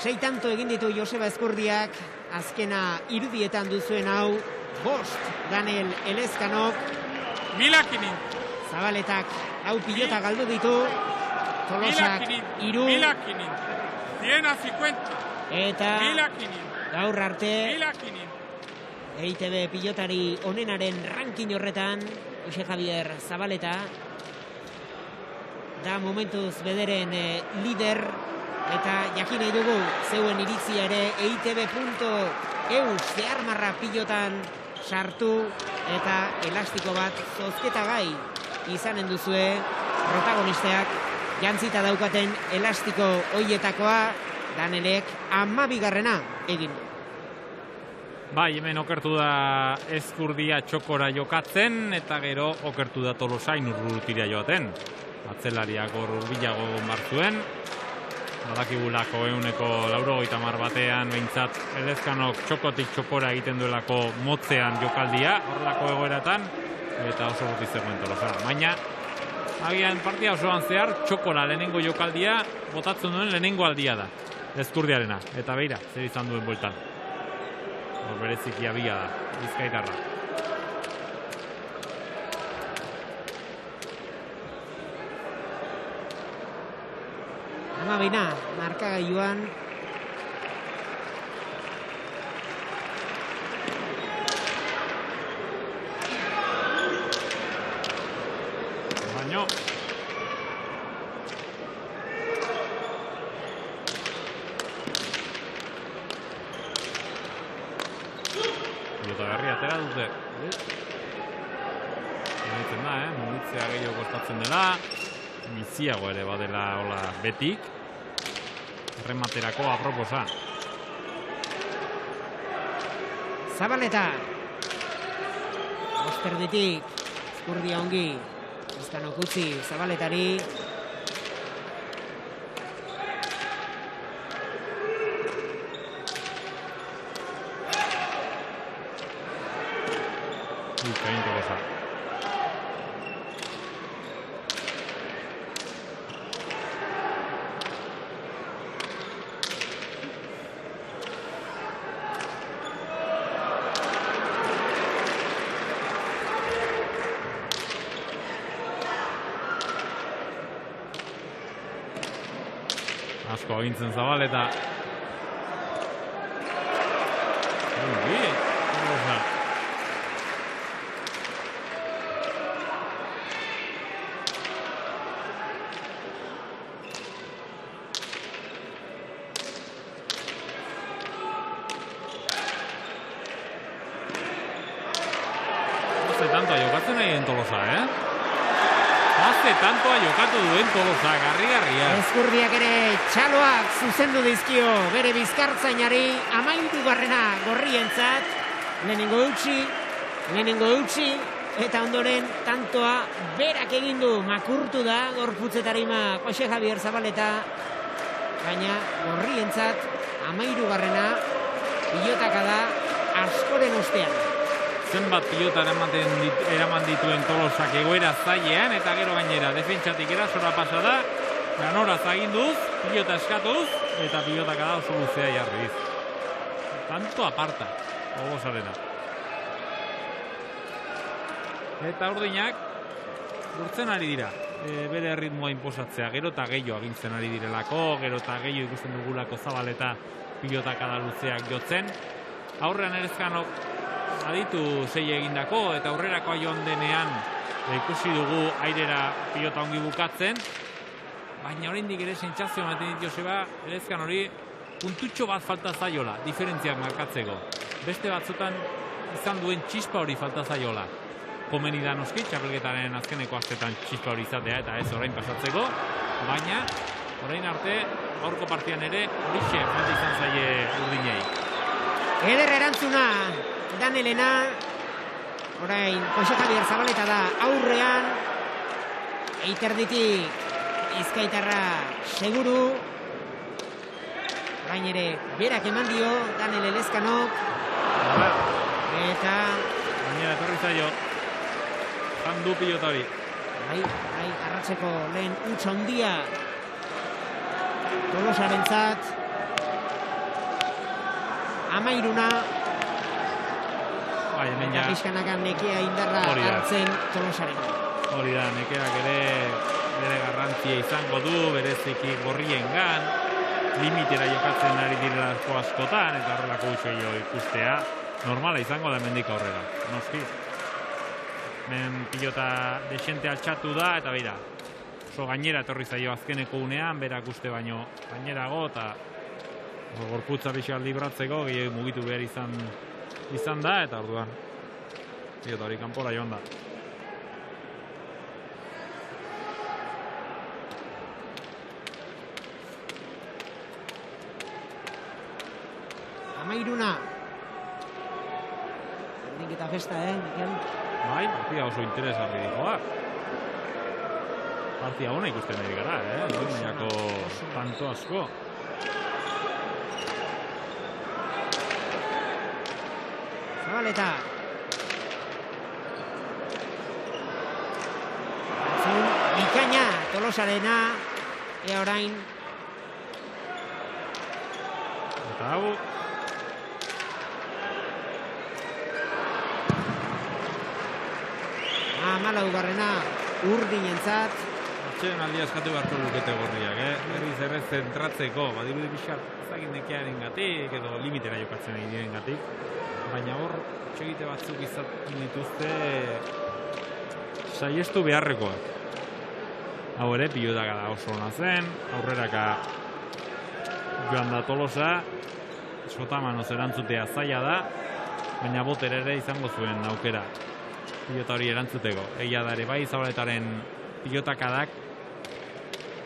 6 tanto egin ditu Joseba Ezkurdiak, azkena irudietan duzuen hau, 5, Daniel Elezkanok. Milakinin. Zabaletak hau pilota galdu ditu, Tolosak 3. Milakinin. 150. Eta Milakinin. gaur arte Milakinin. EITB pilotari onenaren ranking horretan, Jose Javier Zabaleta da momentuz bederen lider, eta jakin nahi dugu zeuen iritzia ere EITB.eu zeharmarra pilotan sartu, eta elastiko bat zozketa gai izanen duzue protagonisteak jantzita daukaten elastiko hoietakoa Danelek 12. egin. Bai, hemen okertu da Ezkurdia txokora jokatzen, eta gero okertu da Tolosain urrutira joaten. Atzelariak urbilago martzuen. Badakigulako 190 batean, behintzat Elezkanok txokotik txokora egiten duelako motzean jokaldia, horrelako egoeratan. eta oso goti zegoen Tolosa. Baina, agian partida osoan zehar, txokora lehenengo jokaldia, botatzen duen lehenengo aldia da. Ezkurdiarena, eta beira, zer izan duen bueltan. Bereziki abia da, Bizkaitarra. Amabina, markagailuan. Baino. Pilota berri atera dute. Egiten da, mugitzea gehiago kostatzen dela. Biziago ere badela hola betik. Errematerako aproposa. Zabaleta. Osterditik. Ezkurdia ongi. Ezkanok utzi Zabaletari. Bikain Tolosa. Asko agintzen Zabaleta. Tolosa. Tantoa jokatzen nahi den Tolosa, tantoa jokatu duen Tolosa, garri-garria. Ezkurdiak ere txaloak zuzendu dizkio bere bizkartzainari, 13. gorrientzat, lehenengo eutsi, eta ondoren tantoa berak egin du, makurtu da gorputzetarima Jose Javier Zabaleta, baina gorrientzat 13. pilotaka da askoren ostean. Zenbat pilota eraman dituen Tolosak egoera zailean, eta gero gainera defentsatik erasora pasa da, ganora zaginduz, pilota eskatuz, eta pilotaka da oso luzea jarriz. Tanto aparta, Tolosarena. Eta urdinak, gurtzen ari dira, bere erritmoa inposatzea, gero eta gehiago agintzen ari direlako, gero eta gehiago ikusten dugulako Zabaleta pilotaka da luzeak jotzen. Aurrean Erezkanok aditu zei egindako eta aurrerakoa joan denean ikusi dugu airera pilota ongi bukatzen, baina oraindik ere sentsazio ematen dit Joseba, Erezkan hori puntutxo bat falta zaiola, diferentziak markatzeko. Beste batzutan izan duen txispa hori falta zaiola. Komeni da noski, txapelketaren azkeneko astetan txispa hori izatea eta ez orain pasatzeko, baina orain arte gaurko partian ere horixe falta izan zaie urdinei. Eder erantzuna Danelena, orain Jose Javier Zabaleta da aurrean, eiterditik Bizkaitarra seguru, orain ere berak eman dio Danel Elezkanok, eta gainera etorri zaio, jandu pilota hori. arratzeko lehen huts handia Tolosarentzat, 13. Eta pixkanakan nekea indarra hartzen Tolosaren. Hori da, nekeak ere bere garrantzia izango du, bereziki gorriengan, limitera jokatzen ari direlako askotan, eta horrelako gutxo ikustea, normala izango da hemendik aurrera. Noski. Men pilota desente altxatu da, eta beira, oso gainera etorri zaio azkeneko unean, berak uste baino gainerago, eta gorputza pixka libratzeko, gehiago mugitu behar izan da, eta orduan pilota hori kanpora joan da. Amairuna. Berdinketa festa, Mikel? Bai, partida oso interesgarri dijoa. Partida hona ikusten nahi gara, Bainako tanto asko. Zabaleta. Tolosarena, ea orain. Eta hau. Hamalaugarrena urdinentzat. Atxeden aldia eskatu beharko lukete gorriak, Berriz errez zentratzeko, badirudi pixkat ezagin nekearen gatik, edo limitera jokatzen ari diren gatik. Baina hor, txegite batzuk izaten dituzte saiestu beharrekoak. Hau ere, pilotaka da oso ona zen, aurreraka joan da Tolosa, Sotamanoz erantzutea zaila da, baina Boter ere izango zuen aukera pilota hori erantzuteko. Egia da ere bai, Zabaletaren pilotakadak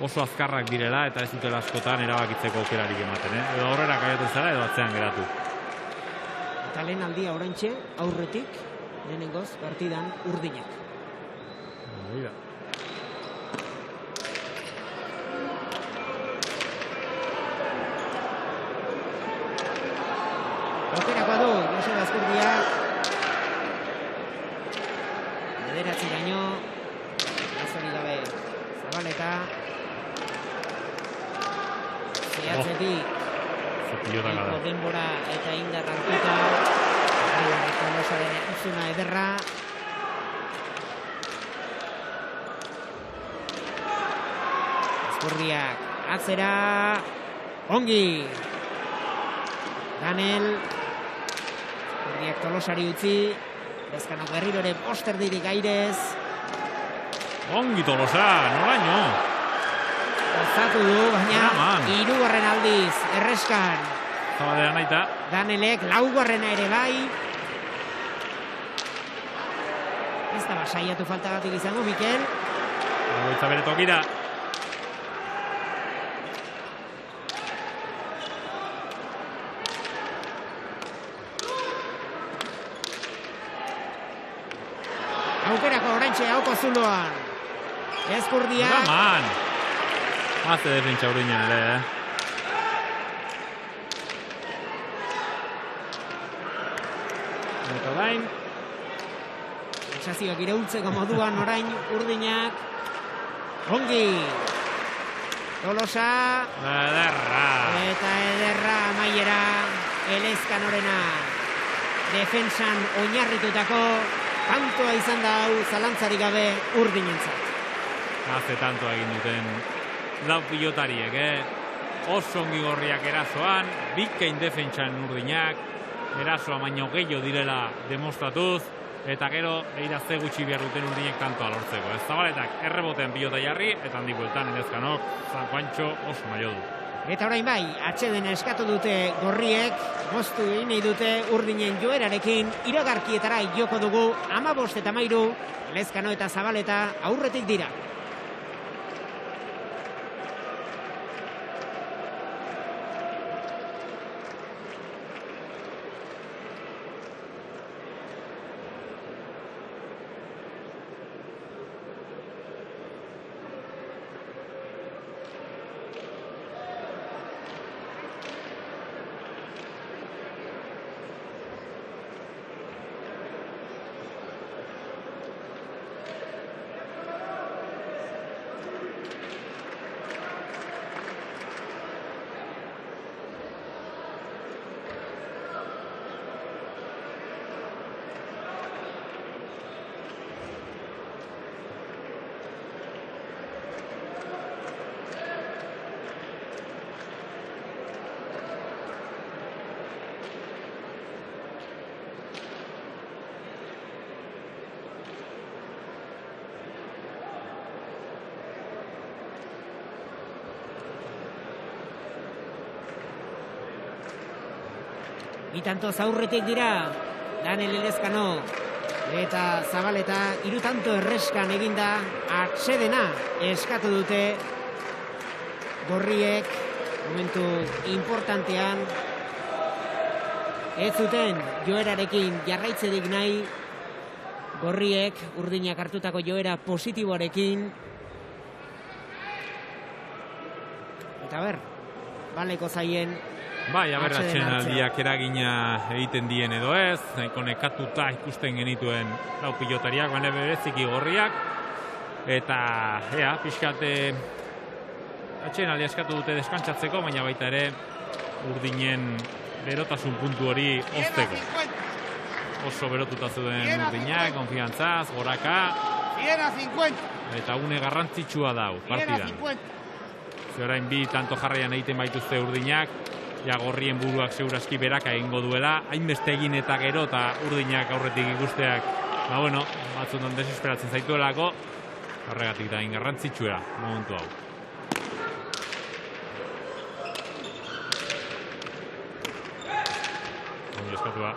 oso azkarrak direla eta ez dutela askotan erabakitzeko aukerarik ematen, Edo aurrera kaiaten zara edo atzean geratu. Eta lehen aldia oraintxe, aurretik, lehenengoz, partidan urdinak. Oida. Aukerakoa du, Joseba Azkurdiak. Bederatziraino, azori gabe Zabaleta. Zehatzetik, iko denbora eta indar hartuta. Tolosaren ekusuna ederra. Azkurdiak atzera, ongi. Danel, Azkurdiak Tolosari utzi, Lezkano berriro ere poster dirik airez. Ongi Tolosa, noraino? Gozatu du, baina hirugarren aldiz, erreskan. Zabalera naita. Danelek laugarrena ere bai. Ez da basaiatu faltagatik izango, Mikel. Goitza bere tokira. Aukerako oraintxe hauko zuloan. Ezkurdiak. Raman! Haze defentsa uriñan ere, Eta orain. Sensazioak iraultzeko moduan orain urdinak. Ongi. Tolosa. Ederra. Eta ederra amaiera Elezkanorena. Defensan oinarritutako tantoa izan da hau zalantzarik gabe urdinentzat. Haze tantoa egin duten lau pilotariek, Oso ongi gorriak erasoan, bikain defentsan urdinak, erasoa baino gehiago direla demostratuz, eta gero eira ze gutxi behar duten urdinek tantoa lortzeko. Ez Zabaletak errebotean pilota jarri, eta handik bueltan Elezkanok San Juancho oso nahi du. Eta orain bai, atxeden eskatu dute gorriek, moztu egin nahi dute urdinen joerarekin, iragarkietara joko dugu, 15-13, Elezkano eta Zabaleta aurretik dira. Bitantoz aurretik dira, Danel Elezkano eta Zabaleta irutanto erreskan eginda atsedena eskatu dute gorriek momentu importantean ez zuten joerarekin jarraitzerik nahi gorriek urdinak hartutako joera positiboarekin eta baleko zaien Bai, aberratzen aldiak eragina egiten dien edo ez, nahiko nekatuta ikusten genituen lau pilotariak, baina bereziki gorriak, eta pixkat atxeen eskatu dute deskantzatzeko, baina baita ere Urdinen berotasun puntu hori ozteko. Oso berotuta zuen Urdinak, konfiantzaz, goraka. Eta une garrantzitsua dau partidan. Orain bi tanto jarraian egiten baituzte Urdinak, Gorrien buruak segurazki beraka egingo duela, hainbeste egin eta gero eta Urdinak aurretik ikusteak, batzutan desesperatzen zaituelako, horregatik da garrantzitsua momentu hau. Ongi eskatua.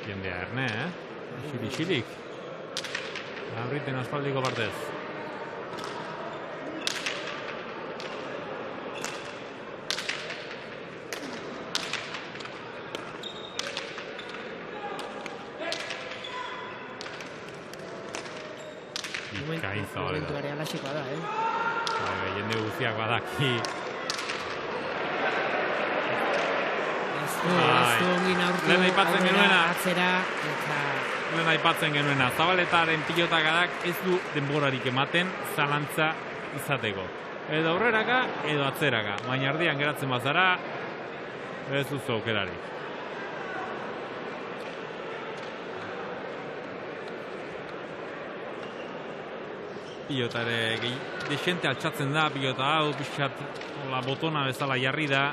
Jendea erne, Isilik. Aurriten aspaldiko partez. Momentuare alaxikoa da, Jende guztiak badaki. Lehen aipatzen genuena. Lehen aipatzen genuena. Zabaletaren pilotakadak ez du denborarik ematen zalantza izateko. Edo aurreraka, edo atzeraka. Baina ardian geratzen bazara, ez duzu aukerarik. Pilotare desente altxatzen da, pilota hau, pixat botona bezala jarri da.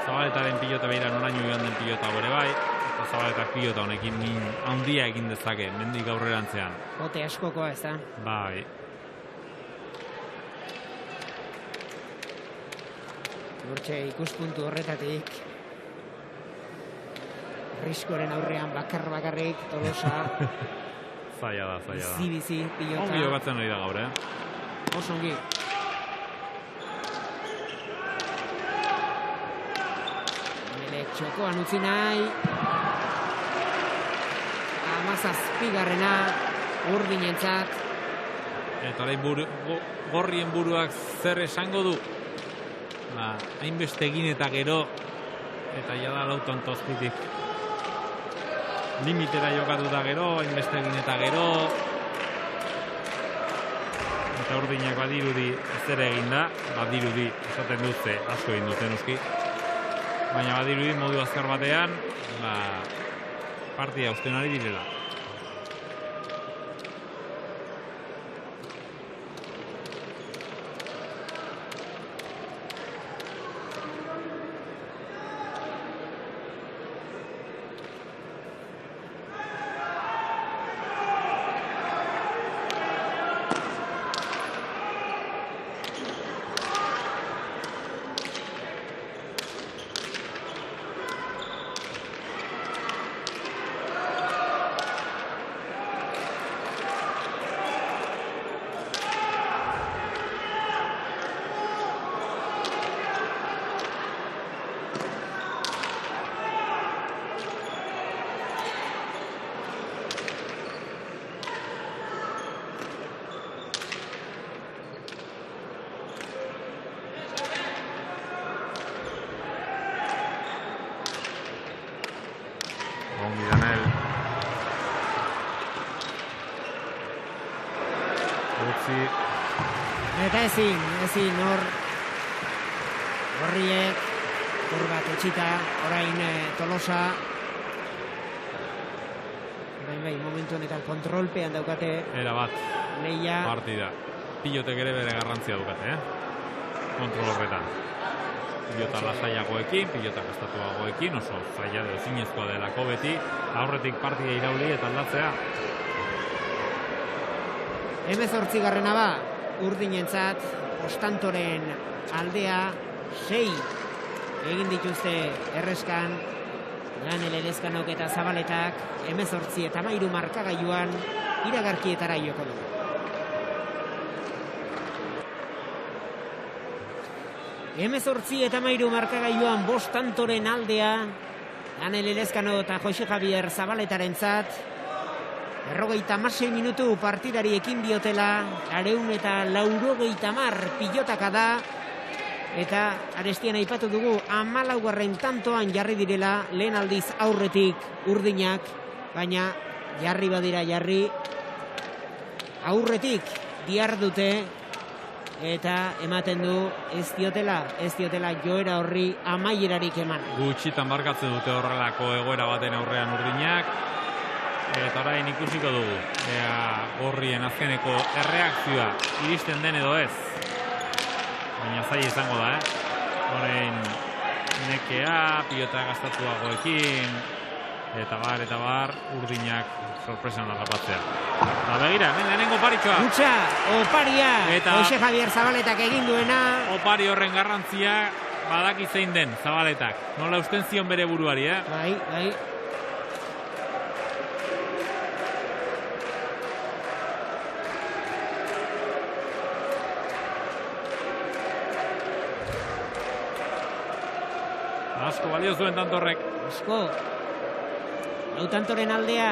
Zabaletaren pilota behira noraino joan den pilota gore bai. Eta Zabaletak pilota honekin handia egin dezake, mendik aurrerantzean. Bote askokoa ez da? Bai. Hortxe ikuspuntu horretatik. Riskoren aurrean bakarrik, Tolosa. Zaila da. Bizi pilota. Ongi jokatzen hori da gaur, Oso ongi. Txokoan utzi nahi. 17garrena Urdinentzat. Eta orain Gorrien buruak zer esango du? Hainbeste egin eta gero, eta jada lautan tozpitik. Limitera jokatu da gero, hainbeste egin eta gero. Eta Urdinak badirudi ez ere egin da, badirudi esaten duzte, asko egin duten uski. Baina badirudi modu azkar batean, partida usten ari direla. Eta ezin hor Gorriek kurbat etxita, orain Tolosa orain momentu honetan kontrolpean daukate era bat leia partida. Pilotek ere bere garrantzia dukate, kontrol horretan. Pilota lasaiagoekin, pilota gastatuagoekin, oso zaila edo ezinezkoa delako beti, aurretik partida irauli eta aldatzea. 18garrena ba, Urdinentzat, Ostantoren aldea 6 egin dituzte erreskan, Ganel Elezkanok eta Zabaletak 18 eta 13 markagailuan iragarkietara joko du. 18-13 markagailuan Bostantoren aldea, Anel Elezkano eta Jose Javier Zabaletarentzat. 56 minutu partidari ekin diotela, 290 pilotaka da, eta arestian aipatu dugu 14. tantoan jarri direla, lehen aldiz aurretik urdinak, baina jarri badira jarri, aurretik dihardute, eta ematen du ez diotela joera horri amaierarik eman. Gutxitan markatzen dute horrelako egoera baten aurrean urdinak, eta orain ikusiko dugu, horrien azkeneko erreakzioa iristen den edo ez. Baina zaila izango da, Orain nekea, pilota gastatuagoekin, eta bar, urdinak sorpresan harrapatzea. Begira, lehenengo oparitxoa. Gutxa, oparia, Jose Javier Zabaletak egin duena. Opari horren garrantzia badaki zein den Zabaletak. Nola usten zion bere buruari, Bai. Asko balio zuen tantorrek. Asko. Lautantoren aldea,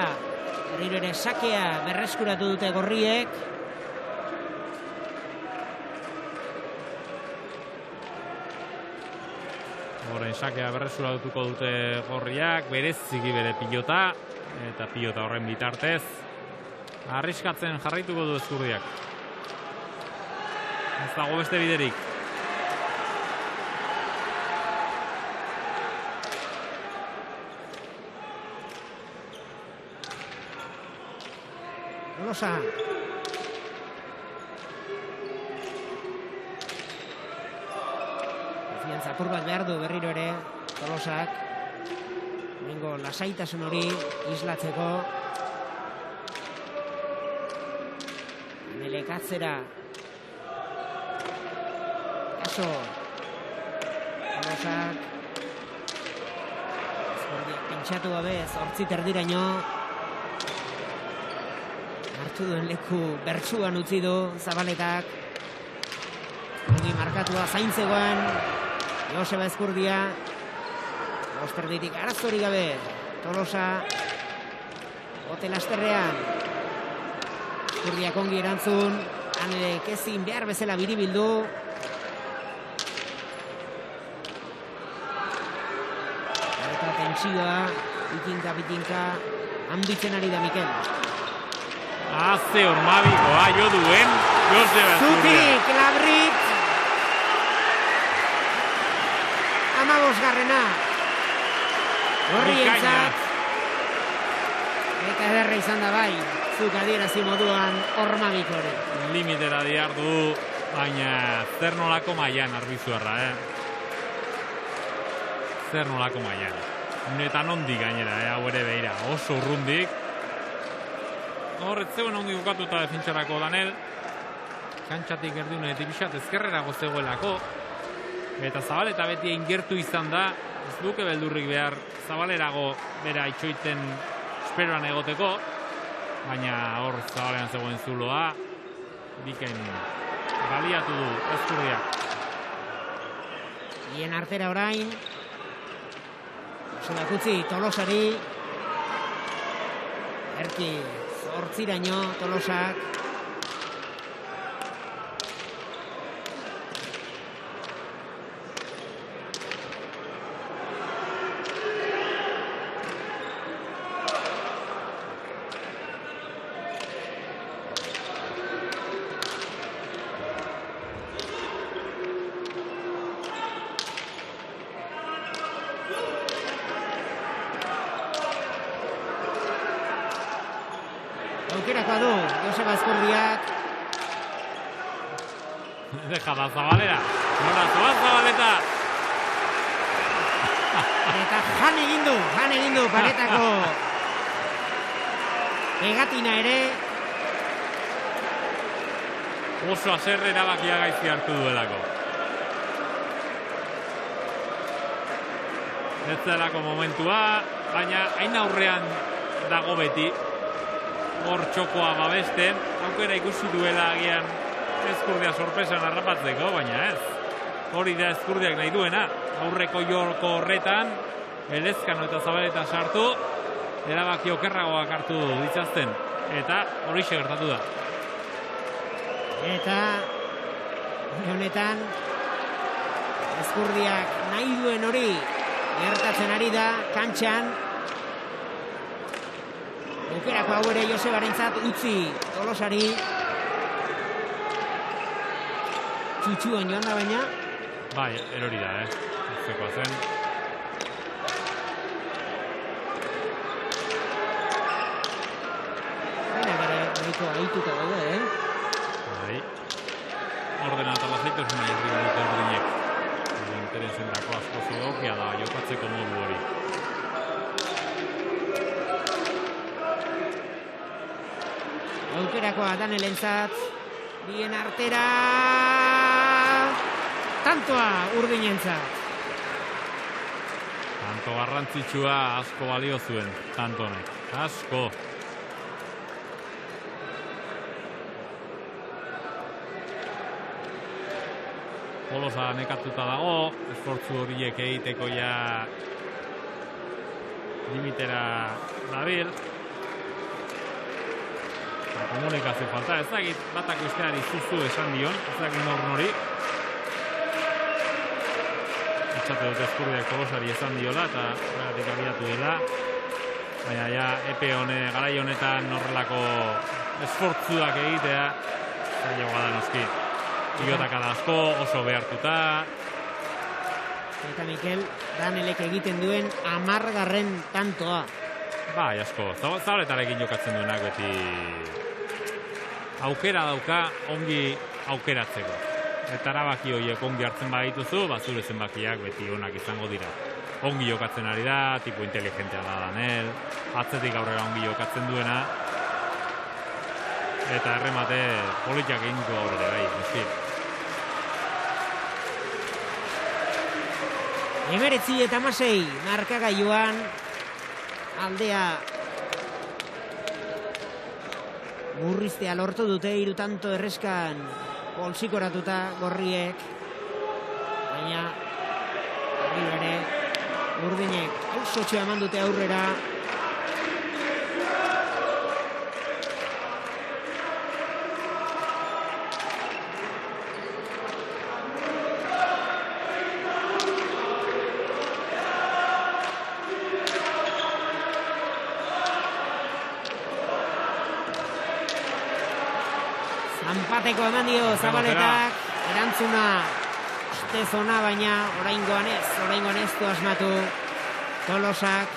berriro ere sakea berreskuratu dute gorriek. Orain sakea berreskuratuko dute gorriak, bereziki bere pilota, eta pilota horren bitartez. Arriskatzen jarraituko du Ezkurdiak. Ez dago beste biderik. Tolosa. Konfiantza apur bat behar du berriro ere Tolosak. Nengo lasaitasun hori islatzeko. Melekatzera. Kaso. Tolosak. Ezkurdiak pentsatu gabe, 8 erdiraino. Hartu duen leku bertsuan utzi du Zabaletak. Ongi markatua zaintzegoen Joseba Ezkurdia. Osterditik arazorik gabe Tolosa. Hotel asterrean. Ezkurdiak ongi erantzun. Hanelek ezin behar bezala biribildu. Eta tentsioa. Bitinka. Handitzen ari da Mikel. Haze Ormabikoa jo duen Joseba Ezkurdia. Zutik, Labrit. 15. Gorrientzat. Eta ederra izan da bai. Zuk adierazi moduan Ormabikore. Limitera diardu, baina zer nolako mailan Arbizuarra, Zer nolako mailan. Eta nondik gainera, hau ere beira. Oso urrundik. Horretzeuen ongi bukatuta defentsarako Danel. Kantxatik erdiunetik bisat ezkerrerago zegoelako. Eta Zabaleta beti ingertu izan da. Ez duke beldurrik behar Zabalerago bera itxoiten esperoan egoteko. Baina hor Zabalean zegoen zuloa. Bikain baliatu du Ezkurdiak. Bien artera orain. Zodak utzi Tolosari. Erki. Hortziraino Tolosak. Aukerakoa du Joseba Ezkurdiak. Deja da Zabalera. Nola zoaz Zabaleta. Eta jan egin du paretako pegatina ere. Oso haserre erabakia gaizki hartu duelako. Ez delako momentua, baina hain aurrean dago beti. Hor txokoa babesten, aukera ikusi duela agian Ezkurdia sorpresan harrapatzeko, baina ez. hori da Ezkurdiak nahi duena. Aurreko joko horretan, Elezkano eta Zabaleta sartu, erabaki okerragoak hartu ditzazten. Eta hori gertatu da. Eta honetan Ezkurdiak nahi duen hori gertatzen ari da kantxan. Aukerako hau ere Josebarentzat utzi Tolosari. Txutxuan joan da baina. Bai, erori da, Zekoa zen. Baina gara, nahiko ahituta daude, Bai. Ordena eta lazaituz nahi herri dute urdinek. Interesen dako asko zegokia da, jokatzeko modu hori. Aukerakoa Danelentzat, bien artera, tantoa Urdinentzat. Tanto garrantzitsua asko balio zuen, tantonek, asko. Tolosa nekatuta dago, esfortzu horiek egiteko ja limitera dabil. Komunikazio falta, ez dakit batak besteari zuzu esan dion, ez dakit norn hori. Etxate dut Ezkurdiak Tolosari esan diola eta horregatik abiatu dela. Baina ja epe garai honetan horrelako esfortzuak egitea, zaila da noski. Pilotaka da asko, oso behartuta. Eta Mikel, Danelek egiten duen 10. tantoa. Bai, asko. Zabaletarekin jokatzen duenak beti aukera dauka ongi aukeratzeko. Eta erabaki horiek ongi hartzen badituzu, zure zenbakiak beti onak izango dira. Ongi jokatzen ari da, tipo inteligentea da Danel, atzetik aurrera ongi jokatzen duena. Eta erremate politiak eginko aurrera bai, noski. 19-16 markagailuan aldea murriztea lortu dute 3 tanto erreskan poltsikoratuta gorriek, baina ere Urdinek ausotxoa eman dute aurrera. Zanpateko eman dio Zabaletak, erantzuna zona, baina oraingoan ez du asmatu. Tolosak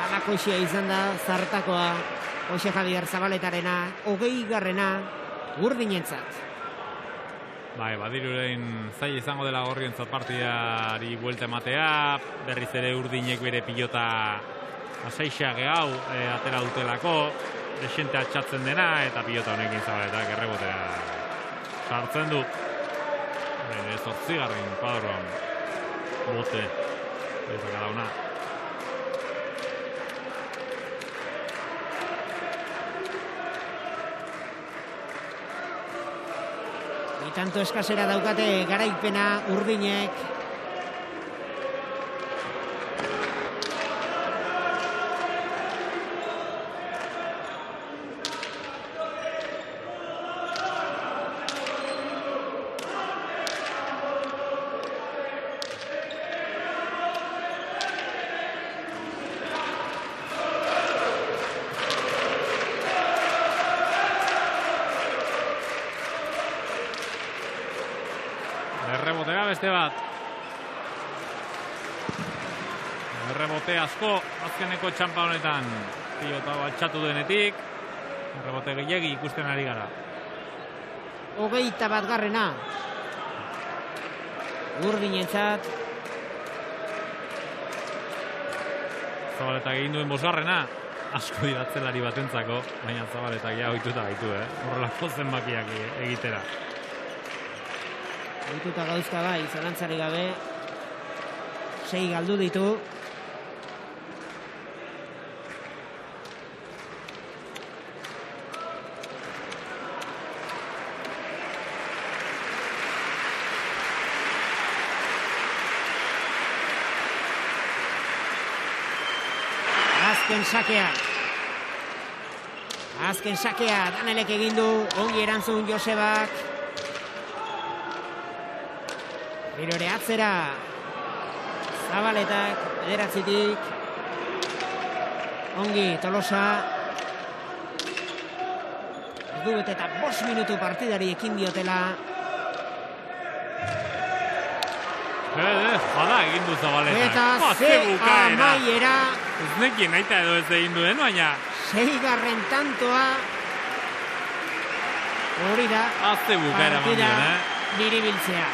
alakoixia izan da zartakoa, Jose Javier Zabaletarena, 20. Urdinentzat. Bai, badiruren zaila izango dela Gorrientzat partidari buelta ematea, berriz ere Urdinek bere pilota asaixa hau atera dutelako, desente atxatzen dena, eta pilota honekin Zabaletak errebotea sartzen du. 8. kuadroan bote eta gara ona. Tanto eskasera daukate garaipena Urdinek. Errebotera beste bat. Errebote asko azkeneko txampa honetan. Pilota altxatu denetik. Errebote gehiagi ikusten ari gara. 21. Urdinentzat. Zabaletak egin duen 5. Asko diratzelari batentzako, baina Zabaletak ja ohituta gaitu, horrelako zenbakiak egitera. Ohituta gauzka bai, zalantzari gabe. 6 galdu ditu. azken sakea. Azken sakea, Danelek egin du, ongi erantzun Josebak. Gero ere atzera, Zabaletak, bederatzitik. Ongi, Tolosa. Dubet eta 5 minutu partidari ekin diotela. Jada egin du Zabaletak. Eta ze amaiera. Ez nekien aita edo ez egin duen, baina... 6. tantoa. Hori da. Azte bukaera mandion, biribiltzea.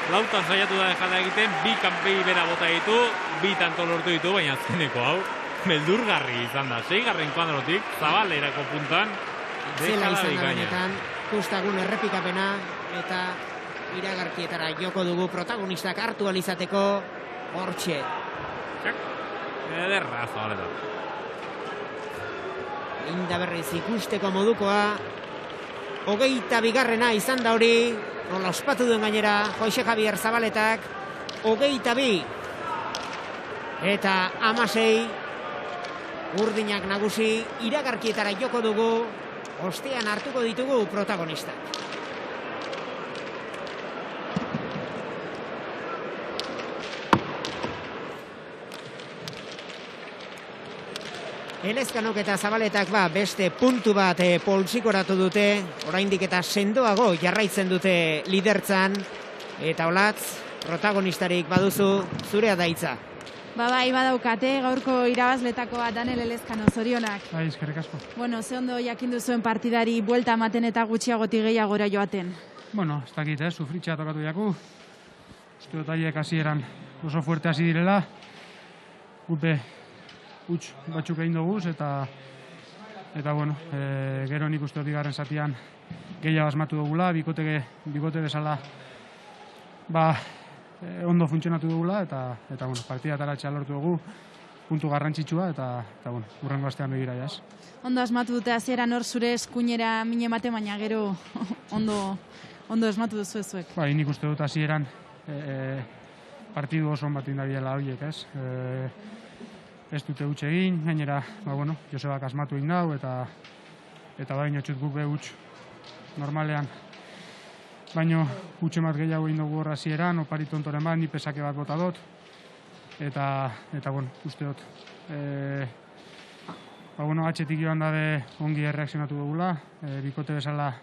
Lautan saiatu da jada egiten, 2 kanpei bera bota ditu, 2 tanto lortu ditu, baina azkeneko hau, beldurgarri izan da. 6. kuadrotik, Zabalerako puntan, Zela izan da benetan, kustagun errepikapena, eta iragarkietara joko dugu protagonistak hartu alizateko hortxe. Ederra, Zabaletak. Inda berriz ikusteko modukoa, 22. izan da hori, nola ospatu duen gainera, Jose Javier Zabaletak, 22. Eta 16, urdinak nagusi, iragarkietara joko dugu, ostean hartuko ditugu protagonistak. Elezkanok eta Zabaletak beste puntu bat poltsikoratu dute, oraindik eta sendoago jarraitzen dute lidertzan, eta olatz, protagonistarik baduzu, zurea da hitza. Bai, badaukate, gaurko irabazletakoa Danel Elezkano, zorionak. Bai, eskerrik asko. Bueno, ze ondo jakindu zuen partidari buelta ematen eta gutxiagotik gehiagora joaten. Bueno, ez dakit, sufritxea tokatu jaku. Uste dut haiek hasieran oso fuerte hasi direla. Gupe huts batzuk egin duguz, eta bueno, gero nik uste dut bigarren zatian gehiago asmatu dugula, bikote bezala ondo funtzionatu dugula, eta bueno, partida taratxea lortu dugu, puntu garrantzitsua, eta bueno, urrengo astean begira jaz. Ondo asmatu dute hasieran hor zure eskuinera mine emate, baina gero ondo asmatu duzu ezuek. Bai, nik uste dut hasieran partidu oso bat indabiela horiek, ez? Ez dute huts egin, gainera, bueno, Josebak asmatu egin dau, eta baino txut guk huts normalean. Baino, huts emat gehiago egin dugu horra zieran, opari tontoren bat, ni pesake bat bota dut, eta bueno, uste dut. Bueno, atxetik joan dade ongi erreakzionatu dugula, bikote bezala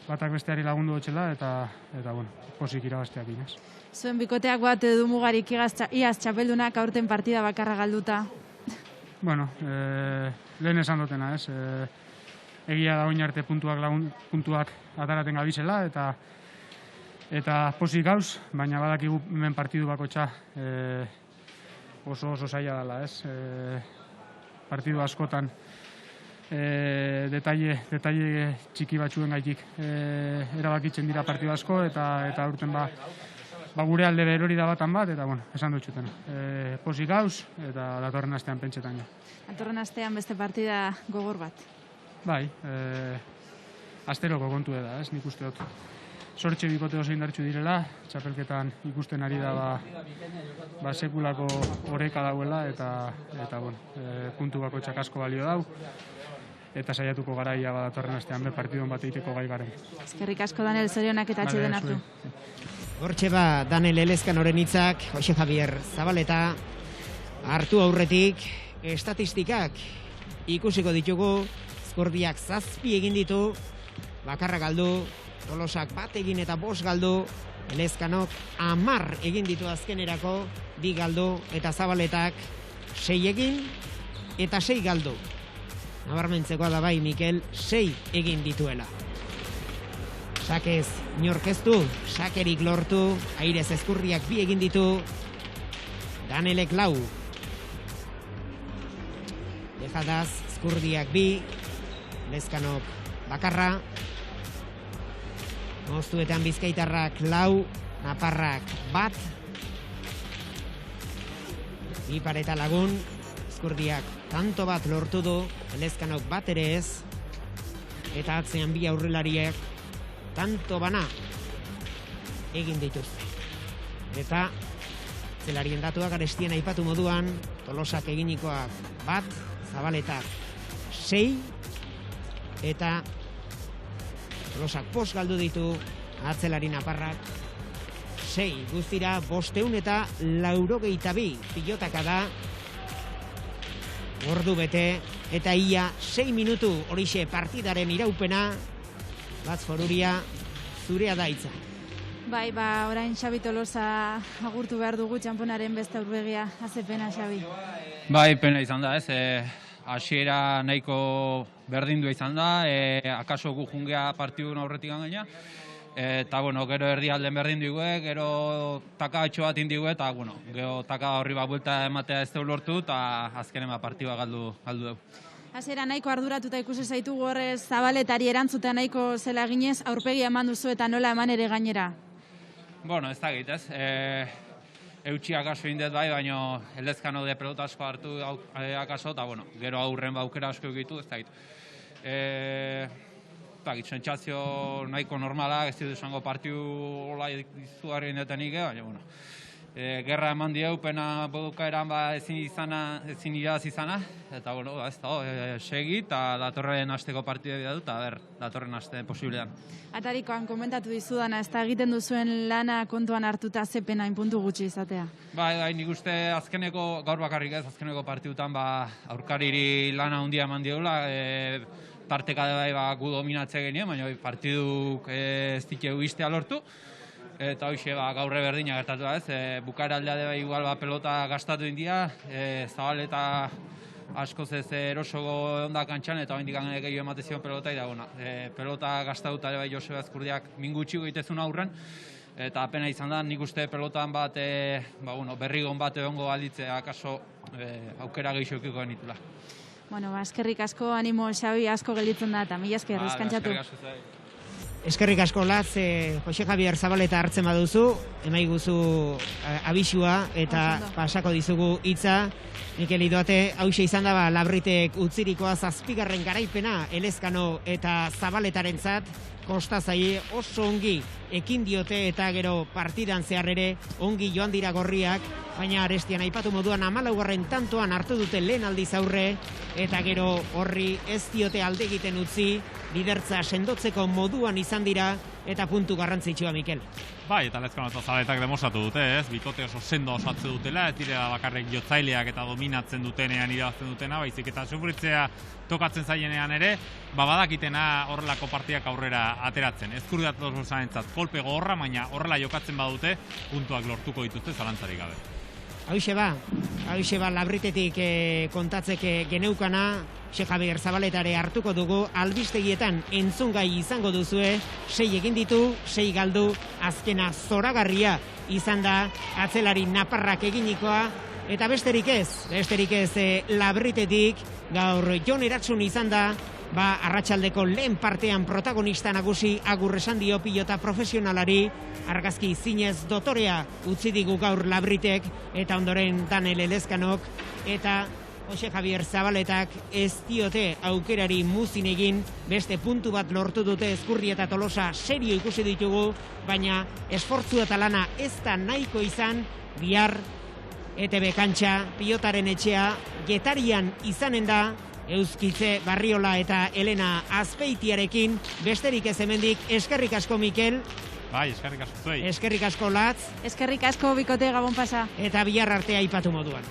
batak besteari lagundu dutxela, eta bueno, posik irabazteak inaz. Zuen bikoteak bat du mugarik iaz txapeldunak aurten partida bakarra galduta. Bueno, lehen esan dutena, ez? Egia da oin arte puntuak ataraten gabizela, eta posik gauz, baina badakigu hemen partidu bakotxa oso zaila dela, ez? Partidu askotan detaile txiki batzuen gaitik erabakitzen dira partidu asko, eta urten gure alde berori da batan bat, eta bueno, esan dutxuten. Posik gauz, eta datorren astean pentsetan jo. Datorren astean beste partida gogor bat. Bai, asteroko kontu da, ez, nik uste dut. Sortxe bikote oso indartxu direla, txapelketan ikusten ari da sekulako oreka dauela, eta bueno, puntu bako txakasko balio dau, eta saiatuko garaia datorren astean partidon bat egiteko gai garen. Eskerrik asko Danel, zorionak eta atxeden hartu. Hortxe Danel Elezkanoren hitzak, Jose Javier Zabaleta, hartu aurretik, estatistikak ikusiko ditugu, Zkurdiak 7 egin ditu, bakarra galdu, Tolosak 1 egin eta 5 galdu, Elezkanok 10 egin ditu azkenerako, 2 galdu, eta Zabaletak 6 egin eta 6 galdu. Nabarmentzekoa da bai, Mikel 6 egin dituela. Sakez inorkeztu, sakerik lortu, Airez Zkurdiak 2 egin ditu, Danelek 4. Dejadaz, Zkurdiak 2, Elezkanok bakarra, Moztuetan Bizkaitarrak 4, Naparrak 1, Ipareta Lagun, Zkurdiak tanto bat lortu du, Elezkanok 1 ere ez, eta atzean 2 aurrelariak tanto bana egin dituzte. Eta Zelarien datuak Arestian aipatu moduan, Tolosak eginikoak 1, Zabaletak 6, eta Tolosak 5 galdu ditu, atzelari naparrak 6, guztira 582 pilotaka da, ordu bete, eta ia 6 minutu horixe partidaren iraupena, Batz Foruria, zurea da hitza. Bai, orain Xabi Tolosa agurtu behar dugu txamponaren beste aurbegia, haze pena, Xabi. Bai, pena izan da, ez, hasiera nahiko berdindu izan da, akaso gu jungea partidun aurretik gaina, eta, bueno, gero erdialden berdindu igue, gero taka atxo bat indigue, eta, bueno, gero taka horri bat buelta ematea ez deu lortu, eta azkenen partidua galdu dugu. Hasiera nahiko arduratuta ikusi zaitu horrez Zabaletari erantzutea nahiko zela ginez, aurpegia eman duzu eta nola eman ere gainera? Bueno, ez da git, ez. Eutxi akaso indet bai, baina Elezkano de pelota asko hartu akaso, eta, bueno, gero aurren aukera asko egitu, ez da git. Sentsazio nahiko normalak, ez dut esango partiu hola izugarri indetenik, baina, bueno, gerra eman dieu, pena bodukaeran ezin iraz izana, eta, bueno, ez da, segi, eta datorren asteko partidea bida dut, eta datorren aste posiblean. Atarikoan komentatu dizudana, ez da egiten duzuen lana kontuan hartuta ze pena puntu gutxi izatea. Bai, nik uste azkeneko, gaur bakarrik ez, azkeneko partidutan aurkariri lana handia eman diola, tarteka bai gu dominatze genien, baina partiduk ez diteu iztea lortu. Eta hoxe gaurre berdina gertatu da ez, bukaera aldea bai igual pelota gastatu india, Zabaleta askoz ez erosogo ondak kantxan, eta oindik gehiago emate zion pelota, eta pelota gastatuta bai Joseba Ezkurdiak mingutxiko egitezun aurren, eta apena izan da, nik uste pelotan bat, berrigon bat egongo alditzea, akaso aukera gehiago ekiko genitula. Bueno, eskerrik asko, animo Xabi asko gelditzen da, eta mila esker, eskantxatu. Eskerrik asko Latz, Jose Javier Zabaleta hartzen baduzu, emaiguzu abisua eta pasako dizugu hitza. Mikel Idoate, hause izan daba Labritek utzirikoa 7. garaipena Elezkano eta Zabaletarentzat, kosta zaie oso ongi ekin diote eta gero partidan zehar ere ongi joan dira gorriak, baina Arestian aipatu moduan 14. tantoan hartu dute lehen aldiz aurre, eta gero horri ez diote alde egiten utzi, lidertza sendotzeko moduan izan dira, eta puntu garrantzitsua, Mikel. Bai, eta Elezkano eta Zabaletak demostratu dute, ez? Bikote oso sendo osatze dutela, ez direla bakarrik jotzaileak eta dominatzen dutenean irabazten dutena, baizik eta sufritzea tokatzen zaienean ere, badakitena horrelako partidak aurrera ateratzen. Ezkurdiat dozuzarentzat kolpe gogorra, baina horrela jokatzen badute, puntuak lortuko dituzte zalantzarik gabe. Hauxe ba, Labritetik kontatzeke geneukana, Xe Javier Zabaletare hartuko dugu, albistegietan entzungai izango duzue, 6 egin ditu, 6 galdu, azkena zoragarria izan da, atzelari naparrak eginikoa, eta besterik ez Labritetik, gaur Jon Eratsun izan da, arratsaldeko lehen partean protagonista nagusi agur esan dio pilota profesionalari, argazki zinez dotorea utzi digu gaur Labritek, eta ondoren Daniel Elezkanok, eta Jose Javier Zabaletak ez diote aukerari muzin egin, beste puntu bat lortu dute Ezkurdi eta Tolosa serio ikusi ditugu, baina esfortzua eta lana ez da nahiko izan, bihar ETB kantxa, pilotaren etxea, Getarian izanen da, Euskitze Barriola eta Elena Azpeitiarekin, besterik ez hemendik, eskerrik asko Mikel. Bai, eskerrik asko zuei. Eskerrik asko Latz. Eskerrik asko bikote gabon pasa. Eta bihar artea aipatu moduan.